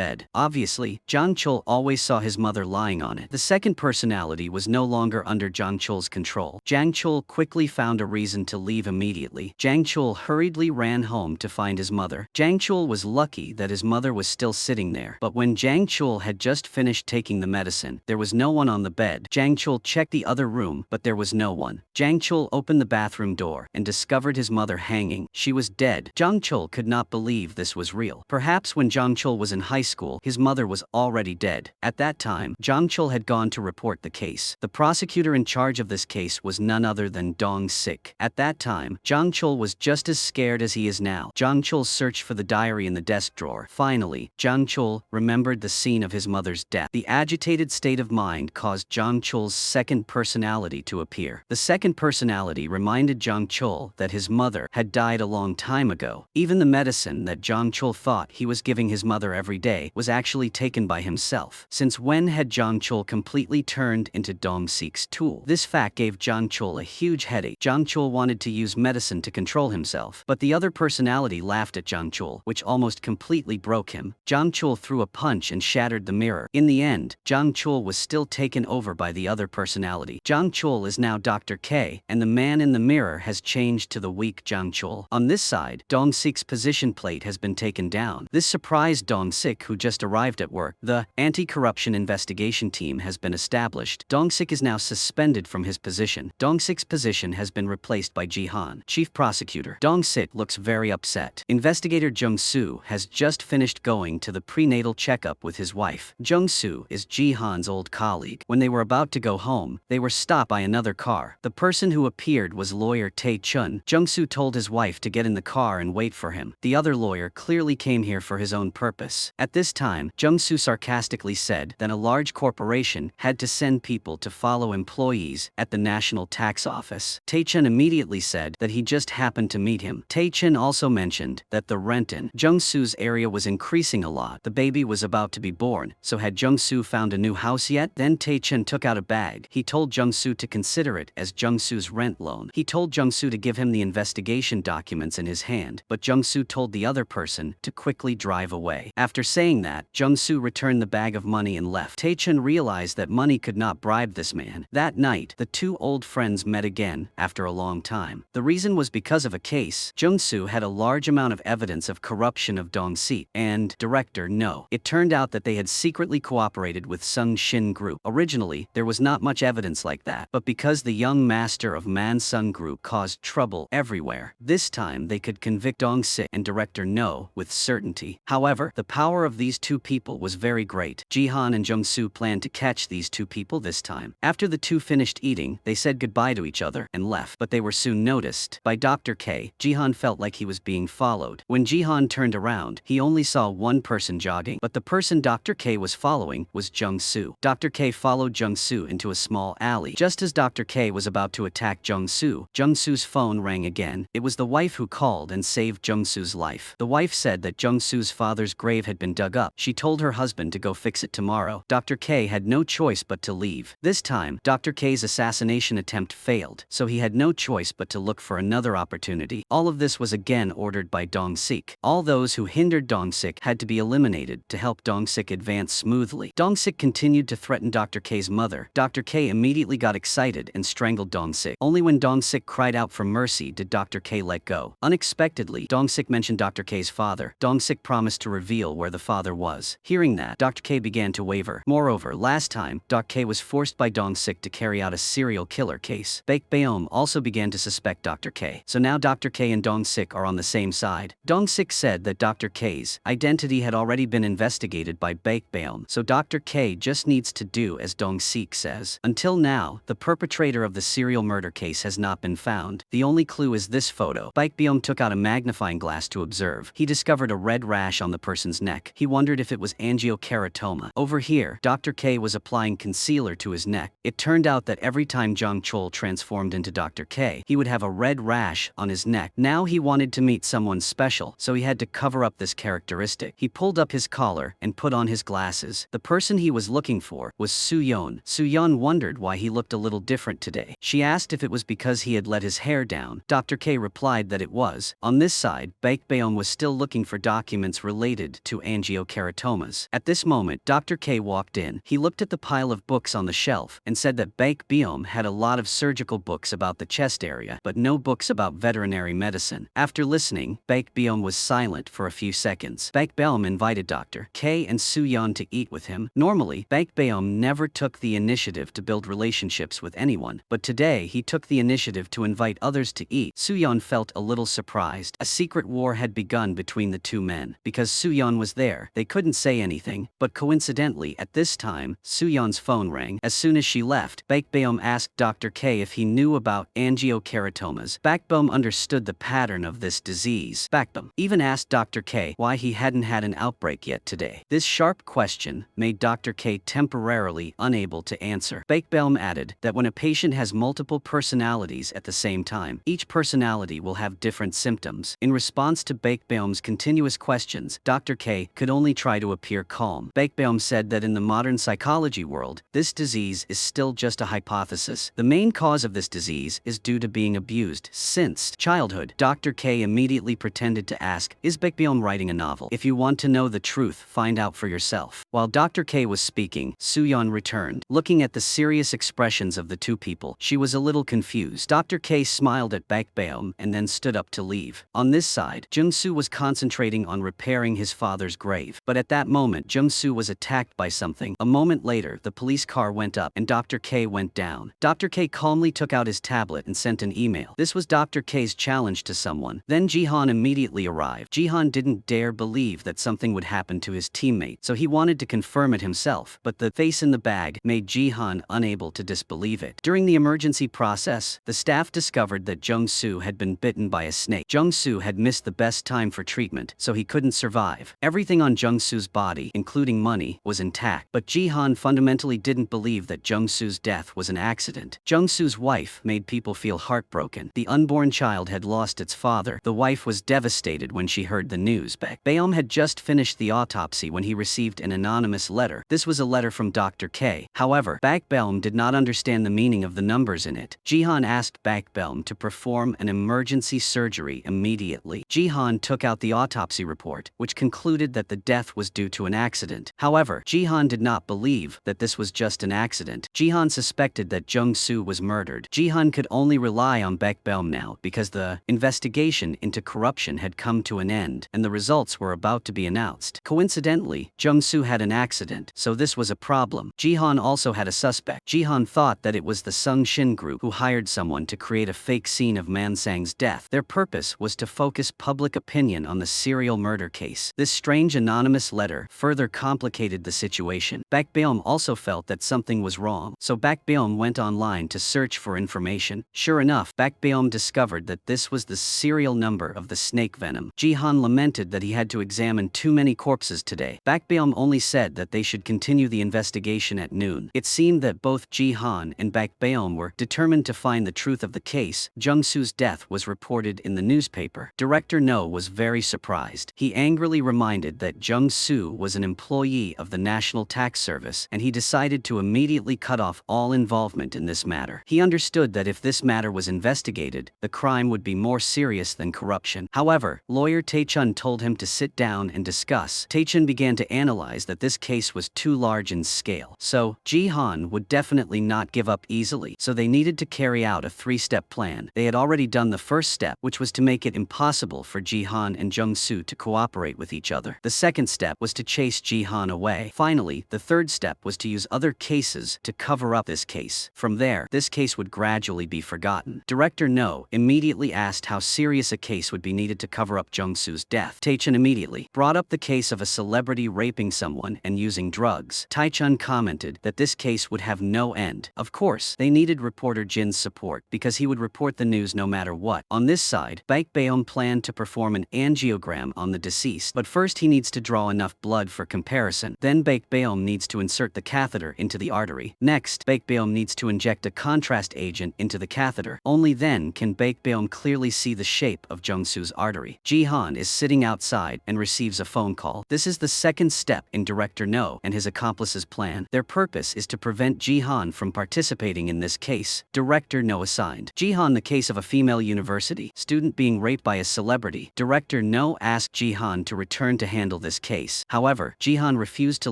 Speaker 1: bed. Obviously, Jang Chul always saw his mother lying on it. The second personality was no longer under Jang Chul's control. Jang Chul quickly found a reason to leave immediately. Jang Chul hurriedly ran home to find his mother. Jang Chul was lucky that his mother was still sitting there, but when Jang Chul had just finished taking the medicine, there was no one on the bed. Jang Chul checked the other room, but there was no one. Jang Chul opened the bathroom door and discovered his mother hanging. She was dead. Jang Chul could not believe this was real. Perhaps when Jang Chul was in high school, his mother was already dead. At that time, Jang Chul had gone to report the case. The prosecutor in charge of this case was none other than Dong Sik. At that time, Jang Chul was just as scared as he is now. Jang Chul searched for the diary in the desk drawer. Finally, Jang Chul remembered the scene of his mother's death. The agitated state of mind caused Jang Chul's second personality to appear. The second personality reminded Jang Chul that his mother had died a long time ago. Even the medicine that Jang Chul thought he was giving his mother every day was actually taken by himself. Since when had Jang Chul completely turned into Dong Sik's tool? This fact gave Jang Chul a huge headache. Jang Chul wanted to use medicine to control himself, but the other personality laughed at Jang Chul, which almost completely broke him. Jang Chul threw a punch and shattered the mirror. In the end, Jang Chul was still taken over by the other personality. Jang Chul is now Dr. K, and the man in the mirror has changed to the weak Jang Chul. On this side, Dong Sik's position plate has been taken down. This surprised Dong Sik, who just arrived at work. The anti-corruption investigation team has been established. Dong Sik is now suspended from his position. Dong Sik's position has been replaced by Jihan, chief prosecutor. Dong Sik looks very upset. Investigator Jung Soo has just finished going to the prenatal checkup with his wife. Jung Soo is Jihan's old colleague. When they were about to go home, they were stopped by another car. The person who appeared was lawyer Tae Chun. Jung Soo told his wife to get in the car and wait for him. The other lawyer clearly came here for his own purpose. At this time, Jung Soo sarcastically said that a large corporation had to send people to follow employees at the National Tax Office. Tae Chun immediately said that he just happened to meet him. Tae Chun also mentioned that the rent in Jung Soo's area was increasing a lot. The baby was about to be born, so had Jung Soo found a new house yet? Then Tae Chun took out a bag. He told Jung Soo to consider it as Jung Soo's rent loan. He told Jung Soo to give him the investigation documents in his hand, but Jung Soo told the other person to quickly drive away. After saying that, Jung Soo returned the bag of money and left. Tae Chun realized that money could not bribe this man. That night, the two old friends met again after a long time. The reason was because of a case. Jung Soo had a large amount of evidence of corruption of Dong Sik and director No. It turned out that they had secretly cooperated with Sung Shin Group. Originally, there was not much evidence like that, but because the young master of Man Sung Group caused trouble everywhere, this time they could convict Dong Sik and director No with certainty. However, the power of these two people was very great. Jihan and Jung Soo planned to catch these two people this time. After the two finished eating, they said goodbye to each other and left, but they were soon noticed by Dr. K. Jihan felt like he was being followed. When Jihan turned around, he only saw one person jogging, but the person Dr. K was following was Jung Soo. Dr. K followed Jung Soo into a small alley. Just as Dr. K was about to attack Jung Soo's phone rang again. It was the wife who called and saved Jung Soo's life. The wife said that Jung Soo's father's grave had been dug up. She told her husband to go fix it tomorrow. Dr. K had no choice but to leave. This time, Dr. K's assassination attempt failed, so he had no choice but to look for another opportunity. All of this was again ordered by Dong Sik. All those who hindered Dong Sik had to be eliminated to help Dong Sik advance smoothly. Dong Sik continued to threaten Dr. K's mother. Dr. K immediately got excited and strangled Dong Sik. Only when Dong Sik cried out for mercy did Dr. K let go. Unexpectedly, Dong Sik mentioned Dr. K's father. Dong Sik promised to reveal where the father was. Hearing that, Dr. K began to waver. Moreover, last time, Dr. K was forced by Dong Sik to carry out a serial killer case. Baek Baeom also began to suspect Dr. K. So now Dr. K and Dong Sik are on the same side. Dong Sik said said that Dr. K's identity had already been investigated by Baekbeom, so Dr. K just needs to do as Dong-sik says. Until now, the perpetrator of the serial murder case has not been found. The only clue is this photo. Baekbeom took out a magnifying glass to observe. He discovered a red rash on the person's neck. He wondered if it was angiokeratoma. Over here, Dr. K was applying concealer to his neck. It turned out that every time Jung Chol transformed into Dr. K, he would have a red rash on his neck. Now he wanted to meet someone special, so he had to cover up this characteristic. He pulled up his collar and put on his glasses. The person he was looking for was Soo-yeon. Soo-yeon wondered why he looked a little different today. She asked if it was because he had let his hair down. Dr. K replied that it was. On this side, Baekbeom was still looking for documents related to angiokeratomas. At this moment, Dr. K walked in. He looked at the pile of books on the shelf and said that Baekbeom had a lot of surgical books about the chest area, but no books about veterinary medicine. After listening, Baekbeom was silent for a few seconds. Baekbeom invited Dr. K and Soo-yeon to eat with him. Normally, Baekbeom never took the initiative to build relationships with anyone, but today he took the initiative to invite others to eat. Soo-yeon felt a little surprised. A secret war had begun between the two men. Because Soo-yeon was there, they couldn't say anything, but coincidentally, at this time, Soo-yeon's phone rang. As soon as she left, Baekbeom asked Dr. K if he knew about angiokeratomas. Baekbeom understood the pattern of this disease. Baekbeom even asked Dr. K why he hadn't had an outbreak yet today. This sharp question made Dr. K temporarily unable to answer. Baekbeom added that when a patient has multiple personalities at the same time, each personality will have different symptoms. In response to Baekbeom's continuous questions, Dr. K could only try to appear calm. Baekbeom said that in the modern psychology world, this disease is still just a hypothesis. The main cause of this disease is due to being abused since childhood. Dr. K immediately pretended to ask, "Is Baekbeom writing a novel? If you want to know the truth, find out for yourself." While Dr. K was speaking, Soo-yeon returned. Looking at the serious expressions of the two people, she was a little confused. Dr. K smiled at Baekbeom and then stood up to leave. On this side, Jung-soo was concentrating on repairing his father's grave. But at that moment, Jung-soo was attacked by something. A moment later, the police car went up and Dr. K went down. Dr. K calmly took out his tablet and sent an email. This was Dr. K's challenge to someone. Then Jihan immediately arrived. Jihan didn't dare believe that something would happen to his teammate, so he wanted to confirm it himself, but the face in the bag made Jihan unable to disbelieve it. During the emergency process, the staff discovered that Jung-soo had been bitten by a snake. Jung-soo had missed the best time for treatment, so he couldn't survive. Everything on Jung-soo's body, including money, was intact, but Jihan fundamentally didn't believe that Jung-soo's death was an accident. Jung-soo's wife made people feel heartbroken. The unborn child had lost its father. The wife was devastated when she heard the news. Baekbeom had just finished the autopsy when he received an anonymous letter. This was a letter from Dr. K. However, Baekbeom did not understand the meaning of the numbers in it. Jihan asked Baekbeom to perform an emergency surgery immediately. Jihan took out the autopsy report, which concluded that the death was due to an accident. However, Jihan did not believe that this was just an accident. Jihan suspected that Jung-soo was murdered. Jihan could only rely on Baekbeom now because the investigation into corruption had come to an end and the results were about to be announced. Coincidentally, Jung-soo had an accident, so this was a problem. Jihan also had a suspect. Jihan thought that it was the Sung Shin group who hired someone to create a fake scene of Mansang's death. Their purpose was to focus public opinion on the serial murder case. This strange anonymous letter further complicated the situation. Baekbeom also felt that something was wrong, so Baekbeom went online to search for information. Sure enough, Baekbeom discovered that this was the serial number of the snake venom. Jihan lamented that he had to examine too many corpses today. Baekbeom only said that they should continue the investigation at noon. It seemed that both Jihan and Baekbeom were determined to find the truth of the case. Jung-soo's death was reported in the newspaper. Director No was very surprised. He angrily reminded that Jung-soo was an employee of the National Tax Service, and he decided to immediately cut off all involvement in this matter. He understood that if this matter was investigated, the crime would be more serious than corruption. However, lawyer Tae-chun told him to sit down and discuss. Tae-chun began to analyze that this case was too large in scale, so Jihan would definitely not give up easily, so they needed to carry out a three-step plan. They had already done the first step, which was to make it impossible for Jihan and Jung-soo to cooperate with each other. The second step was to chase Jihan away. Finally, the third step was to use other cases to cover up this case. From there, this case would gradually be forgotten. Director No immediately asked how serious a case would be needed to cover up Jung-soo's Jung-soo's death. Taechun immediately brought up the case of a celebrity raping someone and using drugs. Taechun commented that this case would have no end. Of course, they needed reporter Jin's support because he would report the news no matter what. On this side, Baek Baeom planned to perform an angiogram on the deceased, but first he needs to draw enough blood for comparison. Then Baek Baeom needs to insert the catheter into the artery. Next, Baek Baeom needs to inject a contrast agent into the catheter. Only then can Baek Baeom clearly see the shape of Jung-soo's artery. Ji-han is sitting outside and receives a phone call. This is the second step in Director No and his accomplices' plan. Their purpose is to prevent Ji-han from participating in this case. Director No assigned Ji-han the case of a female university student being raped by a celebrity. Director No asked Ji-han to return to handle this case. However, Ji-han refused to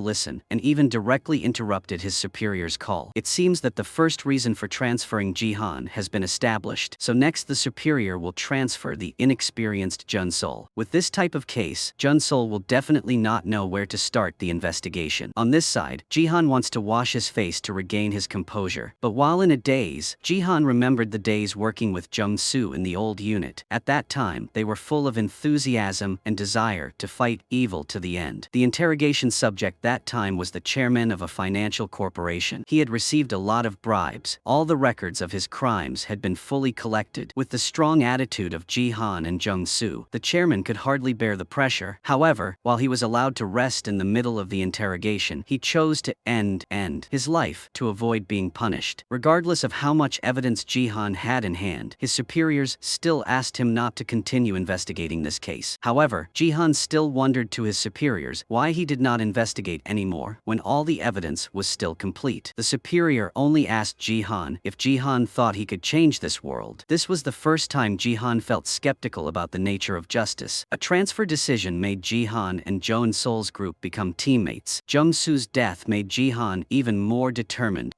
Speaker 1: listen and even directly interrupted his superior's call. It seems that the first reason for transferring Ji-han has been established, so next the superior will transfer the inexperienced Jun-sol. With this type of case, Jun-sol will definitely not know where to start the investigation. On this side, Ji-han wants to wash his face to regain his composure, but while in a daze, Ji-han remembered the days working with Jung-soo in the old unit. At that time, they were full of enthusiasm and desire to fight evil to the end. The interrogation subject that time was the chairman of a financial corporation. He had received a lot of bribes. All the records of his crimes had been fully collected. With the strong attitude of Ji-han and Jung-soo, the chairman could hardly bear the pressure. However, while he was allowed to rest in the middle of the interrogation, he chose to end his life to avoid being punished. Regardless of how much evidence Ji-han had in hand, his superiors still asked him not to continue investigating this case. However, Ji-han still wondered to his superiors why he did not investigate anymore when all the evidence was still complete. The superior only asked Ji-han if Ji-han thought he could change this world. This was the first time Ji-han felt skeptical about the nature of justice. A transfer decision made Ji-han and Jun-sol's group become teammates. Jung-soo's death made Ji-han even more determined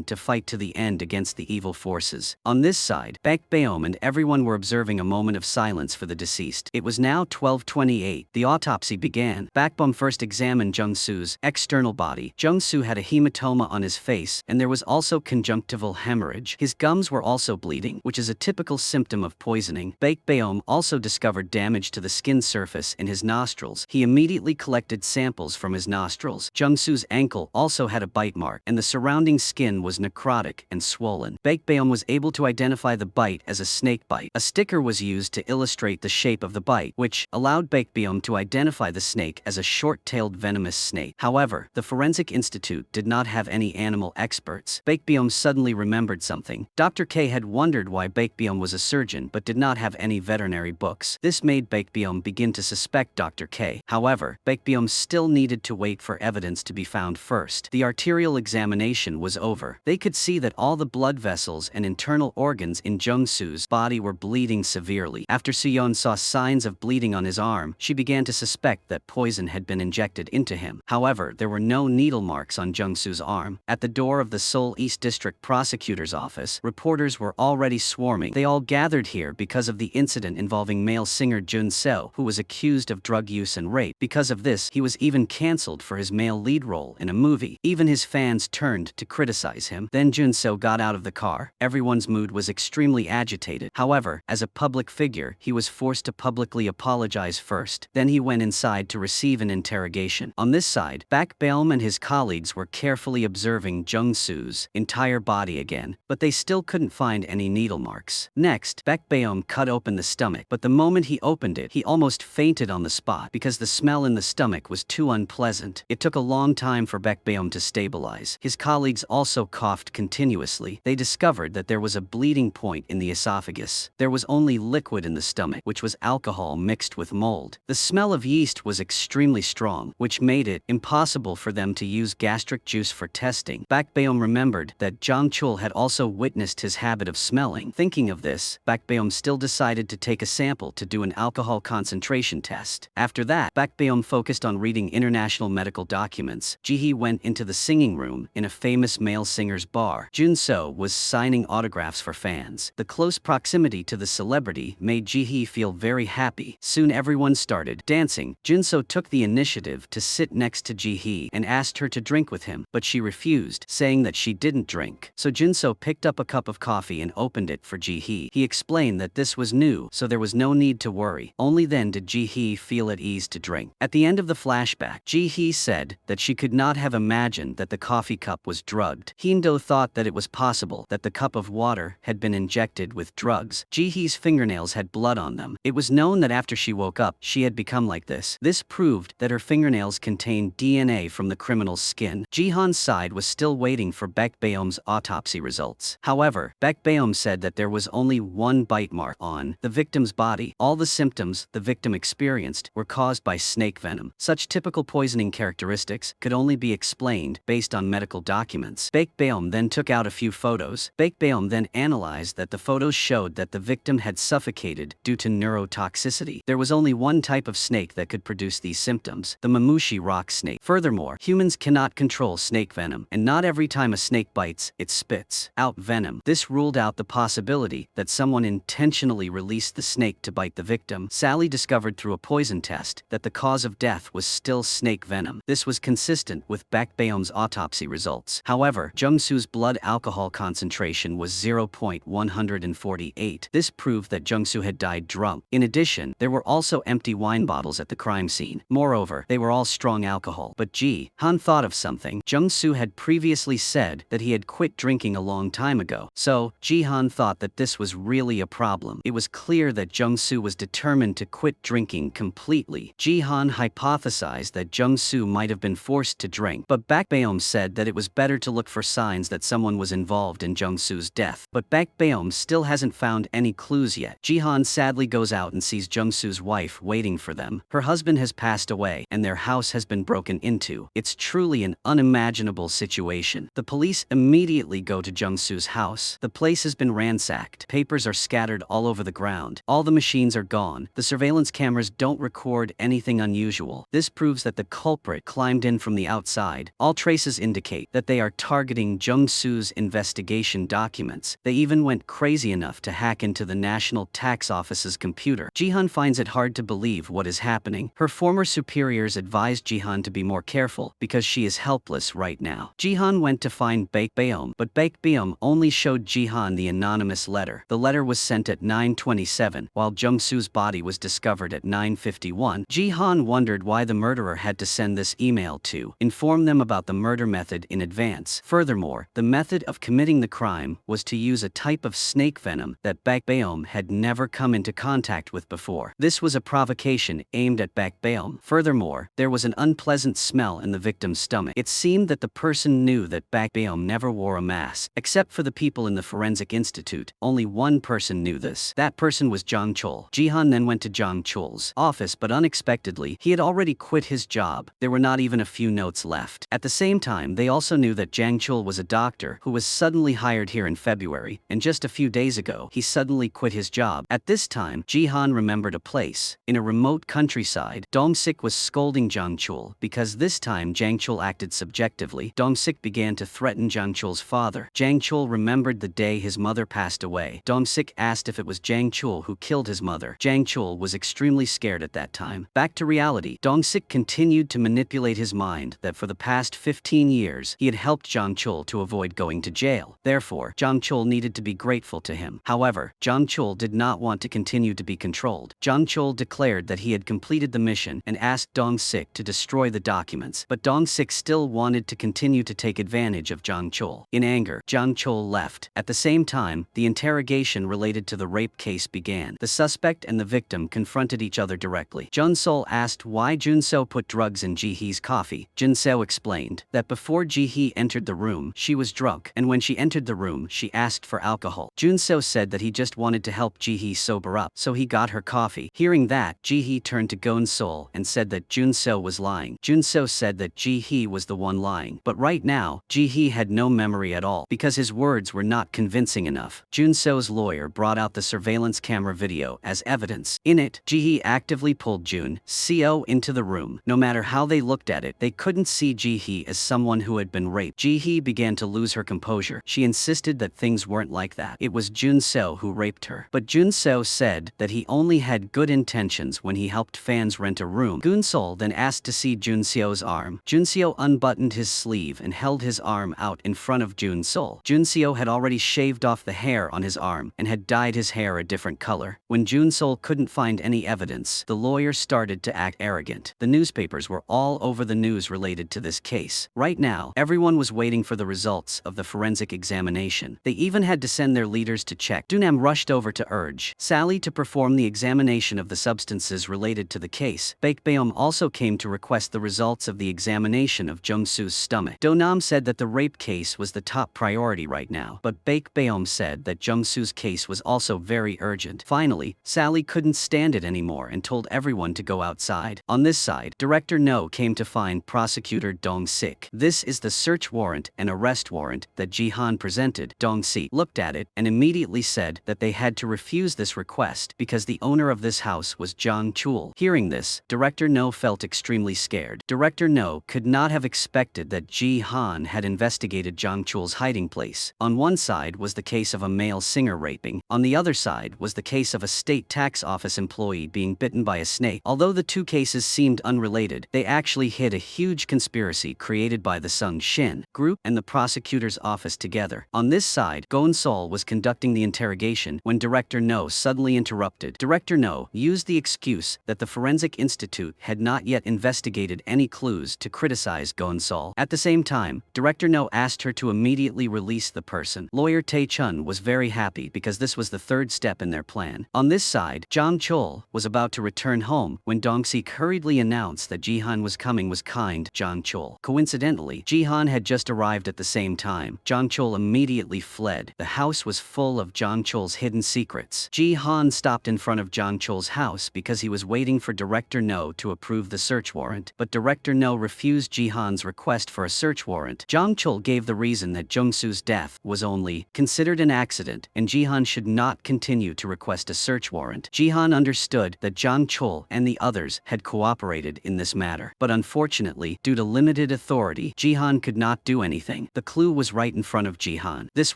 Speaker 1: to fight to the end against the evil forces. On this side, Baek Baeom and everyone were observing a moment of silence for the deceased. It was now 12:28. The autopsy began. Baek Baeom first examined Jung-soo's external body. Jung-soo had a hematoma on his face, and there was also conjunctival hemorrhage. His gums were also bleeding, which is a typical symptom of poisoning. Baek Baeom also discovered damage to the skin surface in his nostrils. He immediately collected samples from his nostrils. Jung-soo's ankle also had a bite mark, and the surrounding skin was necrotic and swollen. Baek Baeom was able to identify the bite as a snake bite. A sticker was used to illustrate the shape of the bite, which allowed Baek Baeom to identify the snake as a short-tailed venomous snake. However, the Forensic Institute did not have any animal experts. Baek Baeom suddenly remembered something. Dr. K had wondered why Baek Baeom was a surgeon but did not have any veterinary books. This made Baek Baeom begin to suspect Dr. K. However, Baek Baeom still needed to wait for evidence to be found first. The arterial examination was over. They could see that all the blood vessels and internal organs in Jung-soo's body were bleeding severely. After Soo-yeon saw signs of bleeding on his arm, she began to suspect that poison had been injected into him. However, there were no needle marks on Jung-soo's arm. At the door of the Seoul East District Prosecutor's office, reporters were already swarming. They all gathered here because of the incident involving male singer Jun-seo, who was accused of drug use and rape. Because of this, he was even cancelled for his male lead role in a movie. Even his fans turned to criticize him. Then Jun-seo got out of the car. Everyone's mood was extremely agitated. However, as a public figure, he was forced to publicly apologize first. Then he went inside to receive an interrogation. On this side, Baek Baeom and his colleagues were carefully observing Jung-soo's entire body again, but they still couldn't find any needle marks. Next, Baek Baeom cut open the stomach, but the moment he opened it, he almost fainted on the spot because the smell in the stomach was too unpleasant. It took a long time for Baek Baeom to stabilize. His colleagues also coughed continuously. They discovered that there was a bleeding point in the esophagus. There was only liquid in the stomach, which was alcohol mixed with mold. The smell of yeast was extremely strong, which made it impossible for them to use gastric juice for testing. Baek Baeom remembered that Jang Chul had also witnessed his habit of smelling. Thinking of this, Baek Baeom still decided to take a sample to do an alcohol concentration test. After that, Baek Baeom focused on reading international medical documents. Ji-hee went into the singing room in a famous male singer's bar. Jun-seo was signing autographs for fans. The close proximity to the celebrity made Ji-hee feel very happy. Soon everyone started dancing. Jun-seo took the initiative to sit next to Ji-hee and asked her to drink with him, but she refused, saying that she didn't drink. So Jun-seo picked up a cup of coffee and opened it for Ji-hee. He explained that this was new, so there was no need to worry. story. Only then did Ji-hee feel at ease to drink. At the end of the flashback, Ji-hee said that she could not have imagined that the coffee cup was drugged. Hee-do thought that it was possible that the cup of water had been injected with drugs. Ji-hee's fingernails had blood on them. It was known that after she woke up, she had become like this. This proved that her fingernails contained DNA from the criminal's skin. Ji-han's side was still waiting for Baek Baeom's autopsy results. However, Baek Baeom said that there was only one bite mark on the victim's body. All the symptoms the victim experienced were caused by snake venom. Such typical poisoning characteristics could only be explained based on medical documents. Baek Baeom then took out a few photos. Baek Baeom then analyzed that the photos showed that the victim had suffocated due to neurotoxicity. There was only one type of snake that could produce these symptoms, the mamushi rock snake. Furthermore, humans cannot control snake venom, and not every time a snake bites, it spits out venom. This ruled out the possibility that someone intentionally released the snake to bite the victim. Sally discovered through a poison test that the cause of death was still snake venom. This was consistent with Baek Baeom's autopsy results. However, Jung-soo's blood alcohol concentration was 0.148. This proved that Jung-soo had died drunk. In addition, there were also empty wine bottles at the crime scene. Moreover, they were all strong alcohol. But Ji-han thought of something. Jung-soo had previously said that he had quit drinking a long time ago. So, Ji-han thought that this was really a problem. It was clear that Jung-soo was determined to quit drinking completely. Ji-han hypothesized that Jung-soo might have been forced to drink, but Baek Baeom said that it was better to look for signs that someone was involved in Jung-soo's death. But Baek Baeom still hasn't found any clues yet. Ji-han sadly goes out and sees Jung-soo's wife waiting for them. Her husband has passed away, and their house has been broken into. It's truly an unimaginable situation. The police immediately go to Jung-soo's house. The place has been ransacked. Papers are scattered all over the ground. All the machines are gone. The surveillance cameras don't record anything unusual. This proves that the culprit climbed in from the outside. All traces indicate that they are targeting Jung-soo's investigation documents. They even went crazy enough to hack into the National Tax Office's computer. Ji-han finds it hard to believe what is happening. Her former superiors advised Ji-han to be more careful because she is helpless right now. Ji-han went to find Baek Baeom, but Baek Baeom only showed Ji-han the anonymous letter. The letter was sent at 9:27, while Jung-soo's body was discovered at 9:51. Ji-han wondered why the murderer had to send this email to inform them about the murder method in advance. Furthermore, the method of committing the crime was to use a type of snake venom that Baek Baeom had never come into contact with before. This was a provocation aimed at Baek Baeom. Furthermore, there was an unpleasant smell in the victim's stomach. It seemed that the person knew that Baek Baeom never wore a mask. Except for the people in the Forensic Institute, only one person knew this. That person was Jang Chol. Ji-han then went to Jang Chol's office, but unexpectedly, he had already quit his job. There were not even a few notes left. At the same time, they also knew that Jang Chol was a doctor who was suddenly hired here in February, and just a few days ago, he suddenly quit his job. At this time, Ji-han remembered a place. In a remote countryside, Dong-sik was scolding Jang Chol because this time Jang Chol acted subjectively. Dong-sik began to threaten Jang Chol's father. Jang Chol remembered the day his mother passed away. Dong-sik asked if it was Jang Chol who killed his mother. Jang Chol was extremely scared at that time. Back to reality, Dong-sik continued to manipulate his mind that for the past 15 years, he had helped Jang Chol to avoid going to jail. Therefore, Jang Chol needed to be grateful to him. However, Jang Chol did not want to continue to be controlled. Jang Chol declared that he had completed the mission and asked Dong-sik to destroy the documents, but Dong-sik still wanted to continue to take advantage of Jang Chol. In anger, Jang Chol left. At the same time, the interrogation related to the rape case began. The suspect and the victim confronted each other directly. Jun-sol asked why Jun-seo put drugs in Ji-hee's coffee. Jun-seo explained that before Ji-hee entered the room, she was drunk, and when she entered the room, she asked for alcohol. Jun-seo said that he just wanted to help Ji-hee sober up, so he got her coffee. Hearing that, Ji-hee turned to Gon-sol and said that Jun-seo was lying. Jun-seo said that Ji-hee was the one lying. But right now, Ji-hee had no memory at all because his words were not convincing enough. Jun-seo's lawyer brought out the surveillance camera video as evidence. In it, Ji-hee actively pulled Jun-seo into the room. No matter how they looked at it, they couldn't see Ji-hee as someone who had been raped. Ji-hee began to lose her composure. She insisted that things weren't like that. It was Jun-seo who raped her. But Jun-seo said that he only had good intentions when he helped fans rent a room. Gon-sol then asked to see Jun-seo's arm. Jun-seo unbuttoned his sleeve and held his arm out in front of Jun-sol. Jun-seo had already shaved off the hair on his arm and had dyed his hair a different color. When Jun-sol couldn't couldn't find any evidence. The lawyer started to act arrogant. The newspapers were all over the news related to this case. Right now, everyone was waiting for the results of the forensic examination. They even had to send their leaders to check. Dunham rushed over to urge Sally to perform the examination of the substances related to the case. Baekbeom also came to request the results of the examination of Jung-soo's stomach. Donam said that the rape case was the top priority right now, but Baekbeom said that Jung-soo's case was also very urgent. Finally, Sally couldn't stand it anymore and told everyone to go outside. On this side, Director No came to find Prosecutor Dong-sik. This is the search warrant and arrest warrant that Ji-han presented. Dong-sik looked at it and immediately said that they had to refuse this request because the owner of this house was Jang Chul. Hearing this, Director No felt extremely scared. Director No could not have expected that Ji-han had investigated Jang Chul's hiding place. On one side was the case of a male singer raping. On the other side was the case of a state tax office employee being bitten by a snake. Although the two cases seemed unrelated, they actually hid a huge conspiracy created by the Sung Shin group and the prosecutor's office together. On this side, Gon Sol was conducting the interrogation when Director No suddenly interrupted. Director No used the excuse that the Forensic Institute had not yet investigated any clues to criticize Gon Sol. At the same time, Director No asked her to immediately release the person. Lawyer Tae Chun was very happy because this was the third step in their plan. On this side, Jang Chul was about to return home when Dong-sik hurriedly announced that Ji-han was coming. Was kind Jang Chul. Coincidentally, Ji-han had just arrived at the same time. Jang Chul immediately fled. The house was full of Jang Chul's hidden secrets. Ji-han stopped in front of Jang Chul's house because he was waiting for Director No to approve the search warrant, but Director No refused Ji-han's request for a search warrant. Jang Chul gave the reason that Jung-soo's death was only considered an accident and Ji-han should not continue to request a search warrant. Ji-han understood that Jang Chul and the others had cooperated in this matter, but unfortunately, due to limited authority, Ji-han could not do anything. The clue was right in front of Ji-han. This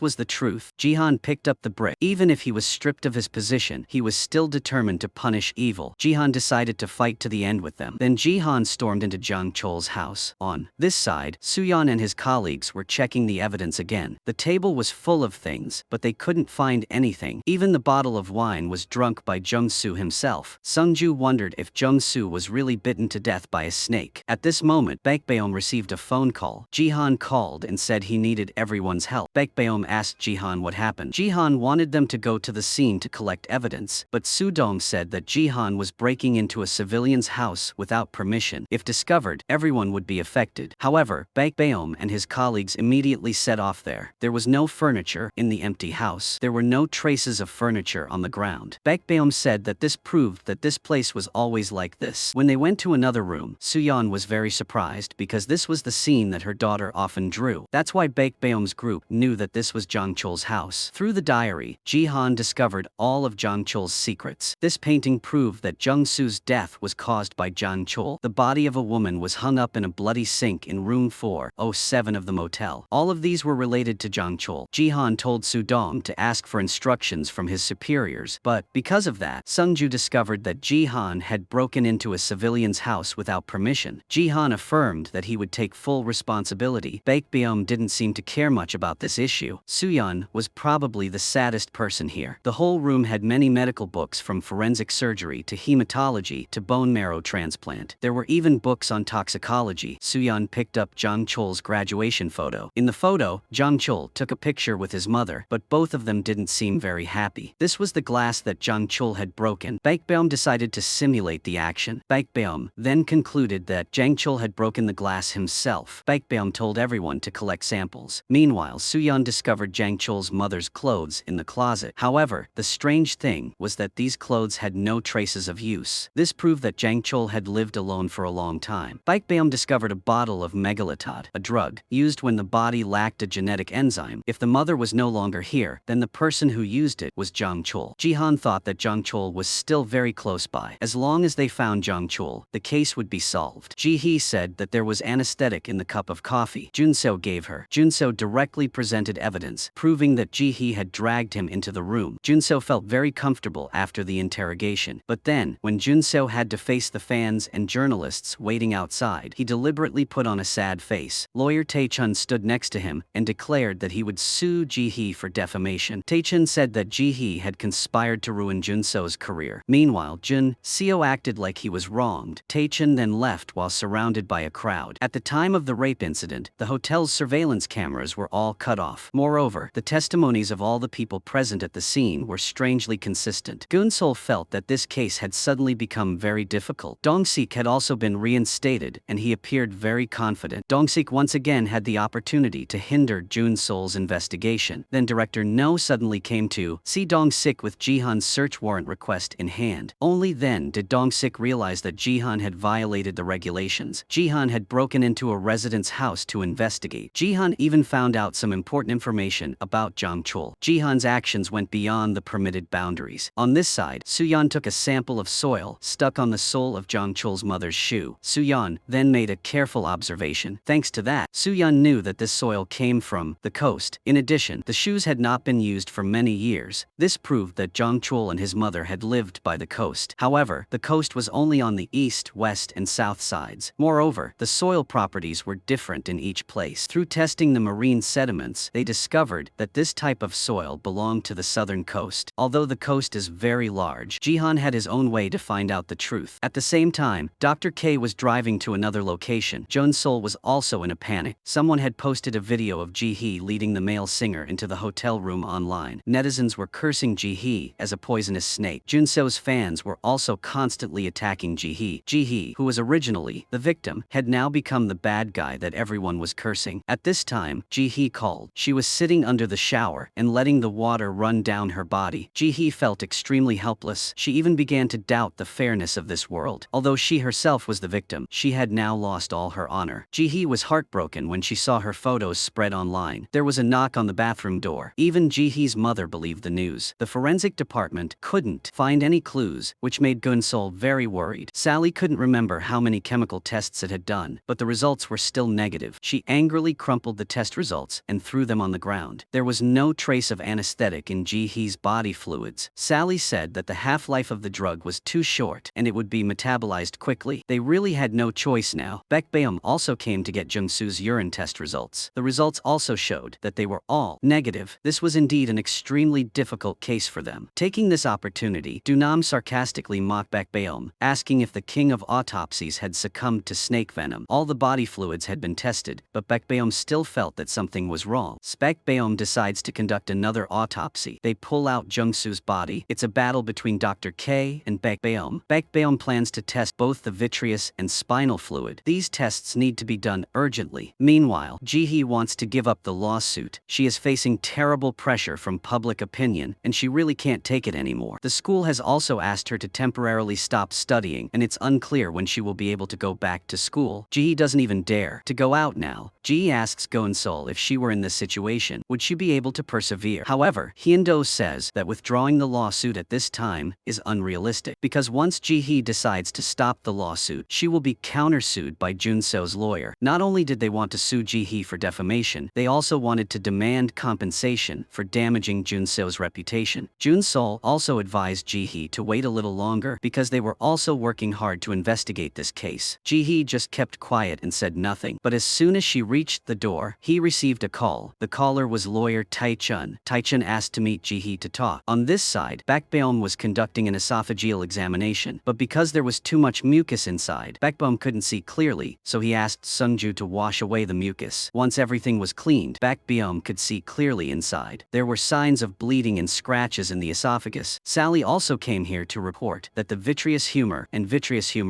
Speaker 1: was the truth. Ji-han picked up the brick. Even if he was stripped of his position, he was still determined to punish evil. Ji-han decided to fight to the end with them. Then Ji-han stormed into Jang Chul's house. On this side, Soo-yeon and his colleagues were checking the evidence again. The table was full of things, but they couldn't find anything. Even the bottle of wine was drunk by Jung-soo himself. Sung-ju wondered if Jung-soo was really bitten to death by a snake. At this moment, Baekbeom received a phone call. Ji-han called and said he needed everyone's help. Baekbeom asked Ji-han what happened. Ji-han wanted them to go to the scene to collect evidence, but Soo-dong said that Ji-han was breaking into a civilian's house without permission. If discovered, everyone would be affected. However, Baekbeom and his colleagues immediately set off there. There was no furniture in the empty house. There were no traces of furniture on the ground. Baekbeom said that this proved that this place was always like this. When they went to another room, Soo-yeon was very surprised because this was the scene that her daughter often drew. That's why Baekbeom's group knew that this was Jang Chul's house. Through the diary, Ji-han discovered all of Jang Chul's secrets. This painting proved that Jung-soo's death was caused by Jang Chul. The body of a woman was hung up in a bloody sink in room 407 of the motel. All of these were related to Jang Chul. Ji-han told Soo-dong to ask for instructions from his superiors, but because of that, Sung-ju discovered that Ji-han had broken into a civilian's house without permission. Ji-han affirmed that he would take full responsibility. Baekbeom didn't seem to care much about this issue. Soo-yeon was probably the saddest person here. The whole room had many medical books from forensic surgery to hematology to bone marrow transplant. There were even books on toxicology. Soo-yeon picked up Jang Chul's graduation photo. In the photo, Jang Chul took a picture with his mother, but both of them didn't seem very happy. This was the glass that Jang Chul had broken. Baekbeom decided to simulate the action. Baekbeom then concluded that Jang Chul had broken the glass himself. Baekbeom told everyone to collect samples. Meanwhile, Soo-yeon discovered Jang Chul's mother's clothes in the closet. However, the strange thing was that these clothes had no traces of use. This proved that Jang Chul had lived alone for a long time. Baekbeom discovered a bottle of megalitod, a drug used when the body lacked a genetic enzyme. If the mother was no longer here, then the person who used it was Jang Chul. Ji-han thought that Jang Chul was still very close by. As long as they found Jang Chul, the case would be solved. Ji-hee said that there was anesthetic in the cup of coffee Junso gave her. Junso directly presented evidence, proving that Ji-hee had dragged him into the room. Junso felt very comfortable after the interrogation. But then, when Junso had to face the fans and journalists waiting outside, he deliberately put on a sad face. Lawyer Tae-chun stood next to him and declared that he would sue Ji-hee for defamation. Tae-chun said that Ji-hee had conspired to ruin Junso's So's career. Meanwhile, Jun Seo acted like he was wronged. Tae-chun then left while surrounded by a crowd. At the time of the rape incident, the hotel's surveillance cameras were all cut off. Moreover, the testimonies of all the people present at the scene were strangely consistent. Gun-sol felt that this case had suddenly become very difficult. Dong-sik had also been reinstated, and he appeared very confident. Dong-sik once again had the opportunity to hinder Jun-sol's investigation. Then director No suddenly came to see Dong-sik with Jihan's search warrant request in hand. Only then did Dong-sik realize that Jihan had violated the regulations. Jihan had broken into a resident's house to investigate. Jihan even found out some important information about Jang Chul. Jihan's actions went beyond the permitted boundaries. On this side, Suyan took a sample of soil stuck on the sole of Jang Chul's mother's shoe. Suyan then made a careful observation. Thanks to that, Suyan knew that this soil came from the coast. In addition, the shoes had not been used for many years. This proved that Jang Chul and his mother had lived by the coast. However, the coast was only on the east, west, and south sides. Moreover, the soil properties were different in each place. Through testing the marine sediments, they discovered that this type of soil belonged to the southern coast. Although the coast is very large, Jihan had his own way to find out the truth. At the same time, Dr. K was driving to another location. Jun-sol was also in a panic. Someone had posted a video of Ji-hee leading the male singer into the hotel room online. Netizens were cursing Ji-hee as a poisonous snake. Jun-so's fans were also constantly attacking Ji-hee. Ji-hee, who was originally the victim, had now become the bad guy that everyone was cursing. At this time, Ji-hee called. She was sitting under the shower and letting the water run down her body. Ji-hee felt extremely helpless. She even began to doubt the fairness of this world. Although she herself was the victim, she had now lost all her honor. Ji-hee was heartbroken when she saw her photos spread online. There was a knock on the bathroom door. Even Ji-hee's mother believed the news. The forensic department couldn't find any clues, which made Gun-sol very worried. Sally couldn't remember how many chemical tests it had done, but the results were still negative. She angrily crumpled the test results and threw them on the ground. There was no trace of anesthetic in Ji-hee's body fluids. Sally said that the half-life of the drug was too short and it would be metabolized quickly. They really had no choice now. Baek Baeum also came to get Jung-soo's urine test results. The results also showed that they were all negative. This was indeed an extremely difficult case for them. Taking this opportunity, Dunam sarcastically mocked Baek Baeum, asking if the king of autopsies had succumbed to snake venom. All the body fluids had been tested, but Baek Baeum still felt that something was wrong. Baek Baeum decides to conduct another autopsy. They pull out Jung-soo's body. It's a battle between Dr. K and Baek Baeum. Baek Baeum plans to test both the vitreous and spinal fluid. These tests need to be done urgently. Meanwhile, Ji-hee wants to give up the lawsuit. She is facing terrible pressure from public opinion, and she really can't take it anymore. The school has also asked her to temporarily stop studying, and it's unclear when she will be able to go back to school. Ji-hee doesn't even dare to go out now. Ji asks Gun-sol if she were in this situation, would she be able to persevere? However, Hyun-do says that withdrawing the lawsuit at this time is unrealistic, because once Ji-hee decides to stop the lawsuit, she will be countersued by Jun-so's lawyer. Not only did they want to sue Ji-hee for defamation, they also wanted to demand compensation for damaging Jun-so's reputation. Jun-sol also advised Ji-hee to wait a little longer because they were also working hard to investigate this case. Ji-hee just kept quiet and said nothing, but as soon as she reached the door, he received a call. The caller was lawyer Tae-chun. Tae-chun asked to meet Ji-hee to talk. On this side, Baek Baeum was conducting an esophageal examination, but because there was too much mucus inside, Baek Baeum couldn't see clearly, so he asked Sungju to wash away the mucus. Once everything was cleaned, Baek Baeum could see clearly inside. There were signs of bleeding and scratches in the esophagus. Sally also came here to report that the vitreous humor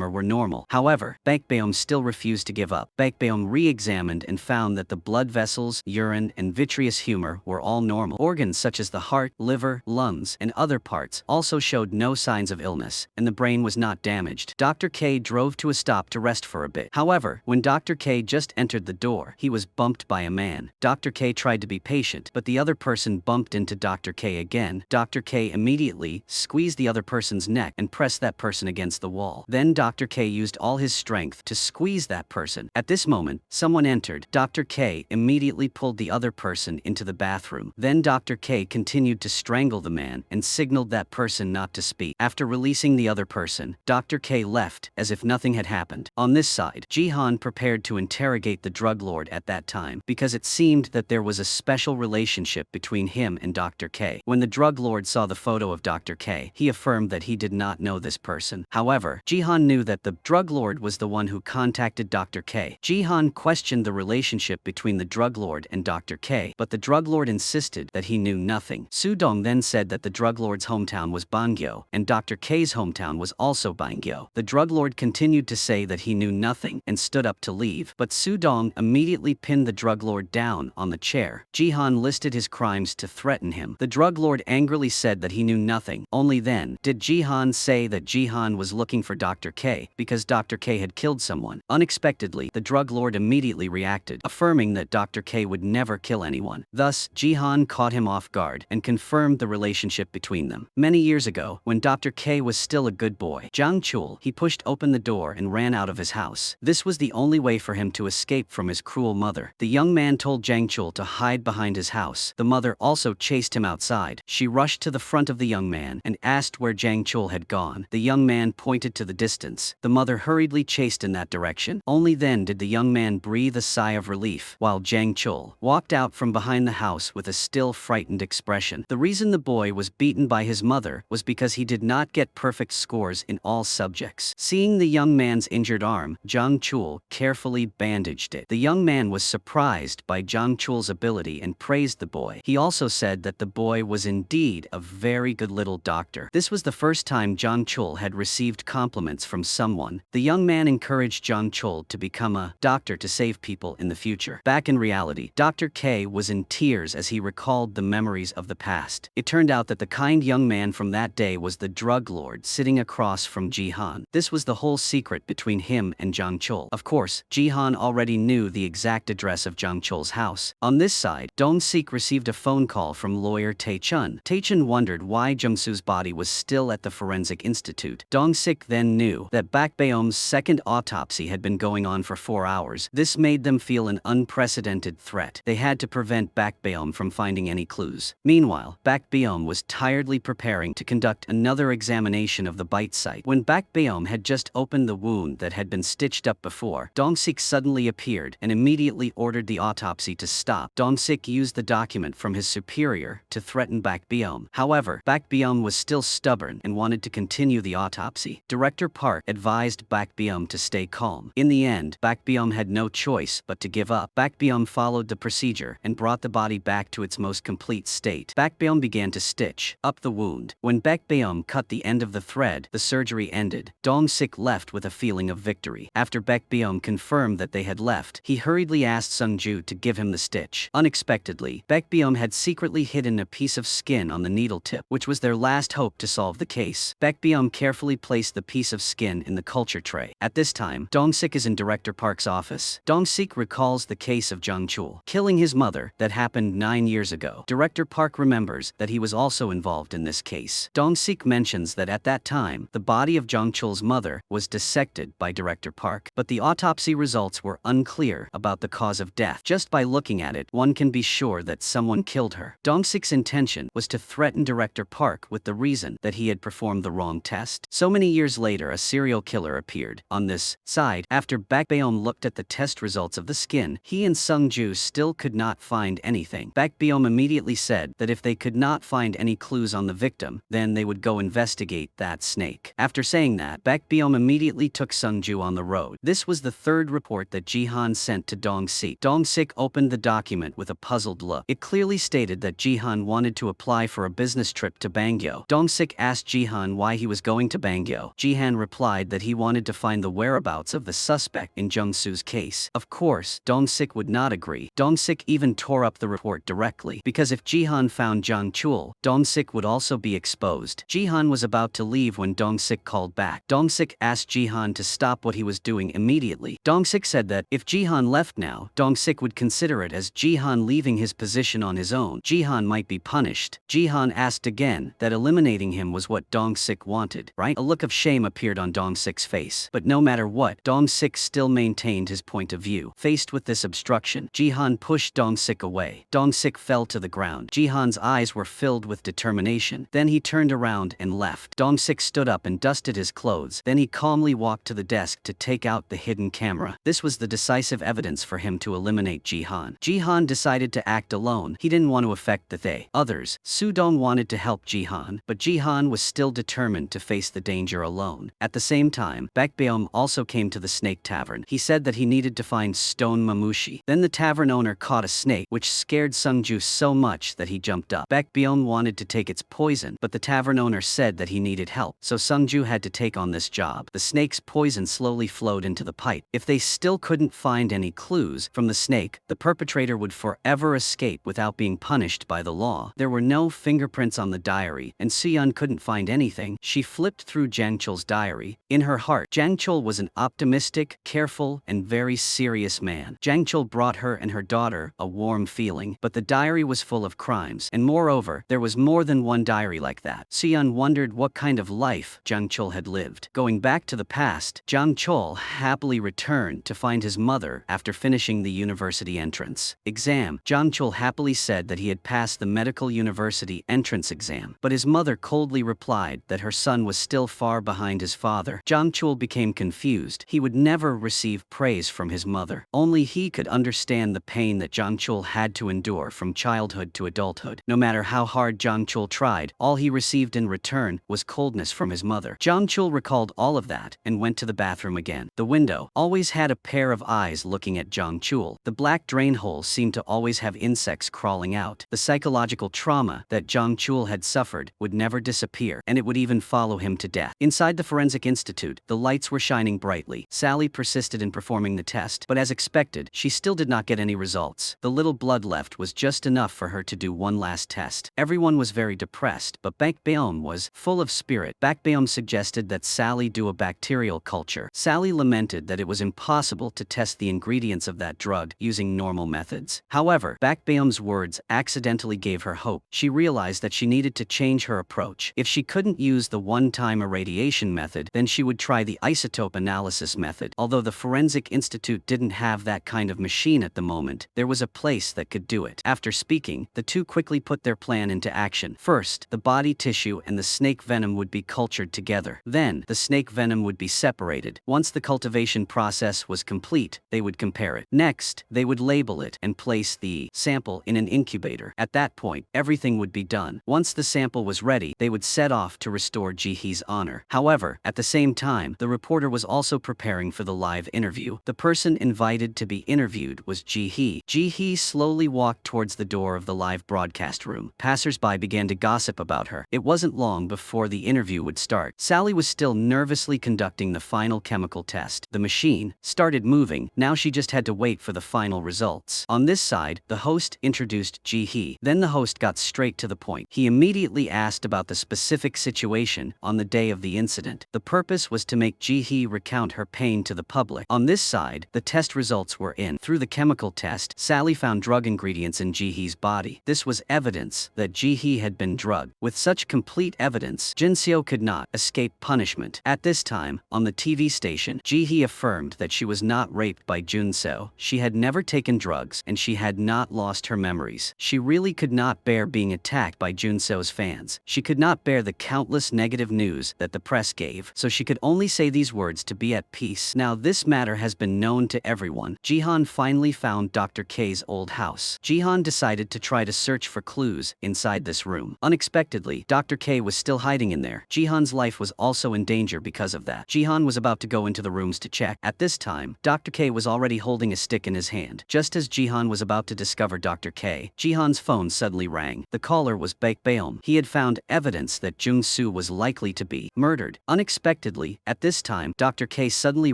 Speaker 1: were normal. However, Baek Baeum still refused to give up. Baek Baeum re-examined and found that the blood vessels, urine, and vitreous humor were all normal. Organs such as the heart, liver, lungs, and other parts also showed no signs of illness, and the brain was not damaged. Dr. K drove to a stop to rest for a bit. However, when Dr. K just entered the door, he was bumped by a man. Dr. K tried to be patient, but the other person bumped into Dr. K again. Dr. K immediately squeezed the other person's neck and pressed that person against the wall. Then Dr. K used all his strength to squeeze that person. At this moment, someone entered. Dr. K immediately pulled the other person into the bathroom. Then Dr. K continued to strangle the man and signaled that person not to speak. After releasing the other person, Dr. K left as if nothing had happened. On this side, Jihan prepared to interrogate the drug lord at that time because it seemed that there was a special relationship between him and Dr. K. When the drug lord saw the photo of Dr. K. He affirmed that he did not know this person. However, Jihan knew that the drug lord was the one who contacted Dr. K. Jihan questioned the relationship between the drug lord and Dr. K, but the drug lord insisted that he knew nothing. Sudong then said that the drug lord's hometown was Bangyo, and Dr. K's hometown was also Bangyo. The drug lord continued to say that he knew nothing and stood up to leave, but Sudong immediately pinned the drug lord down on the chair. Jihan listed his crimes to threaten him. The drug lord angrily said that he knew nothing. Only then did Jihan say that Jihan was looking for Dr. K because Dr. K had killed someone. Unexpectedly, the drug lord immediately reacted, affirming that Dr. K would never kill anyone. Thus, Jihan caught him off guard and confirmed the relationship between them. Many years ago, when Dr. K was still a good boy, Zhang Chul, he pushed open the door and ran out of his house. This was the only way for him to escape from his cruel mother. The young man told Zhang Chul to hide behind his house. The mother also chased him outside. She rushed to the front of the young man and asked where Zhang Chul had gone. The young man pointed to the distance. The mother hurriedly chased in that direction. Only then did the young man breathe a sigh of relief, while Zhang Chul walked out from behind the house with a still frightened expression. The reason the boy was beaten by his mother was because he did not get perfect scores in all subjects. Seeing the young man's injured arm, Zhang Chul carefully bandaged it. The young man was surprised by Zhang Chul's ability and praised the boy. He also said that the boy was indeed a very good little doctor. This was the first time Zhang Chul had received compliments from someone. The young man encouraged Zhang Chul to become a doctor to save people in the future. Back in reality, Dr. K was in tears as he recalled the memories of the past. It turned out that the kind young man from that day was the drug lord sitting across from Jihan. This was the whole secret between him and Zhang Chul. Of course, Jihan already knew the exact address of Zhang Chul's house. On this side, Dong-sik received a phone call from lawyer Tae-chun. Tae-chun wondered why Jung-soo's body was still at the Forensic Institute. Dong-sik then knew that Bak Beom's second autopsy had been going on for 4 hours. This made them feel an unprecedented threat. They had to prevent Bak Beom from finding any clues. Meanwhile, Bak Beom was tiredly preparing to conduct another examination of the bite site. When Bak Beom had just opened the wound that had been stitched up before, Dong-sik suddenly appeared and immediately ordered the autopsy to stop. Dong-sik used the document from his superior to threaten Bak Beom. However, Bak Beom was still stubborn and wanted to continue the autopsy. Director Park advised Bak Beom to stay calm. In the end, Bak Beom had no choice but to give up. Bak Beom followed the procedure and brought the body back to its most complete state. Bak Beom began to stitch up the wound. When Bak Beom cut the end of the thread, the surgery ended. Dong-sik left with a feeling of victory. After Bak Beom confirmed that they had left, he hurriedly asked Sung-ju to give him the stitch. Unexpectedly, Bak Beom had secretly hidden a piece of skin on the needle tip, which was their last hope to solve the case. Bak Beom carefully placed the piece of skin in the culture tray. At this time, Dong-sik is in Director Park's office. Dong-sik recalls the case of Zhang Chul killing his mother that happened 9 years ago. Director Park remembers that he was also involved in this case. Dong-sik mentions that at that time, the body of Zhang Chul's mother was dissected by Director Park, but the autopsy results were unclear about the cause of death. Just by looking at it, one can be sure that someone killed her. Dong-sik's intention was to threaten Director Park with the reason that he had performed the wrong test. So many years later, a serial killer appeared. On this side, after Bak Beom looked at the test results of the skin, he and Sung-ju still could not find anything. Bak Beom immediately said that if they could not find any clues on the victim, then they would go investigate that snake. After saying that, Bak Beom immediately took Sung-ju on the road. This was the third report that Jihan sent to Dong-sik. Dong-sik opened the document with a puzzled look. It clearly stated that Jihan wanted to apply for a business trip to Bangyo. Dong-sik asked Jihan why he was going to Bangyo. Jihan replied that he wanted to find the whereabouts of the suspect in Jung-soo's case. Of course, Dong-sik would not agree. Dong-sik even tore up the report directly, because if Jihan found Zhang Chul, Dong-sik would also be exposed. Jihan was about to leave when Dong-sik called back. Dong-sik asked Jihan to stop what he was doing immediately. Dong-sik said that if Jihan left now, Dong-sik would consider it as Jihan leaving his position on his own. Jihan might be punished. Jihan asked again that eliminating him was what Dong-sik wanted, right? A look of shame appeared on Dong-sik's face. But no matter what, Dong-sik still maintained his point of view. Faced with this obstruction, Jihan pushed Dong-sik away. Dong-sik fell to the ground. Jihan's eyes were filled with determination. Then he turned around and left. Dong-sik stood up and dusted his clothes. Then he calmly walked to the desk to take out the hidden camera. This was the decisive evidence for him to eliminate Jihan. Jihan decided to act alone. He didn't want to affect the others. Sudong wanted to help Jihan. Jihan, but Jihan was still determined to face the danger alone. At the same time, Baekbeom also came to the snake tavern. He said that he needed to find Stone Mamushi. Then the tavern owner caught a snake, which scared Sungju so much that he jumped up. Baekbeom wanted to take its poison, but the tavern owner said that he needed help, so Sungju had to take on this job. The snake's poison slowly flowed into the pipe. If they still couldn't find any clues from the snake, the perpetrator would forever escape without being punished by the law. There were no fingerprints on the diary, and Suyun couldn't find anything. She flipped through Jang Chul's diary. In her heart, Jang Chul was an optimistic, careful, and very serious man. Jang Chul brought her and her daughter a warm feeling, but the diary was full of crimes, and moreover, there was more than one diary like that. Suyun wondered what kind of life Jang Chul had lived. Going back to the past, Jang Chul happily returned to find his mother after finishing the university entrance exam. Jang Chul happily said that he had passed the medical university entrance exam, but his mother coldly replied that her son was still far behind his father. Jang Chul became confused. He would never receive praise from his mother. Only he could understand the pain that Jang Chul had to endure from childhood to adulthood. No matter how hard Jang Chul tried, all he received in return was coldness from his mother. Jang Chul recalled all of that and went to the bathroom again. The window always had a pair of eyes looking at Jang Chul. The black drain hole seemed to always have insects crawling out. The psychological trauma that Jang Chul had suffered would never disappear, and it would even follow him to death. Inside the Forensic Institute, the lights were shining brightly. Sally persisted in performing the test, but as expected, she still did not get any results. The little blood left was just enough for her to do one last test. Everyone was very depressed, but Baekbeom was full of spirit. Baekbeom suggested that Sally do a bacterial culture. Sally lamented that it was impossible to test the ingredients of that drug using normal methods. However, Baekbeom's words accidentally gave her hope. She realized that she needed to change her approach. If she couldn't use the one-time irradiation method, then she would try the isotope analysis method. Although the Forensic Institute didn't have that kind of machine at the moment, there was a place that could do it. After speaking, the two quickly put their plan into action. First, the body tissue and the snake venom would be cultured together. Then, the snake venom would be separated. Once the cultivation process was complete, they would compare it. Next, they would label it and place the sample in an incubator. At that point, everything would be done. Once the sample was ready, they would set off to restore Jihee's honor. However, at the same time, the reporter was also preparing for the live interview. The person invited to be interviewed was Jihee. Jihee slowly walked towards the door of the live broadcast room. Passers-by began to gossip about her. It wasn't long before the interview would start. Sally was still nervously conducting the final chemical test. The machine started moving. Now she just had to wait for the final results. On this side, the host introduced Jihee. Then the host got straight to the point. He immediately asked about the specific situation on the day of the incident. The purpose was to make Jihee recount her pain to the public. On this side, the test results were in. Through the chemical test, Sally found drug ingredients in Jihee's body. This was evidence that Jihee had been drugged. With such complete evidence, Jinseo could not escape punishment. At this time, on the TV station, Jihee affirmed that she was not raped by Junseo. She had never taken drugs, and she had not lost her memories. She really could not bear being attacked by Junseo's fans. She could not bear the countless negative news that the press gave, so she could only say these words to be at peace. Now this matter has been known to everyone. Jihan finally found Dr. K's old house. Jihan decided to try to search for clues inside this room. Unexpectedly, Dr. K was still hiding in there. Jihan's life was also in danger because of that. Jihan was about to go into the rooms to check. At this time, Dr. K was already holding a stick in his hand. Just as Jihan was about to discover Dr. K, Jihan's phone suddenly rang. The caller was Baekbeom. He had found evidence that Jung-soo was likely to be murdered. Unexpectedly, at this time, Dr. K suddenly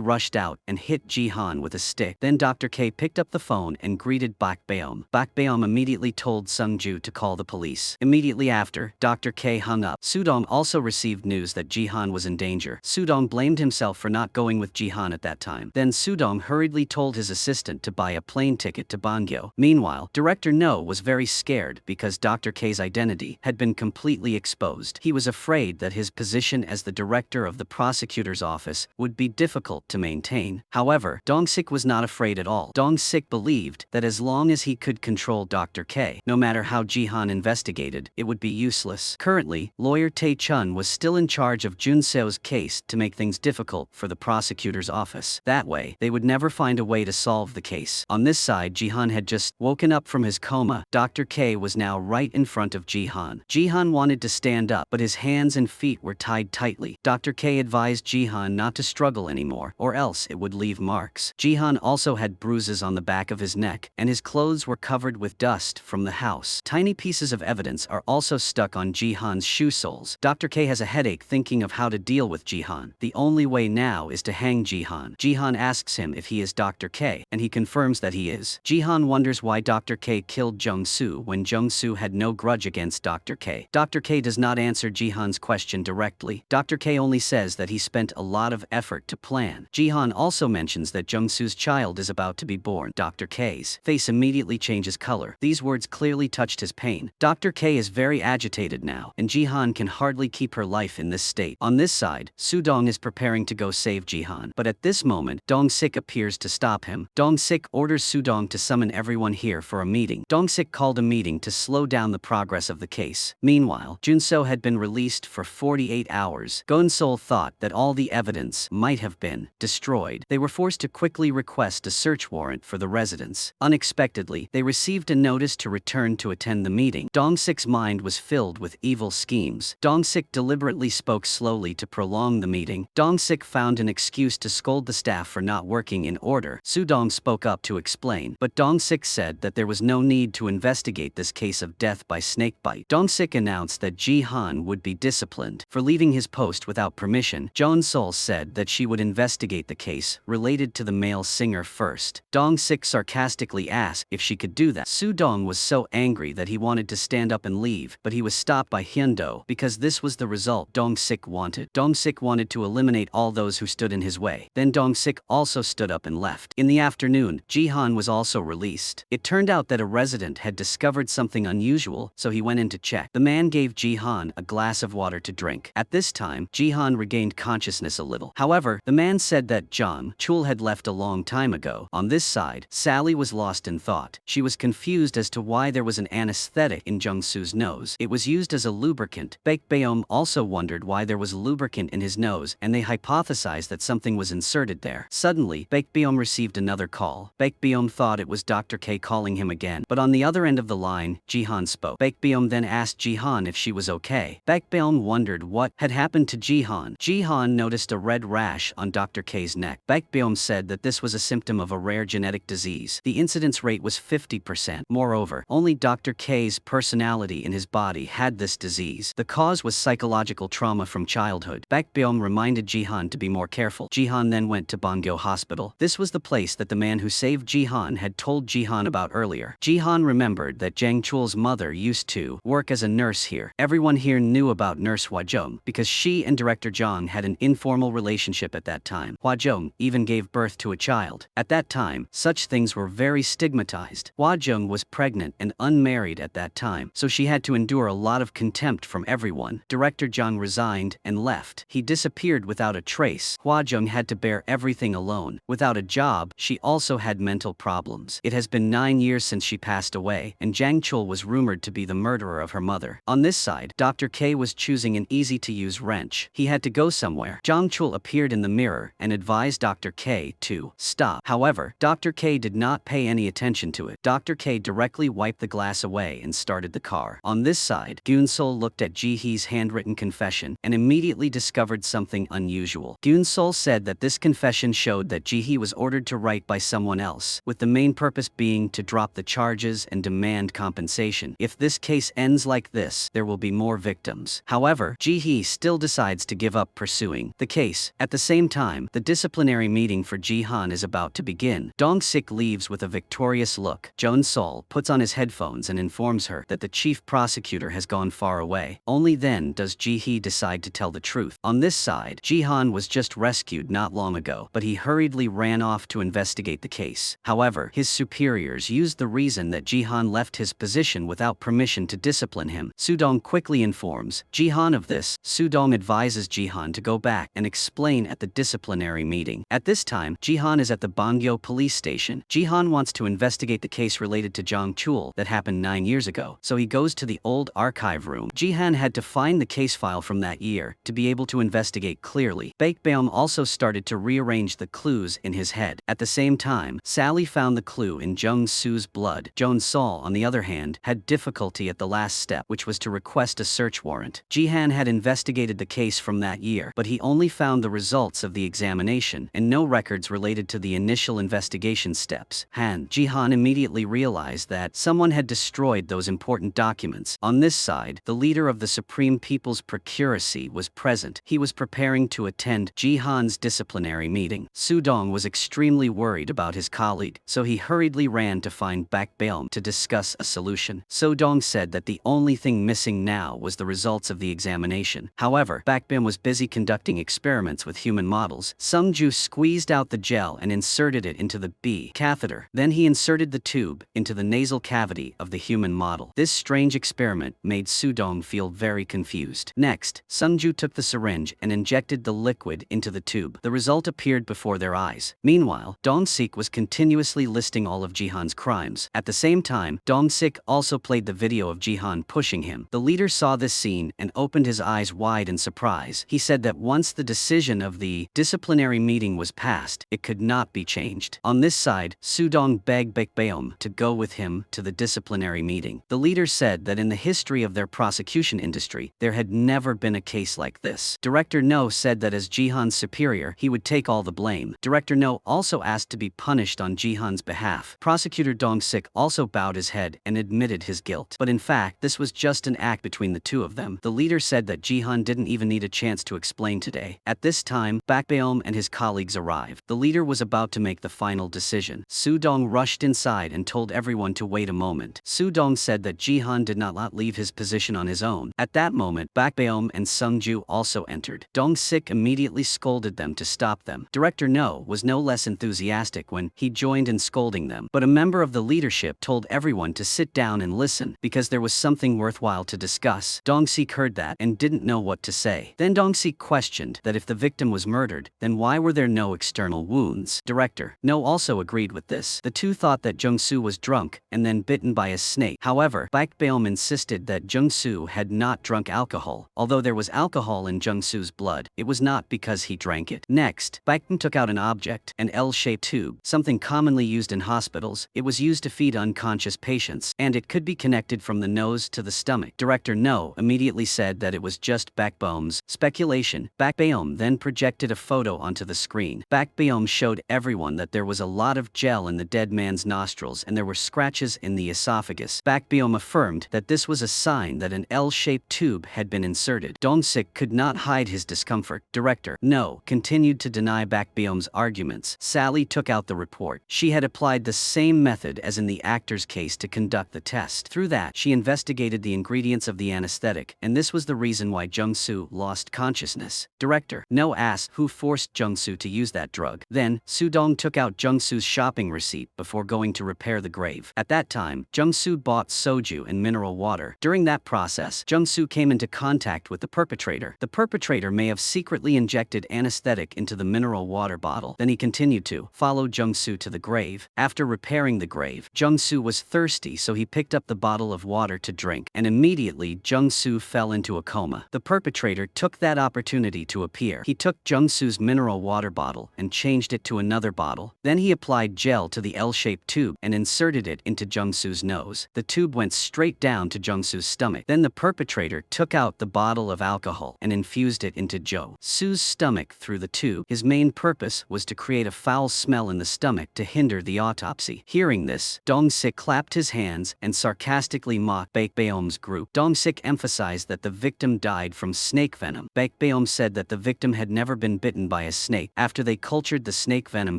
Speaker 1: rushed out and hit Jihan with a stick. Then Dr. K picked up the phone and greeted Baekbeom. Baekbeom immediately told Sungju to call the police. Immediately after, Dr. K hung up. Sudong also received news that Jihan was in danger. Sudong blamed himself for not going with Jihan at that time. Then Sudong hurriedly told his assistant to buy a plane ticket to Bangyo. Meanwhile, Director No was very scared because Dr. K's identity had been completely exposed. He was afraid that his position as the director of the prosecutor's office would be difficult to maintain. However, Dong-sik was not afraid at all. Dong-sik believed that as long as he could control Dr. K, no matter how Jihan investigated, it would be useless. Currently, lawyer Tae-chun was still in charge of Junseo's case to make things difficult for the prosecutor's office. That way, they would never find a way to solve the case. On this side, Jihan had just woken up from his coma. Dr. K was now right in front of Jihan. Jihan wanted wanted to stand up, but his hands and feet were tied tightly. Dr. K advised Jihan not to struggle anymore, or else it would leave marks. Jihan also had bruises on the back of his neck, and his clothes were covered with dust from the house. Tiny pieces of evidence are also stuck on Jihan's shoe soles. Dr. K has a headache thinking of how to deal with Jihan. The only way now is to hang Jihan. Jihan asks him if he is Dr. K, and he confirms that he is. Jihan wonders why Dr. K killed Jung-soo when Jung-soo had no grudge against Dr. K. Dr. K does not answer Jihan's question directly. Dr. K only says that he spent a lot of effort to plan. Jihan also mentions that Jung-soo's child is about to be born. Dr. K's face immediately changes color. These words clearly touched his pain. Dr. K is very agitated now, and Jihan can hardly keep her life in this state. On this side, Soo-dong is preparing to go save Jihan, but at this moment, Dong-sik appears to stop him. Dong-sik orders Soo-dong to summon everyone here for a meeting. Dong-sik called a meeting to slow down the progress of the case. Meanwhile, Jun-soo had been released for 48 hours. Gon-sol thought that all the evidence might have been destroyed. They were forced to quickly request a search warrant for the residence. Unexpectedly, they received a notice to return to attend the meeting. Dong-sik's mind was filled with evil schemes. Dong-sik deliberately spoke slowly to prolong the meeting. Dong-sik found an excuse to scold the staff for not working in order. Soo-dong spoke up to explain, but Dong-sik said that there was no need to investigate this case of death by snakebite. Dong-sik announced that Ji-han would be disciplined for leaving his post without permission. Jeon-sol said that she would investigate the case related to the male singer first. Dong-sik sarcastically asked if she could do that. Soo-dong was so angry that he wanted to stand up and leave, but he was stopped by Hyun-do because this was the result Dong-sik wanted. Dong-sik wanted to eliminate all those who stood in his way. Then Dong-sik also stood up and left. In the afternoon, Ji-han was also released. It turned out that a resident had discovered something unusual, so he went in to check. The man gave Ji-han a glass of water to drink. At this time, Ji-han regained consciousness a little. However, the man said that Jung-chul had left a long time ago. On this side, Sally was lost in thought. She was confused as to why there was an anesthetic in Jung-soo's nose. It was used as a lubricant. Baekbeom also wondered why there was lubricant in his nose, and they hypothesized that something was inserted there. Suddenly, Baekbeom received another call. Baekbeom thought it was Dr. K calling him again, but on the other end of the line, Ji-han spoke. Baekbeom then asked Ji-han if she was okay. Baekbeom wondered what had happened to Ji-han. Ji-han noticed a red rash on Dr. K's neck. Baekbeom said that this was a symptom of a rare genetic disease. The incidence rate was 50%. Moreover, only Dr. K's personality in his body had this disease. The cause was psychological trauma from childhood. Baekbeom reminded Ji-han to be more careful. Ji-han then went to Bangyo Hospital. This was the place that the man who saved Ji-han had told Ji-han about earlier. Ji-han remembered that Jang Chul's mother used to work as a nurse here. Everyone here knew about Nurse Hwa Jung because she and Director Jang had an informal relationship at that time. Hwa Jung even gave birth to a child. At that time, such things were very stigmatized. Hwa Jung was pregnant and unmarried at that time, so she had to endure a lot of contempt from everyone. Director Jang resigned and left. He disappeared without a trace. Hwa Jung had to bear everything alone. Without a job, she also had mental problems. It has been 9 years since she passed away, and Jang Chul was rumored to be the murderer of her mother. On this side, Dr. K was choosing an easy-to-use wrench. He had to go somewhere. Jang Chul appeared in the mirror and advised Dr. K to stop. However, Dr. K did not pay any attention to it. Dr. K directly wiped the glass away and started the car. On this side, Gyun-sol looked at Ji-hee's handwritten confession and immediately discovered something unusual. Gyun-sol said that this confession showed that Ji-hee was ordered to write by someone else, with the main purpose being to drop the charges and demand compensation. If this case ends like this, there will be more victims. However, Ji-hee still decides to give up pursuing the case. At the same time, the disciplinary meeting for Ji-han is about to begin. Dong-sik leaves with a victorious look. Jeon-sol puts on his headphones and informs her that the chief prosecutor has gone far away. Only then does Ji-hee decide to tell the truth. On this side, Ji-han was just rescued not long ago, but he hurriedly ran off to investigate the case. However, his superiors used the reason that Ji-han left his position without permission to discipline him. Soo-dong quickly informs Ji-han of this. Soo-dong advises Ji-han to go back and explain at the disciplinary meeting. At this time, Ji-han is at the Bangyo police station. Ji-han wants to investigate the case related to Jang Chul that happened 9 years ago, so he goes to the old archive room. Ji-han had to find the case file from that year to be able to investigate clearly. Baekbeom also started to rearrange the clues in his head. At the same time, Sally found the clue in Jung-soo's blood. Jeon-sol, on the other hand, had difficulty at the last step, which was to request a search warrant. Jihan had investigated the case from that year, but he only found the results of the examination and no records related to the initial investigation steps. Jihan immediately realized that someone had destroyed those important documents. On this side, the leader of the Supreme People's Procuracy was present. He was preparing to attend Jihan's disciplinary meeting. Sudong was extremely worried about his colleague, so he hurriedly ran to find Baek Baeom to discuss a solution. Sudong said that the only thing missing now was the results of the examination. However, Baek Baeom was busy conducting experiments with human models. Sungju squeezed out the gel and inserted it into the B catheter. Then he inserted the tube into the nasal cavity of the human model. This strange experiment made Sudong feel very confused. Next, Sungju took the syringe and injected the liquid into the tube. The result appeared before their eyes. Meanwhile, Dong-sik was continuously listing all of Jihan's crimes. At the same time, Dong-sik also played the video of Jihan pushing him. The leader saw this scene and opened his eyes wide in surprise. He said that once the decision of the disciplinary meeting was passed, it could not be changed. On this side, Sudong begged Baek Baeom to go with him to the disciplinary meeting. The leader said that in the history of their prosecution industry, there had never been a case like this. Director No said that as Jihan's superior, he would take all the blame. Director No also asked to be punished on Jihan's behalf. Prosecutor Dong-sik also bowed his head and admitted his guilt. But in fact, this was just an act between the two of them. The leader said that Jihan didn't even need a chance to explain today. At this time, Baek Baeom and his colleagues arrived. The leader was about to make the final decision. Sudong rushed inside and told everyone to wait a moment. Sudong said that Jihan did not leave his position on his own. At that moment, Baek Baeom and Sungju also entered. Dong-sik immediately scolded them to stop them. Director No was no less enthusiastic when he joined in scolding them, but a member of the leadership told everyone to sit down and listen because there was something worthwhile to discuss. Dong-sik heard that and didn't know what to say. Then Dong-sik questioned that if the victim was murdered, then why were there no external wounds? Director No also agreed with this. The two thought that Jung-soo was drunk and then bitten by a snake. However, Baek Baeom insisted that Jung-soo had not drunk alcohol. Although there was alcohol in Jung-soo's blood, it was not because he drank it. Next, Baek Baeom took out an object, an L-shaped tube, something commonly used in hospitals. It was used to feed unconscious patients, and it could be connected from the nose to the stomach. Director No immediately said that it was just Baek Baeom's speculation. Baek Baeom then projected a photo onto the screen. Baek Baeom showed everyone that there was a lot of gel in the dead man's nostrils and there were scratches in the esophagus. Baek Baeom affirmed that this was a sign that an L-shaped tube had been inserted. Dong-sik could not hide his discomfort. Director No continued to deny Baek Baeom's arguments. Sally took out the report. She had applied the same method as in the actor's case to conduct the test. Through that, she investigated the ingredients of the anesthetic, and this was the reason why Jung-soo lost consciousness. Director No asked who forced Jung-soo to use that drug. Then, Sudong took out Jung-soo's shopping receipt before going to repair the grave. At that time, Jung-soo bought soju and mineral water. During that process, Jung-soo came into contact with the perpetrator. The perpetrator may have secretly injected anesthetic into the mineral water bottle. Then he continued to follow Jung-soo to the grave. After repairing the grave, Jung-soo was thirsty, so he picked up the bottle of water to drink, and immediately Jung-soo fell into a coma. The perpetrator took that opportunity to appear. He took Jung-soo's mineral water bottle and changed it to another bottle. Then he applied gel to the L-shaped tube and inserted it into Jung-soo's nose. The tube went straight down to Jung-soo's stomach. Then the perpetrator took out the bottle of alcohol and infused it into Jo-soo's stomach through the tube. His main purpose was to create a foul smell in the stomach to hinder the autopsy. Hearing this, Dong-sik clapped his hands and sarcastically mocked Baek Baeom's group. Dong-sik emphasized that the victim died from snake venom. Baek Baeom said that the victim had never been bitten by a snake. After they cultured the snake venom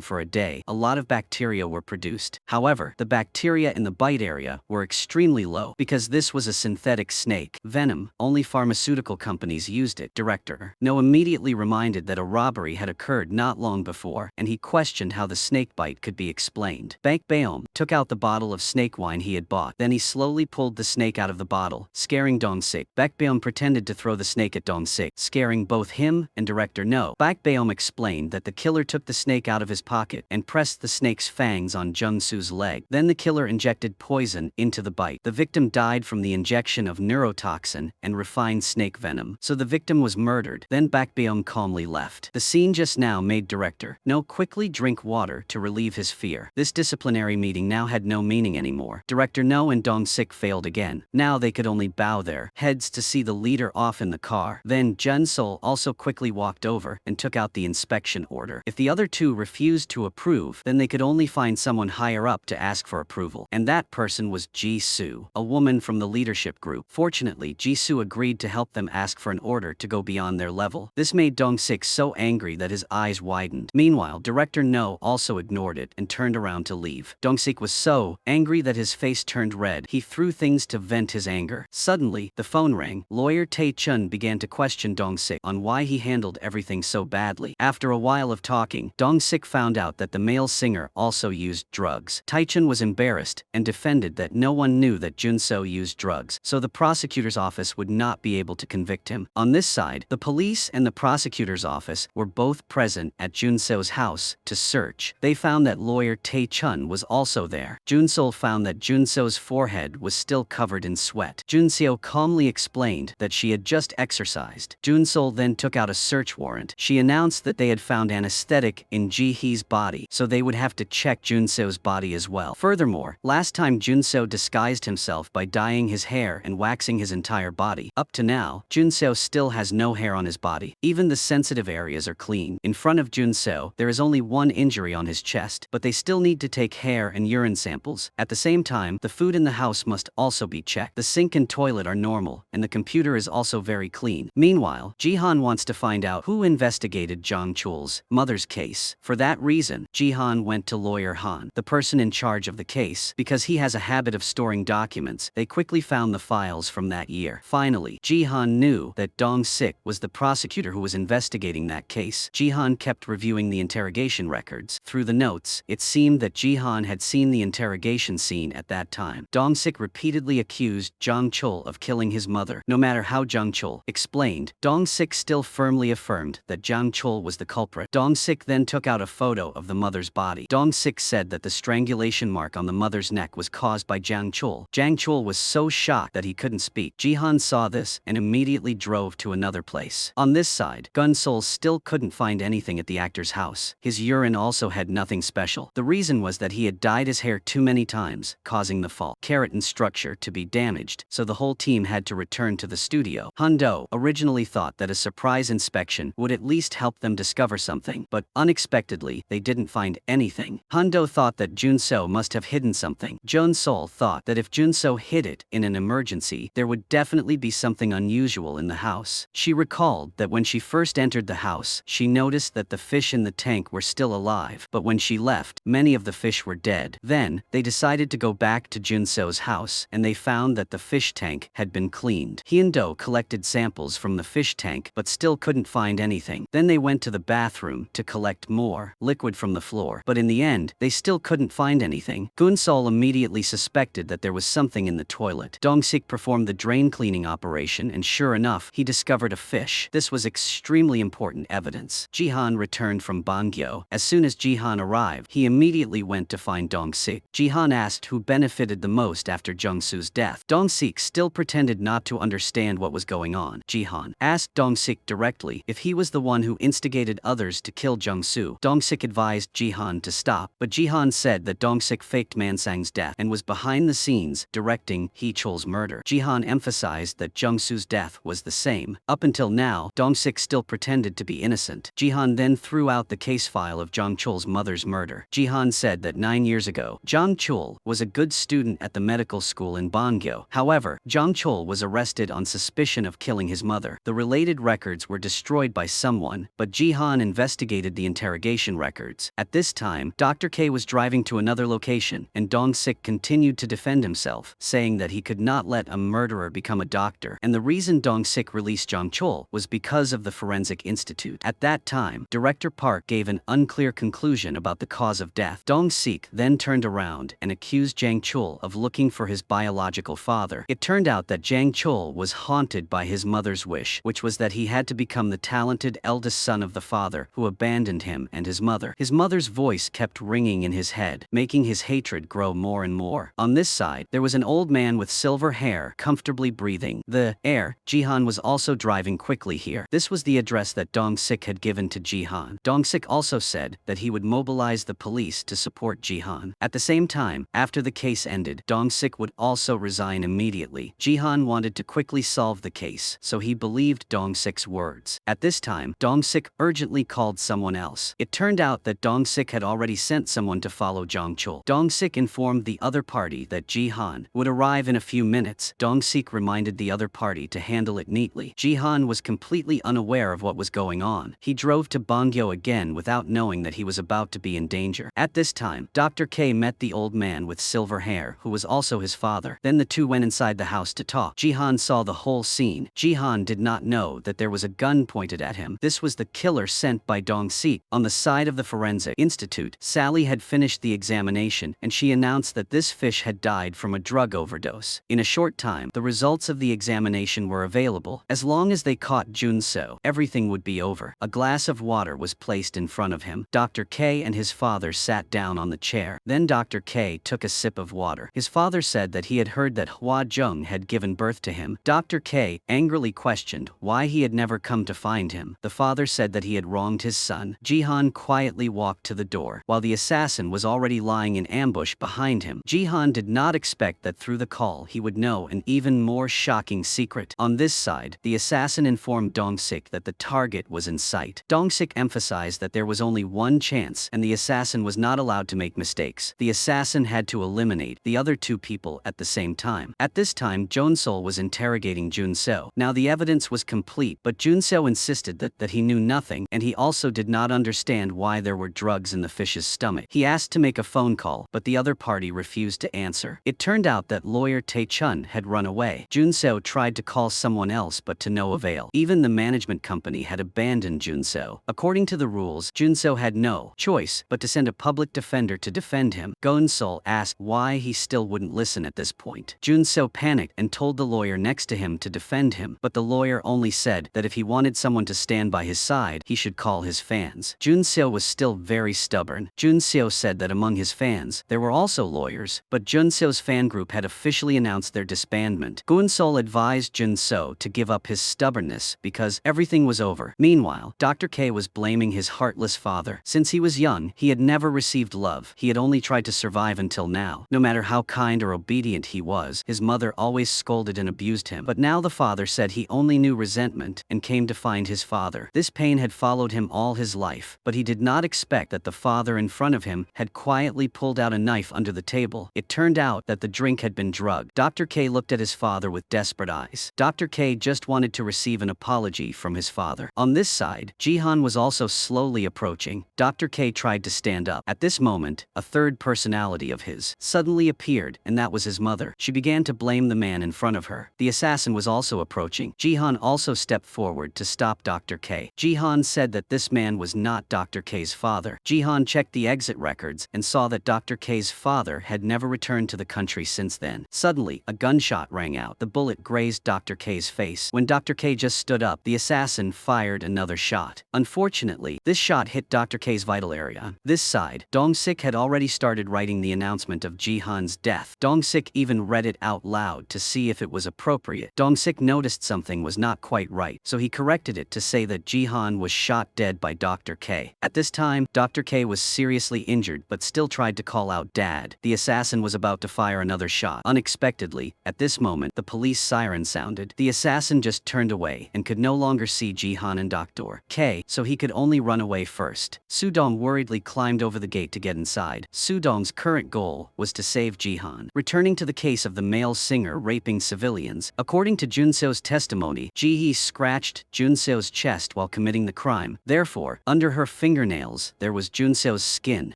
Speaker 1: for a day, a lot of bacteria were produced. However, the bacteria in the bite area were extremely low because this was a synthetic snake venom. Only pharmaceutical companies used it. Director No immediately reminded that a robbery had occurred not long before, and he questioned how the snake bite could be explained. Baek Baeom took out the bottle of snake wine he had bought. Then he slowly pulled the snake out of the bottle, scaring Dong-sik. Baek Baeom pretended to throw the snake at Dong-sik, scaring both him and Director No. Baek Baeom explained that the killer took the snake out of his pocket and pressed the snake's fangs on Jung-soo's leg. Then the killer injected poison into the bite. The victim died from the injection of neurotoxin and refined snake venom, so the victim was murdered. Then Baek Baeom calmly left. The scene just now made Director No quickly drink water to relieve his fear. This disciplinary meeting now had no meaning anymore. Director No and Dong-sik failed again. Now they could only silently bow their heads to see the leader off in the car. Then Jun-sol also quickly walked over and took out the inspection order. If the other two refused to approve, then they could only find someone higher up to ask for approval. And that person was Ji-soo, a woman from the leadership group. Fortunately, Ji-soo agreed to help them ask for an order to go beyond their level. This made Dong-sik so angry that his eyes widened. Meanwhile, Director No also ignored it and turned around to leave. Dong-sik was so angry that his face turned red. He threw things to vent his anger. Suddenly, the phone rang. Lawyer Tae-chun began to question Dong-sik on why he handled everything so badly. After a while of talking, Dong-sik found out that the male singer also used drugs. Tae-chun was embarrassed and defended that no one knew that Jun-so used drugs, so the prosecutor's office would not be able to convict him. On this side, the police and the prosecutor's office were both present at Jun-so's house to search. They found that lawyer Tae-chun was also there. Jun-sol found that Jun-so's forehead was still covered in sweat. Jun-seo calmly explained that she had just exercised. Jun-sol then took out a search warrant. She announced that they had found anesthetic in Ji-hee's body, so they would have to check Jun-seo's body as well. Furthermore, last time Jun-seo disguised himself by dyeing his hair and waxing his entire body. Up to now, Jun-seo still has no hair on his body. Even the sensitive areas are clean. In front of Jun-seo, there is only one injury on his chest, but they still need to take hair and urine samples. At the same time, the food in the house must also be checked. The sink and toilet are normal, and the computer is also very clean. Meanwhile, Ji-han wants to find out who investigated Jang Chul's mother's case. For that reason, Ji-han went to lawyer Han, the person in charge of the case, because he has a habit of storing documents. They quickly found the files from that year. Finally, Ji-han knew that Dong-sik was the prosecutor who was investigating that case. Ji-han kept reviewing the interrogation records. Through the notes, it seemed that Ji-han had seen the interrogation scene at that time. Dong-sik repeatedly accused Jang Chul of killing his mother. No matter how Jang Chul explained, Dong-sik still firmly affirmed that Jang Chul was the culprit. Dong-sik then took out a photo of the mother's body. Dong-sik said that the strangulation mark on the mother's neck was caused by Jang Chul. Jang Chul was so shocked that he couldn't speak. Ji-han saw this and immediately drove to another place. On this side, Gun-sol still couldn't find anything at the actor's house. His urine also had nothing special. The reason was that he had dyed his hair too many times, causing the fall keratin structure to be damaged, so the whole team had to return to the studio. Han-do originally thought that a surprise inspection would at least help them discover something, but unexpectedly, they didn't find anything. Han-do thought that Jun-so must have hidden something. Jun-sol thought that if Jun-so hid it in an emergency, there would definitely be something unusual in the house. She recalled that when she first entered the house, she noticed that the fish in the tank were still alive, but when she left, many of the fish were dead. Then, they decided to go back to Jun-so's house, and they found that the fish tank had been cleaned. He and Do collected samples from the fish tank, but still couldn't find anything. Then they went to the bathroom to collect more liquid from the floor, but in the end, they still couldn't find anything. Gun-sol immediately suspected that there was something in the toilet. Dong-sik performed the drain cleaning operation, and sure enough, he discovered a fish. This was extremely important evidence. Ji-han returned from Bangyo. As soon as Ji-han arrived, he immediately went to find Dong-sik. Ji-han asked who benefited the most after Jung-soo's death. Dong-sik still pretended not to understand what was going on. Ji-han asked Dong-sik directly if he was the one who instigated others to kill Jung-soo. Dong-sik advised Ji-han to stop, but Ji-han said that Dong-sik faked Mansang's death and was behind the scenes directing Hee-chul's murder. Ji-han emphasized that Jung-soo's death was the same. Up until now, Dong-sik still pretended to be innocent. Ji-han then threw out the case file of Jang Chul's mother's murder. Ji-han said that 9 years ago, Jang Chul was a good student at the medical school in Bangyo. However, Jang Chul was arrested on suspicion of killing his mother. The related records were destroyed by someone, but Ji-han investigated the interrogation records. At this time, Dr. K was driving to another location, and Dong-sik continued to defend himself, saying that he could not let a murderer become a doctor, and the reason Dong-sik released Jang Chul was because of the Forensic Institute. At that time, Director Park gave an unclear conclusion about the cause of death. Dong-sik then turned around and accused Jang Chul of looking for his biological father. It turned out that Jang Chul was haunted by his mother's wish, which was that he had to become the talented eldest son of the father who abandoned him and his mother. His mother's voice kept ringing in his head, making his hatred grow more and more. On this side, there was an old man with silver hair comfortably breathing the air. Ji-han was also driving quickly here. This was the address that Dong-sik had given to Ji-han. Dong-sik also said that he would mobilize the police to support Ji-han. At the same time, after the case ended, Dong-sik would also resign immediately. immediately. Jihan wanted to quickly solve the case, so he believed Dong-sik's words. At this time, Dong-sik urgently called someone else. It turned out that Dong-sik had already sent someone to follow Jong-chul. Dong-sik informed the other party that Jihan would arrive in a few minutes. Dong-sik reminded the other party to handle it neatly. Jihan was completely unaware of what was going on. He drove to Bangyo again without knowing that he was about to be in danger. At this time, Dr. K met the old man with silver hair, who was also his father. Then the two went inside the house to talk. Jihan saw the whole scene. Jihan did not know that there was a gun pointed at him. This was the killer sent by Dong-sik. On the side of the Forensic Institute, Sally had finished the examination, and she announced that this fish had died from a drug overdose. In a short time, the results of the examination were available. As long as they caught Jun-so, everything would be over. A glass of water was placed in front of him. Dr. K and his father sat down on the chair. Then Dr. K took a sip of water. His father said that he had heard that Hwa Jung had given birth to him. Dr. K angrily questioned why he had never come to find him. The father said that he had wronged his son. Jihan quietly walked to the door, while the assassin was already lying in ambush behind him. Jihan did not expect that through the call he would know an even more shocking secret. On this side, the assassin informed Dong-sik that the target was in sight. Dong-sik emphasized that there was only one chance, and the assassin was not allowed to make mistakes. The assassin had to eliminate the other two people at the same time. At this time, Jun-sol was interrogating Jun-so. Now the evidence was complete, but Jun-so insisted that he knew nothing, and he also did not understand why there were drugs in the fish's stomach. He asked to make a phone call, but the other party refused to answer. It turned out that lawyer Tae-chun had run away. Jun-so tried to call someone else, but to no avail. Even the management company had abandoned Jun-so. According to the rules, Jun-so had no choice but to send a public defender to defend him. Gon-sol asked why he still wouldn't listen at this point. Jun-so panicked and told the lawyer next to him to defend him, but the lawyer only said that if he wanted someone to stand by his side, he should call his fans. Jun-so was still very stubborn. Jun-so said that among his fans, there were also lawyers, but Jun-so's fan group had officially announced their disbandment. Gon-sol advised Jun-so to give up his stubbornness because everything was over. Meanwhile, Dr. K was blaming his heartless father. Since he was young, he had never received love. He had only tried to survive until now. No matter how kind or obedient he was, his mother always scolded and abused him. But now the father said he only knew resentment and came to find his father. This pain had followed him all his life, but he did not expect that the father in front of him had quietly pulled out a knife under the table. It turned out that the drink had been drugged. Dr. K looked at his father with desperate eyes. Dr. K just wanted to receive an apology from his father. On this side, Jihan was also slowly approaching. Dr. K tried to stand up. At this moment, a third personality of his suddenly appeared, and that was his mother. She began to blame the man in front of her. The assassin was also approaching. Jihan also stepped forward to stop Dr. K. Jihan said that this man was not Dr. K's father. Jihan checked the exit records and saw that Dr. K's father had never returned to the country since then. Suddenly, a gunshot rang out. The bullet grazed Dr. K's face. When Dr. K just stood up, the assassin fired another shot. Unfortunately, this shot hit Dr. K's vital area. This side, Dong-sik had already started writing the announcement of Jihan's death. Dong-sik even read it out loud to see if it was appropriate. Dong-sik noticed something was not quite right, so he corrected it to say that Jihan was shot dead by Dr. K. At this time, Dr. K was seriously injured but still tried to call out "Dad." The assassin was about to fire another shot. Unexpectedly, at this moment, the police siren sounded. The assassin just turned away and could no longer see Jihan and Dr. K, so he could only run away first. Sudong worriedly climbed over the gate to get inside. Sudong's current goal was to save Jihan. Returning to the case of the male singer raping civilians, according to Jun-so's testimony, Ji-hee scratched Jun-so's chest while committing the crime. Therefore, under her fingernails, there was Jun-so's skin.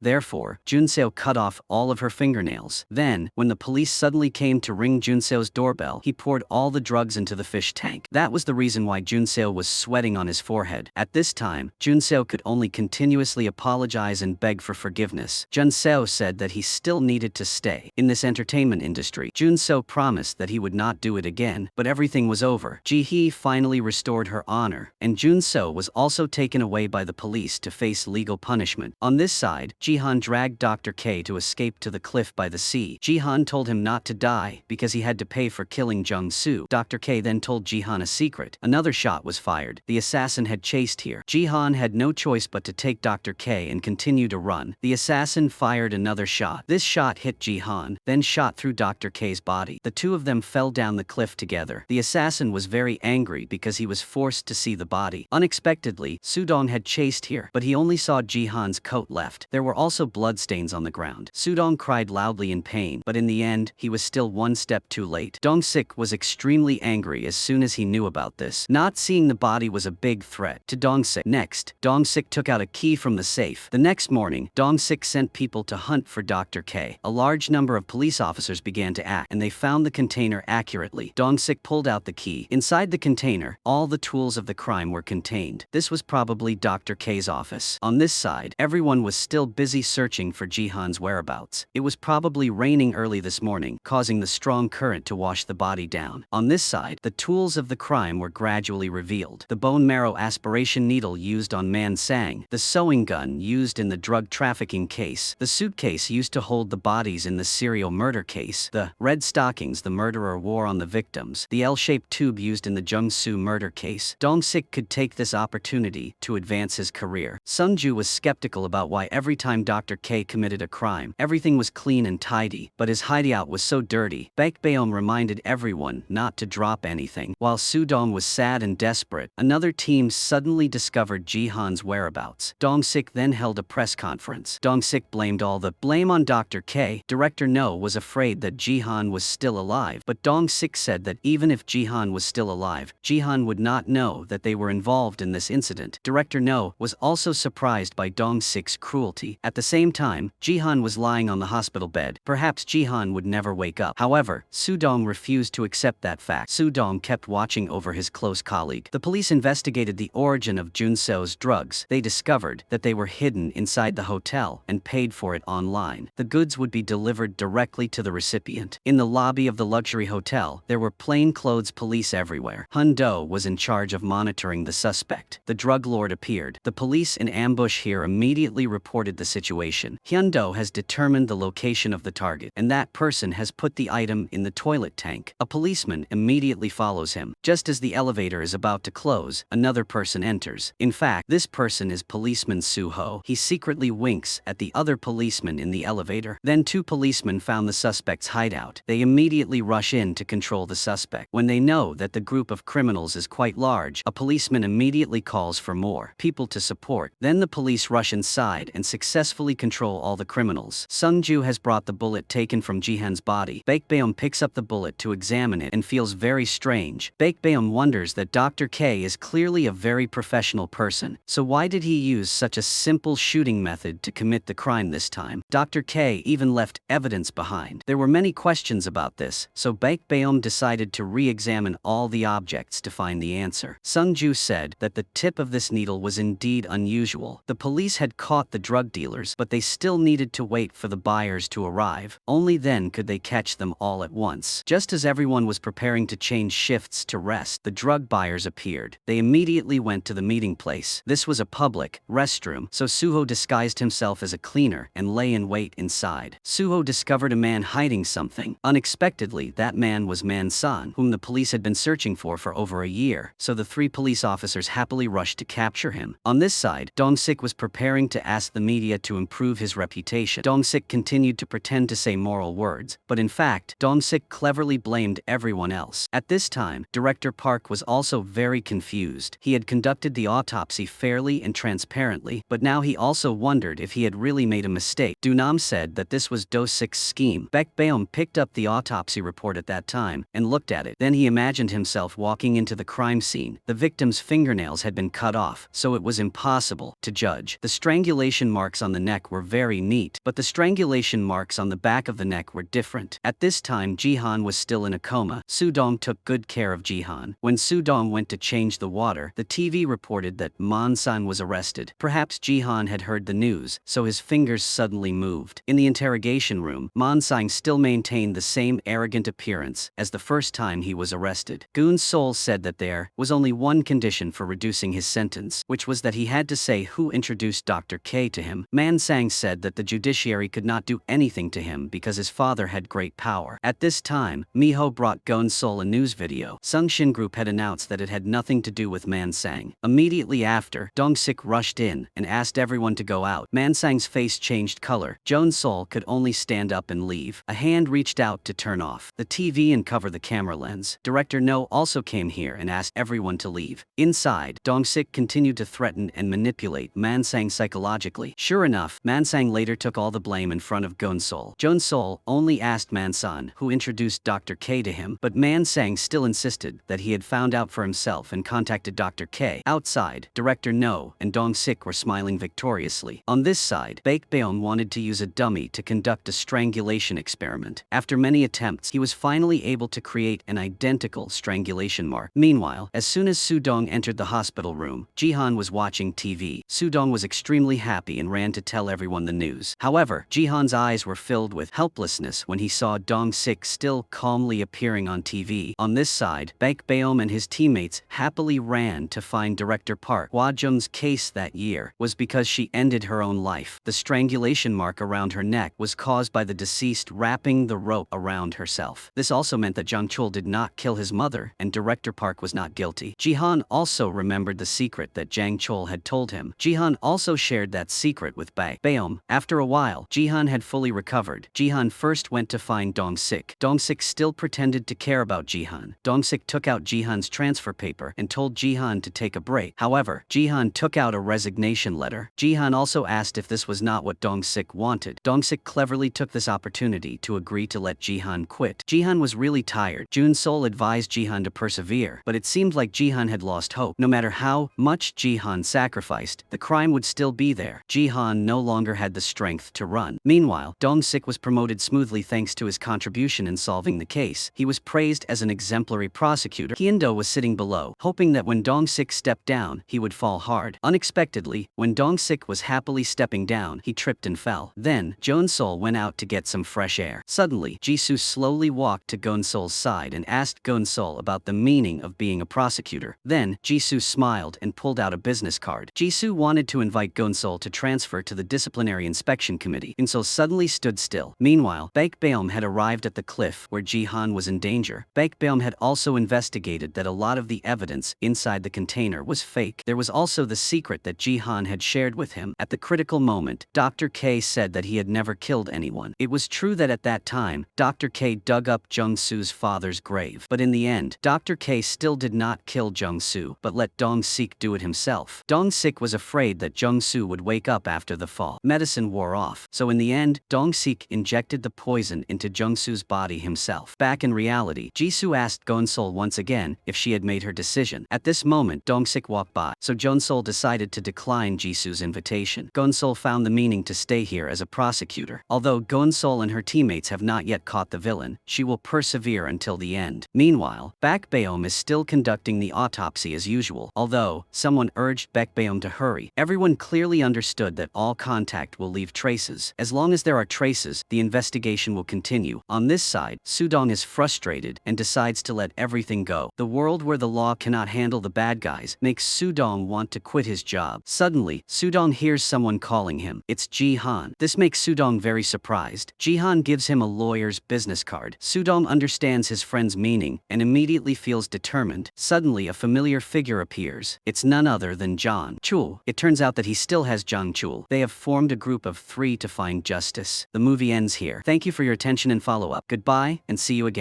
Speaker 1: Therefore, Jun-so cut off all of her fingernails. Then, when the police suddenly came to ring Jun-so's doorbell, he poured all the drugs into the fish tank. That was the reason why Jun-so was sweating on his forehead. At this time, Jun-so could only continuously apologize and beg for forgiveness. Jun-so said that he still needed to stay in this entertainment industry. Jun-so promised that he would not do it again, but everything was over. Ji-hee finally restored her honor, and Jun-so was also taken away by the police to face legal punishment. On this side, Jihan dragged Dr. K to escape to the cliff by the sea. Jihan told him not to die because he had to pay for killing Jung-soo. Dr. K then told Jihan a secret. Another shot was fired. The assassin had chased here. Jihan had no choice but to take Dr. K and continue to run. The assassin fired another shot. This shot hit Jihan, then shot through Dr. K's body. The two two of them fell down the cliff together. The assassin was very angry because he was forced to see the body. Unexpectedly, Sudong had chased here, but he only saw Jihan's coat left. There were also bloodstains on the ground. Sudong cried loudly in pain, but in the end, he was still one step too late. Dong-sik was extremely angry as soon as he knew about this. Not seeing the body was a big threat to Dong-sik. Next, Dong-sik took out a key from the safe. The next morning, Dong-sik sent people to hunt for Dr. K. A large number of police officers began to act, and they found the container accurately. Dong-sik pulled out the key. Inside the container, all the tools of the crime were contained. This was probably Dr. K's office. On this side, everyone was still busy searching for Jihan's whereabouts. It was probably raining early this morning, causing the strong current to wash the body down. On this side, the tools of the crime were gradually revealed. The bone marrow aspiration needle used on Man Sang, the sewing gun used in the drug trafficking case, the suitcase used to hold the bodies in the serial murder case, the red stockings the murderer wore on the victims, the L-shaped tube used in the Jung-soo murder case. Dong-sik could take this opportunity to advance his career. Sung-ju was skeptical about why every time Dr. K committed a crime, everything was clean and tidy, but his hideout was so dirty. Baekbeom reminded everyone not to drop anything. While Sudong was sad and desperate, another team suddenly discovered Jihan's whereabouts. Dong-sik then held a press conference. Dong-sik blamed all the blame on Dr. K. Director No was afraid that Jihan was still alive, but Dong-sik said that even if Jihan was still alive, Jihan would not know that they were involved in this incident. Director No was also surprised by Dong-sik's cruelty. At the same time, Jihan was lying on the hospital bed. Perhaps Jihan would never wake up. However, Sudong refused to accept that fact. Sudong kept watching over his close colleague. The police investigated the origin of Junseo's drugs. They discovered that they were hidden inside the hotel and paid for it online. The goods would be delivered directly to the recipient. In the lobby of the luxury hotel, there were plainclothes police everywhere. Hun-do was in charge of monitoring the suspect. The drug lord appeared. The police in ambush here immediately reported the situation. Hyun-do has determined the location of the target, and that person has put the item in the toilet tank. A policeman immediately follows him. Just as the elevator is about to close, another person enters. In fact, this person is policeman Soo-ho. He secretly winks at the other policeman in the elevator. Then two policemen found the suspect's hideout. They immediately rush in to control the suspect. When they know that the group of criminals is quite large, a policeman immediately calls for more people to support. Then the police rush inside and successfully control all the criminals. Sung-ju has brought the bullet taken from Jihan's body. Baekbeom picks up the bullet to examine it and feels very strange. Baekbeom wonders that Dr. K is clearly a very professional person, so why did he use such a simple shooting method to commit the crime this time? Dr. K even left evidence behind. There were many questions about this, so Baekbeom decided to re-examine all the objects to find the answer. Sung-ju said that the tip of this needle was indeed unusual. The police had caught the drug dealers, but they still needed to wait for the buyers to arrive. Only then could they catch them all at once. Just as everyone was preparing to change shifts to rest, the drug buyers appeared. They immediately went to the meeting place. This was a public restroom, so Suho disguised himself as a cleaner and lay in wait inside. Suho discovered a man hiding something. Unexpectedly, that man was Man-san, whom the police had been searching for over a year, so the three police officers happily rushed to capture him. On this side, Dong-sik was preparing to ask the media to improve his reputation. Dong-sik continued to pretend to say moral words, but in fact, Dong-sik cleverly blamed everyone else. At this time, Director Park was also very confused. He had conducted the autopsy fairly and transparently, but now he also wondered if he had really made a mistake. Dunam said that this was Do-sik's scheme. Baekbeom picked up the autopsy report at that time and looked at it. Then he imagined himself walking into the crime scene. The victim's fingernails had been cut off, so it was impossible to judge. The strangulation marks on the neck were very neat, but the strangulation marks on the back of the neck were different. At this time, Jihan was still in a coma. Sudong took good care of Jihan. When Sudong went to change the water, the TV reported that Man-san was arrested. Perhaps Jihan had heard the news, so his fingers suddenly moved. In the interrogation room, Man-sang still maintained the same arrogant appearance as the first time he was arrested. Goon Sol said that there was only one condition for reducing his sentence, which was that he had to say who introduced Dr. K to him. Man-sang said that the judiciary could not do anything to him because his father had great power. At this time, Miho brought Goon Sol a news video. Sung-shin Group had announced that it had nothing to do with Man-sang. Immediately after, Dong-sik rushed in and asked everyone to go out. Man-sang's face changed color. Joon Sol could only stand up and leave. A hand reached out to turn off off the TV and cover the camera lens. Director No also came here and asked everyone to leave. Inside, Dong-sik continued to threaten and manipulate Man-sang psychologically. Sure enough, Man-sang later took all the blame in front of Gon-sol. Jon-sol only asked Man-san, who introduced Dr. K to him, but Man-sang still insisted that he had found out for himself and contacted Dr. K. Outside, Director No and Dong-sik were smiling victoriously. On this side, Baekbeom wanted to use a dummy to conduct a strangulation experiment. After many attempts, he was finally able to create an identical strangulation mark. Meanwhile, as soon as Soo-dong entered the hospital room, Jihan was watching TV. Soo-dong was extremely happy and ran to tell everyone the news. However, Jihan's eyes were filled with helplessness when he saw Dong-sik still calmly appearing on TV. On this side, Baekbeom and his teammates happily ran to find Director Park. Hwa-jung's case that year was because she ended her own life. The strangulation mark around her neck was caused by the deceased wrapping the rope around herself. This also meant that Jang Chul did not kill his mother, and Director Park was not guilty. Jihan also remembered the secret that Jang Chul had told him. Jihan also shared that secret with Baekbeom. After a while, Jihan had fully recovered. Jihan first went to find Dong-sik. Dong-sik still pretended to care about Jihan. Dong-sik took out Jihan's transfer paper and told Jihan to take a break. However, Jihan took out a resignation letter. Jihan also asked if this was not what Dong-sik wanted. Dong-sik cleverly took this opportunity to agree to let Jihan quit. Jihan was really tired. Jun-sol advised Jihan to persevere, but it seemed like Jihan had lost hope. No matter how much Jihan sacrificed, the crime would still be there. Jihan no longer had the strength to run. Meanwhile, Dong-sik was promoted smoothly thanks to his contribution in solving the case. He was praised as an exemplary prosecutor. Hyun-do was sitting below, hoping that when Dong-sik stepped down, he would fall hard. Unexpectedly, when Dong-sik was happily stepping down, he tripped and fell. Then, Jon-sol went out to get some fresh air. Suddenly, Jisoo slowly walked to Gon-sol's side and asked Gon-sol about the meaning of being a prosecutor. Then, Jisoo smiled and pulled out a business card. Jisoo wanted to invite Gon-sol to transfer to the disciplinary inspection committee. Gon-sol suddenly stood still. Meanwhile, Baekbeom had arrived at the cliff where Jihan was in danger. Baekbeom had also investigated that a lot of the evidence inside the container was fake. There was also the secret that Jihan had shared with him. At the critical moment, Dr. K said that he had never killed anyone. It was true that at that time, Dr. K dug up Jung-soo's father's grave. But in the end, Dr. K still did not kill Jung-soo, but let Dong-sik do it himself. Dong-sik was afraid that Jung-soo would wake up after the fall. Medicine wore off, so in the end, Dong-sik injected the poison into Jung-soo's body himself. Back in reality, Jisoo asked Gon-sol once again if she had made her decision. At this moment, Dong-sik walked by, so Jon-sol decided to decline Jisoo's invitation. Gon-sol found the meaning to stay here as a prosecutor. Although Gon-sol and her teammates have not yet caught the villain, she will persevere until the end. Meanwhile, Baekbeom is still conducting the autopsy as usual. Although someone urged Baekbeom to hurry, everyone clearly understood that all contact will leave traces. As long as there are traces, the investigation will continue. On this side, Soo-dong is frustrated and decides to let everything go. The world where the law cannot handle the bad guys makes Soo-dong want to quit his job. Suddenly, Soo-dong hears someone calling him. It's Jihan. This makes Soo-dong very surprised. Jihan gives him a lawyer's business card. Soo-dong understands his friend's meaning and immediately feels determined. Suddenly, a familiar figure appears. It's none other than Jang Chul. It turns out that he still has Jang Chul. They have formed a group of 3 to find justice. The movie ends here. Thank you for your attention and follow up. Goodbye, and see you again.